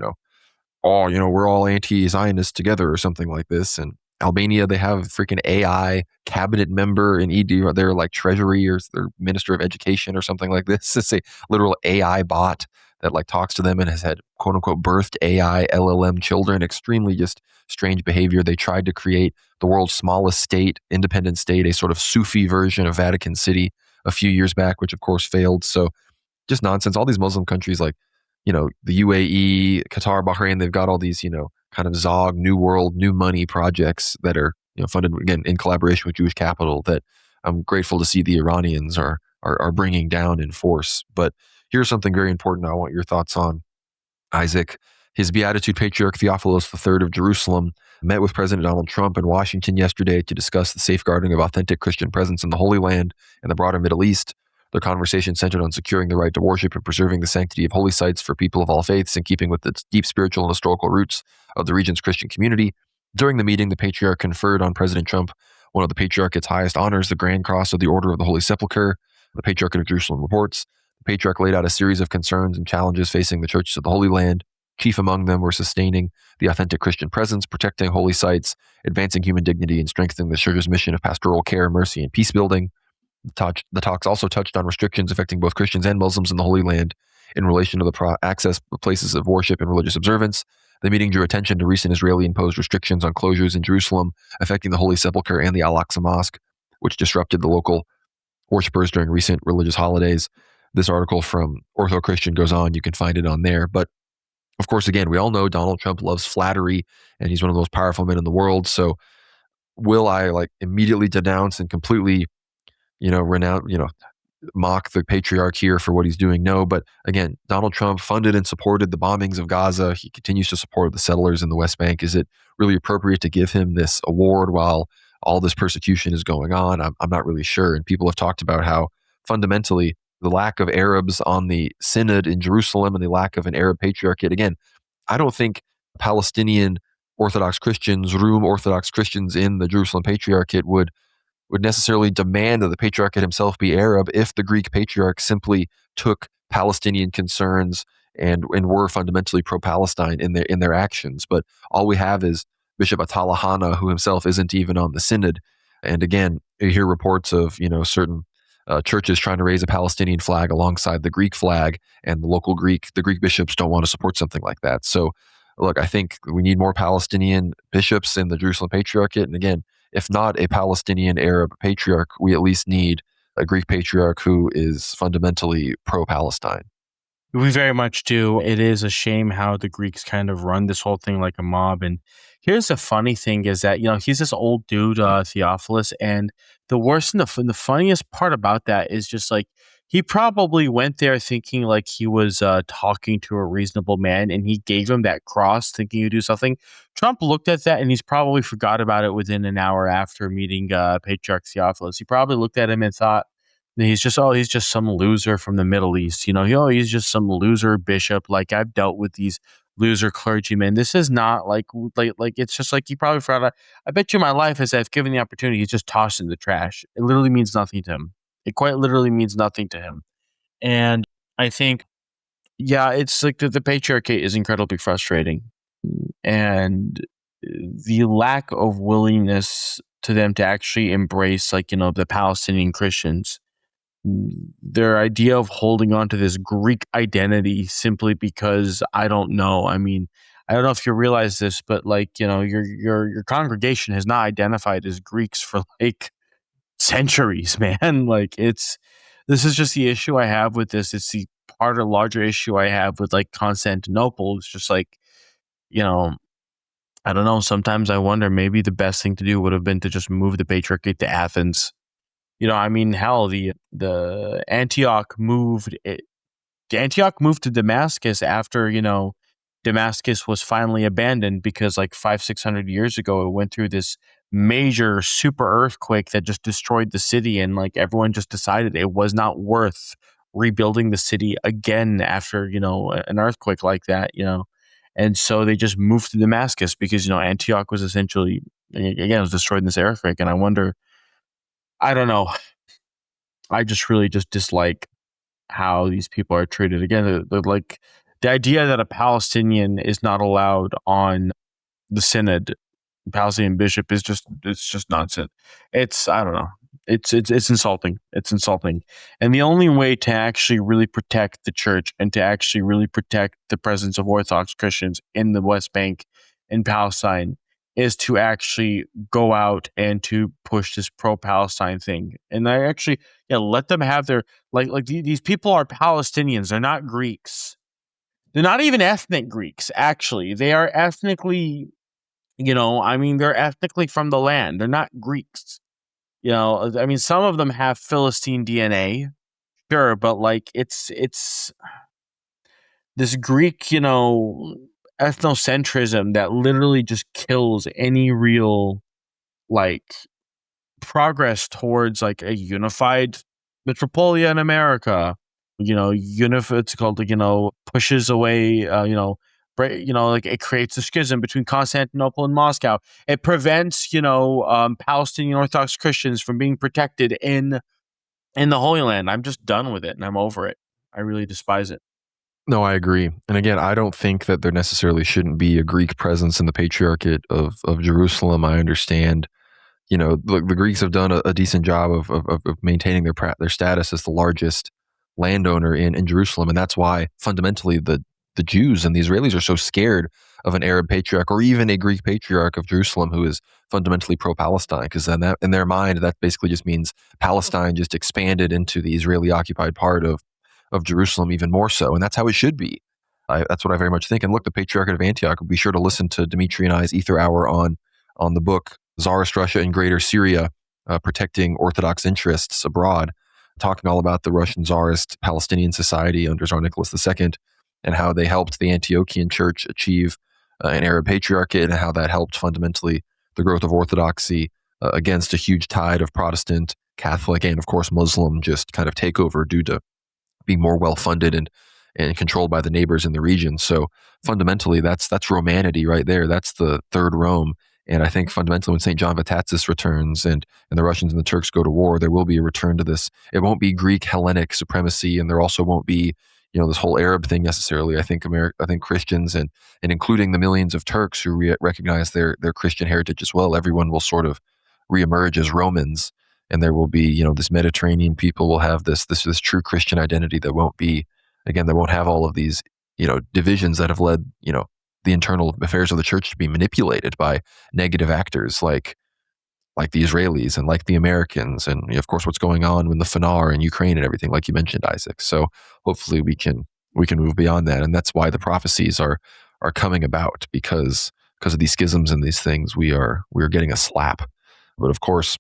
we're all anti-Zionist together or something like this. And Albania, they have freaking AI cabinet member in ED, they're like treasury or their minister of education or something like this. It's a literal AI bot that like talks to them and has had quote unquote birthed AI LLM children. Extremely just strange behavior. They tried to create the world's smallest state, independent state, a sort of Sufi version of Vatican City a few years back, which of course failed. So just nonsense. All these Muslim countries like, the UAE, Qatar, Bahrain, they've got all these, kind of Zog, New World, New Money projects that are, funded again in collaboration with Jewish capital that I'm grateful to see the Iranians are bringing down in force. But here's something very important I want your thoughts on, Isaac. His Beatitude Patriarch Theophilus III of Jerusalem met with President Donald Trump in Washington yesterday to discuss the safeguarding of authentic Christian presence in the Holy Land and the broader Middle East. Their conversation centered on securing the right to worship and preserving the sanctity of holy sites for people of all faiths in keeping with the deep spiritual and historical roots of the region's Christian community. During the meeting, the Patriarch conferred on President Trump one of the Patriarchate's highest honors, the Grand Cross of the Order of the Holy Sepulchre. The Patriarch of Jerusalem reports, the Patriarch laid out a series of concerns and challenges facing the churches of the Holy Land. Chief among them were sustaining the authentic Christian presence, protecting holy sites, advancing human dignity, and strengthening the Church's mission of pastoral care, mercy, and peace building. The talks also touched on restrictions affecting both Christians and Muslims in the Holy Land in relation to the access to places of worship and religious observance. The meeting drew attention to recent Israeli-imposed restrictions on closures in Jerusalem affecting the Holy Sepulchre and the Al-Aqsa Mosque, which disrupted the local worshippers during recent religious holidays. This article from Ortho Christian goes on. You can find it on there. But of course, again, we all know Donald Trump loves flattery, and he's one of the most powerful men in the world. So will I immediately denounce and completely mock the patriarch here for what he's doing? No, but again, Donald Trump funded and supported the bombings of Gaza. He continues to support the settlers in the West Bank. Is it really appropriate to give him this award while all this persecution is going on? I'm not really sure. And people have talked about how fundamentally the lack of Arabs on the synod in Jerusalem and the lack of an Arab patriarchate. Again, I don't think Palestinian Orthodox Christians, Rum Orthodox Christians in the Jerusalem Patriarchate would necessarily demand that the patriarchate himself be Arab if the Greek patriarch simply took Palestinian concerns and were fundamentally pro-Palestine in their actions. But all we have is Bishop Attala Hanna, who himself isn't even on the synod. And again, you hear reports of certain churches trying to raise a Palestinian flag alongside the Greek flag, and the Greek bishops don't want to support something like that. So, look, I think we need more Palestinian bishops in the Jerusalem Patriarchate. And again, if not a Palestinian Arab patriarch, we at least need a Greek patriarch who is fundamentally pro-Palestine. We very much do. It is a shame how the Greeks kind of run this whole thing like a mob. And here's the funny thing is that, he's this old dude, Theophilus, and the worst and the funniest part about that is just he probably went there thinking like he was talking to a reasonable man, and he gave him that cross thinking he'd do something. Trump looked at that and he's probably forgot about it within an hour after meeting Patriarch Theophilus. He probably looked at him and thought, he's just some loser from the Middle East. He's just some loser bishop. Like, I've dealt with these loser clergymen. This is not like it's just like he probably forgot. I bet you my life, as I've given the opportunity, he's just tossed in the trash. It literally means nothing to him. It quite literally means nothing to him. And I think, yeah, it's like the patriarchate is incredibly frustrating. And the lack of willingness to them to actually embrace, like, the Palestinian Christians, their idea of holding on to this Greek identity simply because, I don't know. I mean, I don't know if you realize this, but like, your congregation has not identified as Greeks for like centuries, man. Like, this is just the issue I have with this. It's the part of larger issue I have with like Constantinople. It's just like, you know, I don't know. Sometimes I wonder maybe the best thing to do would have been to just move the Patriarchate to Athens. I mean, hell, the Antioch moved to Damascus after, Damascus was finally abandoned because like 500-600 years ago, it went through this major super earthquake that just destroyed the city. And like everyone just decided it was not worth rebuilding the city again after, an earthquake like that. And so they just moved to Damascus because, Antioch was essentially, again, it was destroyed in this earthquake. And I don't know. I just really just dislike how these people are treated. Again, they're like the idea that a Palestinian is not allowed on the synod, Palestinian bishop, it's just nonsense. I don't know. It's insulting. It's insulting. And the only way to actually really protect the church and to actually really protect the presence of Orthodox Christians in the West Bank and Palestine is to actually go out and to push this pro-Palestine thing. And I actually, let them have their, these people are Palestinians. They're not Greeks. They're not even ethnic Greeks, actually. They are ethnically, they're ethnically from the land. They're not Greeks. Some of them have Philistine DNA, sure, but like it's this Greek, ethnocentrism that literally just kills any real like progress towards like a unified metropolia in America. It's called, pushes away, like it creates a schism between Constantinople and Moscow. It prevents, Palestinian Orthodox Christians from being protected in the Holy Land. I'm just done with it and I'm over it. I really despise it. No, I agree. And again, I don't think that there necessarily shouldn't be a Greek presence in the Patriarchate of Jerusalem. I understand, the Greeks have done a decent job of maintaining their status as the largest landowner in Jerusalem. And that's why fundamentally the Jews and the Israelis are so scared of an Arab patriarch or even a Greek patriarch of Jerusalem who is fundamentally pro-Palestine, because then that, in their mind, that basically just means Palestine just expanded into the Israeli occupied part of Jerusalem even more so. And that's how it should be. That's what I very much think. And look, the Patriarchate of Antioch, be sure to listen to Dmitry and I's Ether Hour on the book Tsarist Russia and Greater Syria, Protecting Orthodox Interests Abroad, talking all about the Russian Tsarist Palestinian Society under Tsar Nicholas II and how they helped the Antiochian Church achieve an Arab patriarchate and how that helped fundamentally the growth of Orthodoxy against a huge tide of Protestant, Catholic, and of course Muslim just kind of takeover due to being more well-funded and controlled by the neighbors in the region. So fundamentally, that's Romanity right there. That's the Third Rome. And I think fundamentally when St. John Vatatzis returns and the Russians and the Turks go to war, there will be a return to this. It won't be Greek Hellenic supremacy, and there also won't be, this whole Arab thing necessarily. I think Christians and including the millions of Turks who recognize their Christian heritage as well, everyone will sort of reemerge as Romans. And there will be, this Mediterranean people will have this true Christian identity that won't have all of these, divisions that have led, the internal affairs of the church to be manipulated by negative actors like the Israelis and like the Americans. And of course, what's going on with the Fanar in Ukraine and everything, like you mentioned, Isaac. So hopefully we can move beyond that. And that's why the prophecies are coming about, because of these schisms and these things, we are getting a slap. But of course,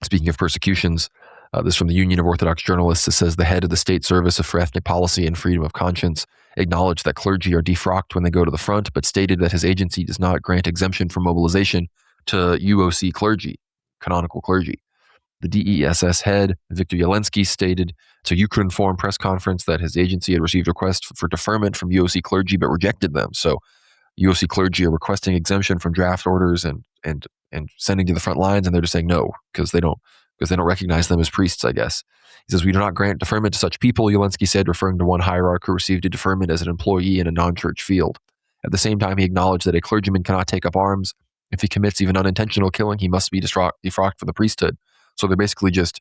speaking of persecutions, this from the Union of Orthodox Journalists. It says the head of the State Service for Ethnic Policy and Freedom of Conscience acknowledged that clergy are defrocked when they go to the front, but stated that his agency does not grant exemption from mobilization to UOC clergy, canonical clergy. The DESS head, Viktor Yelensky, stated to Ukrinform press conference that his agency had received requests for deferment from UOC clergy but rejected them. So UOC clergy are requesting exemption from draft orders and sending to the front lines, and they're just saying no because they don't recognize them as priests, I guess. He says, "We do not grant deferment to such people," Yelensky said, referring to one hierarch who received a deferment as an employee in a non-church field. At the same time, he acknowledged that a clergyman cannot take up arms If he commits even unintentional killing, he must be defrocked from the priesthood. So they're basically just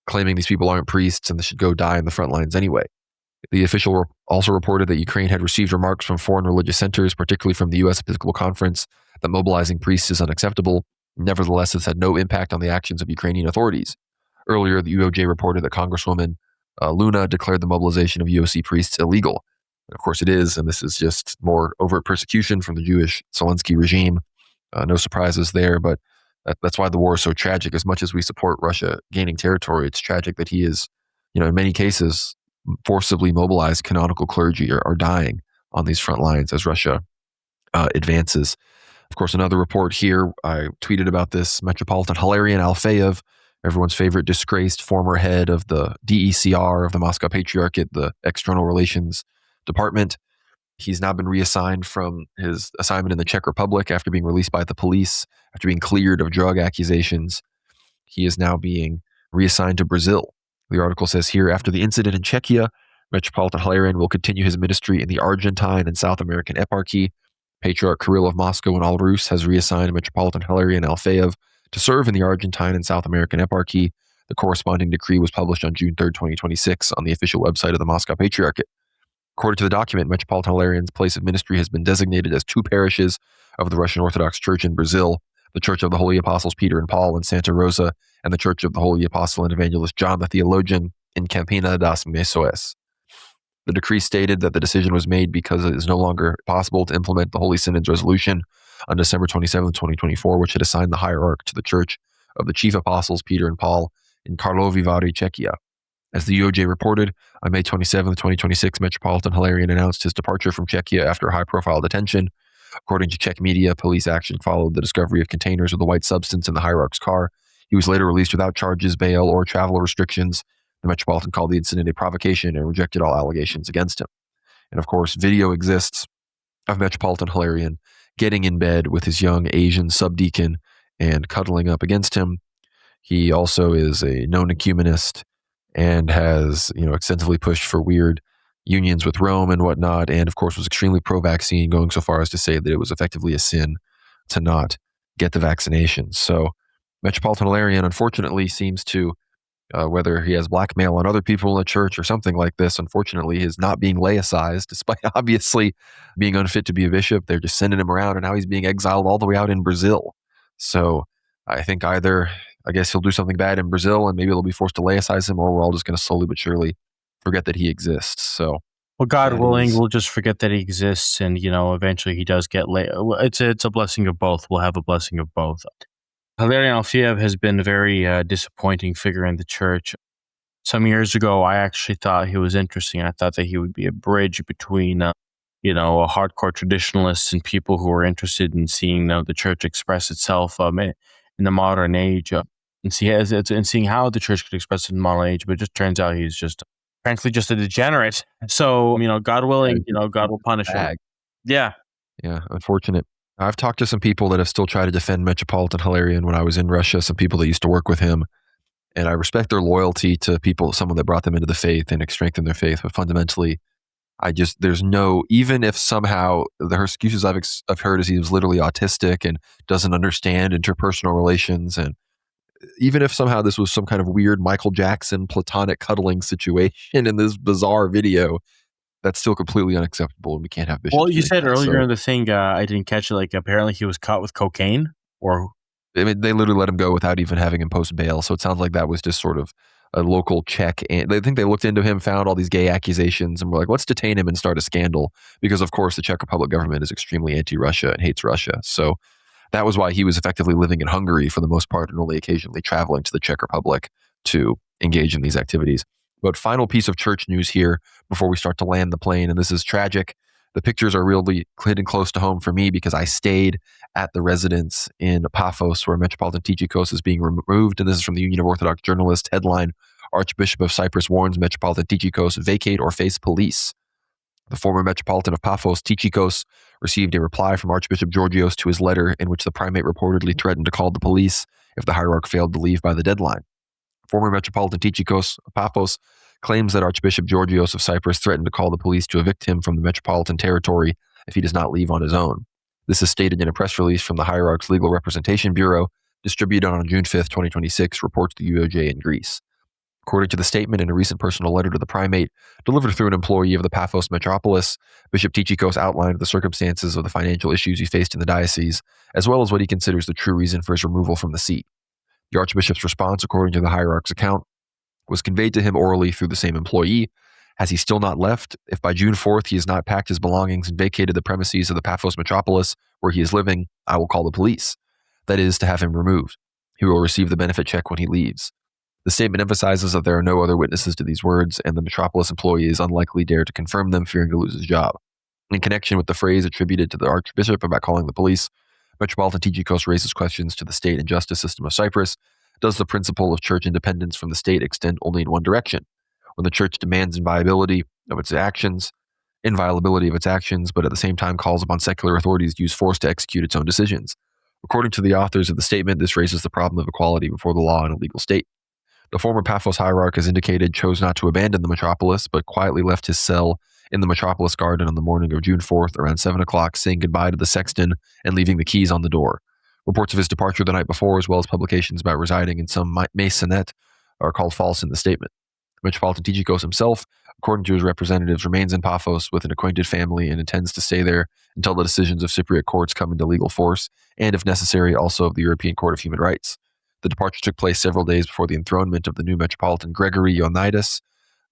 claiming these people aren't priests and they should go die in the front lines anyway. The official also reported that Ukraine had received remarks from foreign religious centers, particularly from the U.S. Episcopal Conference, that mobilizing priests is unacceptable. Nevertheless, this had no impact on the actions of Ukrainian authorities. Earlier, the UOJ reported that Congresswoman Luna declared the mobilization of UOC priests illegal. And of course it is, and this is just more overt persecution from the Jewish Zelensky regime. No surprises there, but that's why the war is so tragic. As much as we support Russia gaining territory, it's tragic that he is, in many cases, forcibly mobilized canonical clergy are dying on these front lines as Russia advances. Of course, another report here, I tweeted about this, Metropolitan Hilarion Alfeyev, everyone's favorite disgraced former head of the DECR of the Moscow Patriarchate, the External Relations Department. He's now been reassigned from his assignment in the Czech Republic after being released by the police, after being cleared of drug accusations. He is now being reassigned to Brazil. The article says here, after the incident in Czechia, Metropolitan Hilarion will continue his ministry in the Argentine and South American Eparchy. Patriarch Kirill of Moscow and Al Rus has reassigned Metropolitan Hilarion Alfeyev to serve in the Argentine and South American Eparchy. The corresponding decree was published on June 3rd, 2026 on the official website of the Moscow Patriarchate. According to the document, Metropolitan Hilarion's place of ministry has been designated as two parishes of the Russian Orthodox Church in Brazil, the Church of the Holy Apostles Peter and Paul in Santa Rosa, and the Church of the Holy Apostle and Evangelist John the Theologian in Campina das Missões. The decree stated that the decision was made because it is no longer possible to implement the Holy Synod's resolution on December 27, 2024, which had assigned the hierarch to the Church of the Chief Apostles Peter and Paul in Karlovy Vary, Czechia. As the UOJ reported, on May 27, 2026, Metropolitan Hilarion announced his departure from Czechia after a high-profile detention. According to Czech media, police action followed the discovery of containers of the white substance in the hierarch's car. He was later released without charges, bail, or travel restrictions. The Metropolitan called the incident a provocation and rejected all allegations against him. And of course, video exists of Metropolitan Hilarion getting in bed with his young Asian subdeacon and cuddling up against him. He also is a known ecumenist and has, extensively pushed for weird unions with Rome and whatnot, and of course was extremely pro-vaccine, going so far as to say that it was effectively a sin to not get the vaccination. So Metropolitan Hilarion, unfortunately, seems to, whether he has blackmail on other people in the church or something like this, unfortunately, is not being laicized, despite obviously being unfit to be a bishop. They're just sending him around, and now he's being exiled all the way out in Brazil. So I think either, I guess he'll do something bad in Brazil and maybe they'll be forced to laicize him, or we're all just going to slowly but surely forget that he exists. So, well, God willing, we'll just forget that he exists, and eventually he does get it's a blessing of both. We'll have a blessing of both. Hilarion Alfeyev has been a very disappointing figure in the church. Some years ago, I actually thought he was interesting. I thought that he would be a bridge between, a hardcore traditionalists and people who are interested in seeing the church express itself in the modern age, and seeing how the church could express it in the modern age. But it just turns out he's just, frankly, just a degenerate. So, God willing, God will punish him. Yeah. Yeah, unfortunate. I've talked to some people that have still tried to defend Metropolitan Hilarion when I was in Russia, some people that used to work with him, and I respect their loyalty to someone that brought them into the faith and strengthened their faith, but fundamentally, even if somehow the excuses I've heard is he was literally autistic and doesn't understand interpersonal relations, and even if somehow this was some kind of weird Michael Jackson platonic cuddling situation in this bizarre video, that's still completely unacceptable, and we can't have bishops. Well, you said earlier in the thing, I didn't catch it, like apparently he was caught with cocaine, or? I mean, they literally let him go without even having him post bail, so it sounds like that was just sort of a local check. And I think they looked into him, found all these gay accusations, and were like, let's detain him and start a scandal, because of course the Czech Republic government is extremely anti-Russia and hates Russia. So that was why he was effectively living in Hungary for the most part and only occasionally traveling to the Czech Republic to engage in these activities. But final piece of church news here before we start to land the plane, and this is tragic. The pictures are really hitting close to home for me because I stayed at the residence in Paphos where Metropolitan Tychikos is being removed, and this is from the Union of Orthodox Journalists headline, Archbishop of Cyprus warns Metropolitan Tychikos, vacate or face police. The former Metropolitan of Paphos, Tychikos, received a reply from Archbishop Georgios to his letter in which the primate reportedly threatened to call the police if the hierarch failed to leave by the deadline. Former Metropolitan Tychikos of Paphos claims that Archbishop Georgios of Cyprus threatened to call the police to evict him from the metropolitan territory if he does not leave on his own. This is stated in a press release from the Hierarch's Legal Representation Bureau, distributed on June 5th, 2026, reports the UOJ in Greece. According to the statement in a recent personal letter to the primate, delivered through an employee of the Paphos metropolis, Bishop Tychikos outlined the circumstances of the financial issues he faced in the diocese, as well as what he considers the true reason for his removal from the seat. The Archbishop's response, according to the Hierarch's account, was conveyed to him orally through the same employee. Has he still not left? If by June 4th he has not packed his belongings and vacated the premises of the Paphos metropolis where he is living, I will call the police. That is, to have him removed. He will receive the benefit check when he leaves. The statement emphasizes that there are no other witnesses to these words, and the metropolis employee is unlikely dare to confirm them, fearing to lose his job. In connection with the phrase attributed to the Archbishop about calling the police, Metropolitan Tychikos raises questions to the state and justice system of Cyprus. Does the principle of church independence from the state extend only in one direction? When the church demands inviolability of its actions, but at the same time calls upon secular authorities to use force to execute its own decisions. According to the authors of the statement, this raises the problem of equality before the law in a legal state. The former Paphos hierarch, as indicated, chose not to abandon the metropolis, but quietly left his cell in the metropolis garden on the morning of June 4th around 7 o'clock, saying goodbye to the sexton and leaving the keys on the door. Reports of his departure the night before, as well as publications about residing in some maisonette, are called false in the statement. Metropolitan Tychikos himself, according to his representatives, remains in Paphos with an acquainted family and intends to stay there until the decisions of Cypriot courts come into legal force, and if necessary, also of the European Court of Human Rights. The departure took place several days before the enthronement of the new Metropolitan Gregory Ioannidis.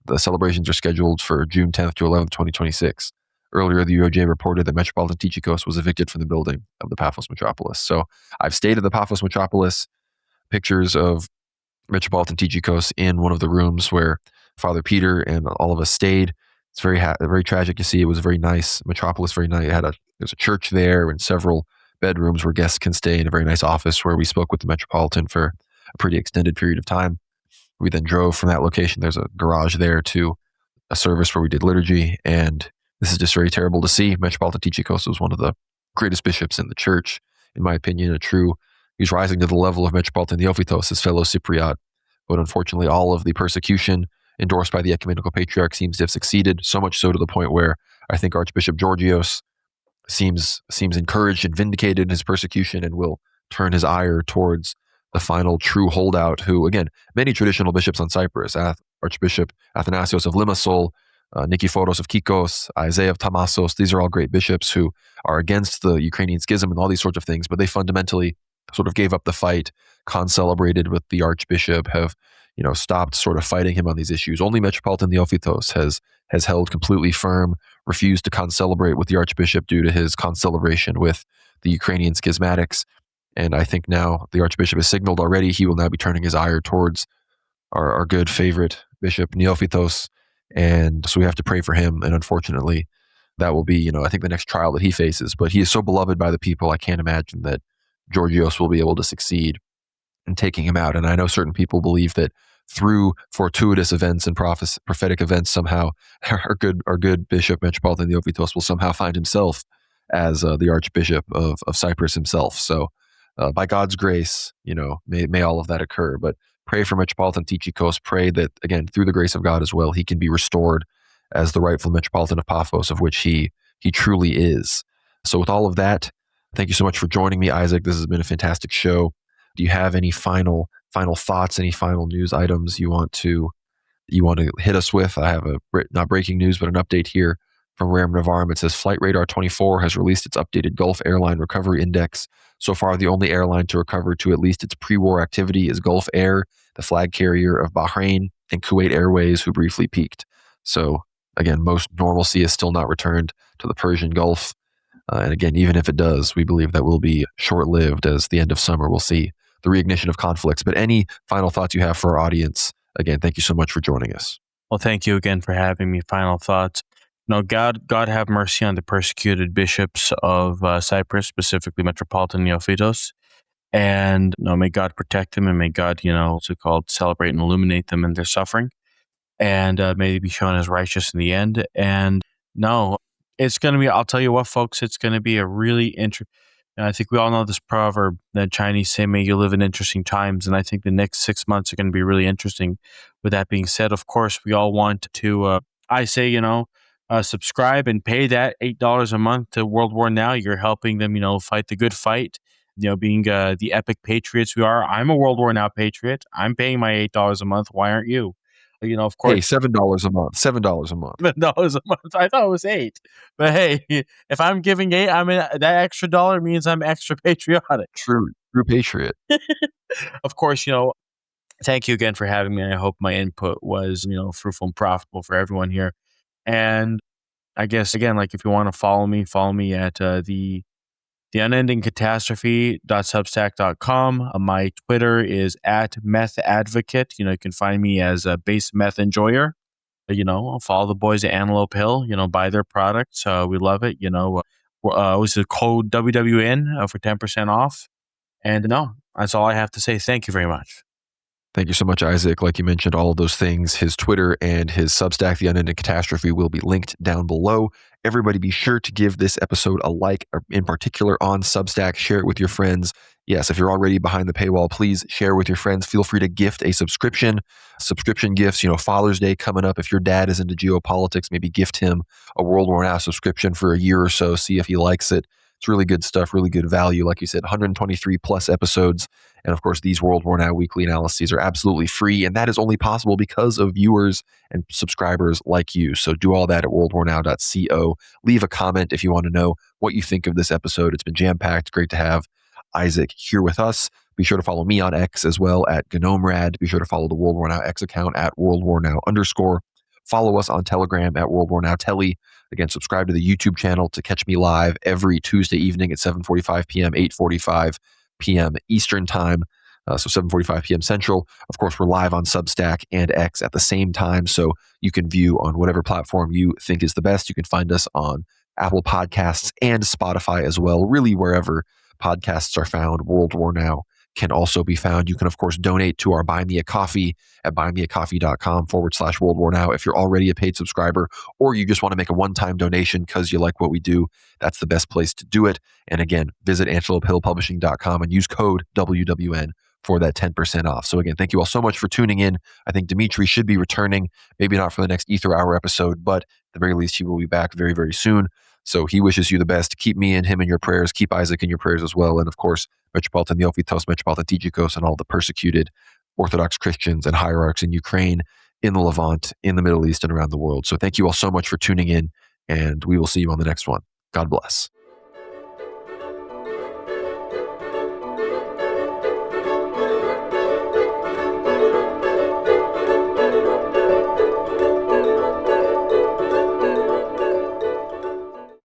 The celebrations are scheduled for June 10th to 11th, 2026. Earlier, the UOJ reported that Metropolitan Tychikos was evicted from the building of the Paphos metropolis. So I've stayed at the Paphos metropolis. Pictures of Metropolitan Tychikos in one of the rooms where Father Peter and all of us stayed. It's very tragic to see. It was a very nice metropolis, very nice. There's a church there and several bedrooms where guests can stay, in a very nice office where we spoke with the Metropolitan for a pretty extended period of time. We then drove from that location. There's a garage there to a service where we did liturgy, and this is just very terrible to see. Metropolitan Tychikos was one of the greatest bishops in the church, in my opinion, he's rising to the level of Metropolitan Neophytos, his fellow Cypriot. But unfortunately, all of the persecution endorsed by the ecumenical patriarch seems to have succeeded, so much so to the point where I think Archbishop Georgios seems encouraged and vindicated in his persecution and will turn his ire towards the final true holdout who, again, many traditional bishops on Cyprus, Archbishop Athanasios of Limassol, Nikiforos of Kikos, Isaiah of Tamassos, these are all great bishops who are against the Ukrainian schism and all these sorts of things, but they fundamentally sort of gave up the fight, concelebrated with the Archbishop, have stopped sort of fighting him on these issues. Only Metropolitan Neophytos has held completely firm, refused to concelebrate with the Archbishop due to his concelebration with the Ukrainian schismatics. And I think now the Archbishop has signaled already he will now be turning his ire towards our good favorite Bishop Neophytos. And so we have to pray for him. And unfortunately, that will be, I think the next trial that he faces. But he is so beloved by the people, I can't imagine that Georgios will be able to succeed in taking him out. And I know certain people believe that through fortuitous events and prophetic events, somehow our good Bishop Metropolitan Neophytos will somehow find himself as the Archbishop of Cyprus himself. So by God's grace, may all of that occur. But pray for Metropolitan Tychikos. Pray that, again, through the grace of God as well, he can be restored as the rightful Metropolitan of Paphos, of which he truly is. So with all of that, thank you so much for joining me, Isaac. This has been a fantastic show. Do you have any final thoughts, any final news items you want to hit us with? I have not breaking news, but an update here from Rerum Novarum. It says Flight Radar 24 has released its updated Gulf Airline Recovery Index. So far, the only airline to recover to at least its pre-war activity is Gulf Air, the flag carrier of Bahrain, and Kuwait Airways, who briefly peaked. So again, most normalcy is still not returned to the Persian Gulf. And again, even if it does, we believe that will be short-lived, as the end of summer will see the reignition of conflicts. But any final thoughts you have for our audience? Again, thank you so much for joining us. Well, thank you again for having me. Final thoughts. God have mercy on the persecuted bishops of Cyprus, specifically Metropolitan Neophytos. And may God protect them, and may God, celebrate and illuminate them in their suffering. And may they be shown as righteous in the end. And it's going to be, I'll tell you what, folks, it's going to be a really interesting, I think we all know this proverb that Chinese say, may you live in interesting times. And I think the next 6 months are going to be really interesting. With that being said, of course, we all want to, subscribe and pay that $8 a month to World War Now. You're helping them, fight the good fight. Being the epic patriots we are. I'm a World War Now patriot. I'm paying my $8 a month. Why aren't you? Of course, Hey, $7 a month. $7 a month. $7 a month. I thought it was 8, but hey, if I'm giving 8, that extra dollar means I'm extra patriotic. True patriot. Of course, thank you again for having me. I hope my input was, fruitful and profitable for everyone here. And I guess again, like if you want to follow me at the Unending Catastrophe.substack.com. My Twitter is at Meth Advocate. You can find me as a base meth enjoyer. Follow the boys at Antelope Hill. Buy their products. We love it. Was the code WWN for 10% off. And that's all I have to say. Thank you very much. Thank you so much, Isaac. Like you mentioned, all of those things, his Twitter and his Substack, The Unending Catastrophe, will be linked down below. Everybody be sure to give this episode a like, in particular on Substack. Share it with your friends. Yes, if you're already behind the paywall, please share with your friends. Feel free to gift a subscription. Subscription gifts, Father's Day coming up. If your dad is into geopolitics, maybe gift him a World War Now subscription for a year or so. See if he likes it. It's really good stuff, really good value. Like you said, 123 plus episodes. And of course, these World War Now weekly analyses are absolutely free. And that is only possible because of viewers and subscribers like you. So do all that at worldwarnow.co. Leave a comment if you want to know what you think of this episode. It's been jam-packed. Great to have Isaac here with us. Be sure to follow me on X as well at GnomeRad. Be sure to follow the World War Now X account at WorldWarNow_. Follow us on Telegram at World War Now Telly. Again, subscribe to the YouTube channel to catch me live every Tuesday evening at 7:45 p.m., 8:45 p.m. Eastern Time. So 7:45 p.m. Central. Of course, we're live on Substack and X at the same time, so you can view on whatever platform you think is the best. You can find us on Apple Podcasts and Spotify as well. Really, wherever podcasts are found, World War Now can also be found. You can, of course, donate to our Buy Me a Coffee at buymeacoffee.com/World War Now. If you're already a paid subscriber or you just want to make a one-time donation because you like what we do, that's the best place to do it. And again, visit antelopehillpublishing.com and use code WWN for that 10% off. So again, thank you all so much for tuning in. I think Dmitriy should be returning, maybe not for the next Ether Hour episode, but at the very least, he will be back very, very soon. So he wishes you the best. Keep me and him in your prayers. Keep Isaac in your prayers as well. And of course, Metropolitan Neophytos, Metropolitan Tychikos, and all the persecuted Orthodox Christians and hierarchs in Ukraine, in the Levant, in the Middle East, and around the world. So thank you all so much for tuning in, and we will see you on the next one. God bless.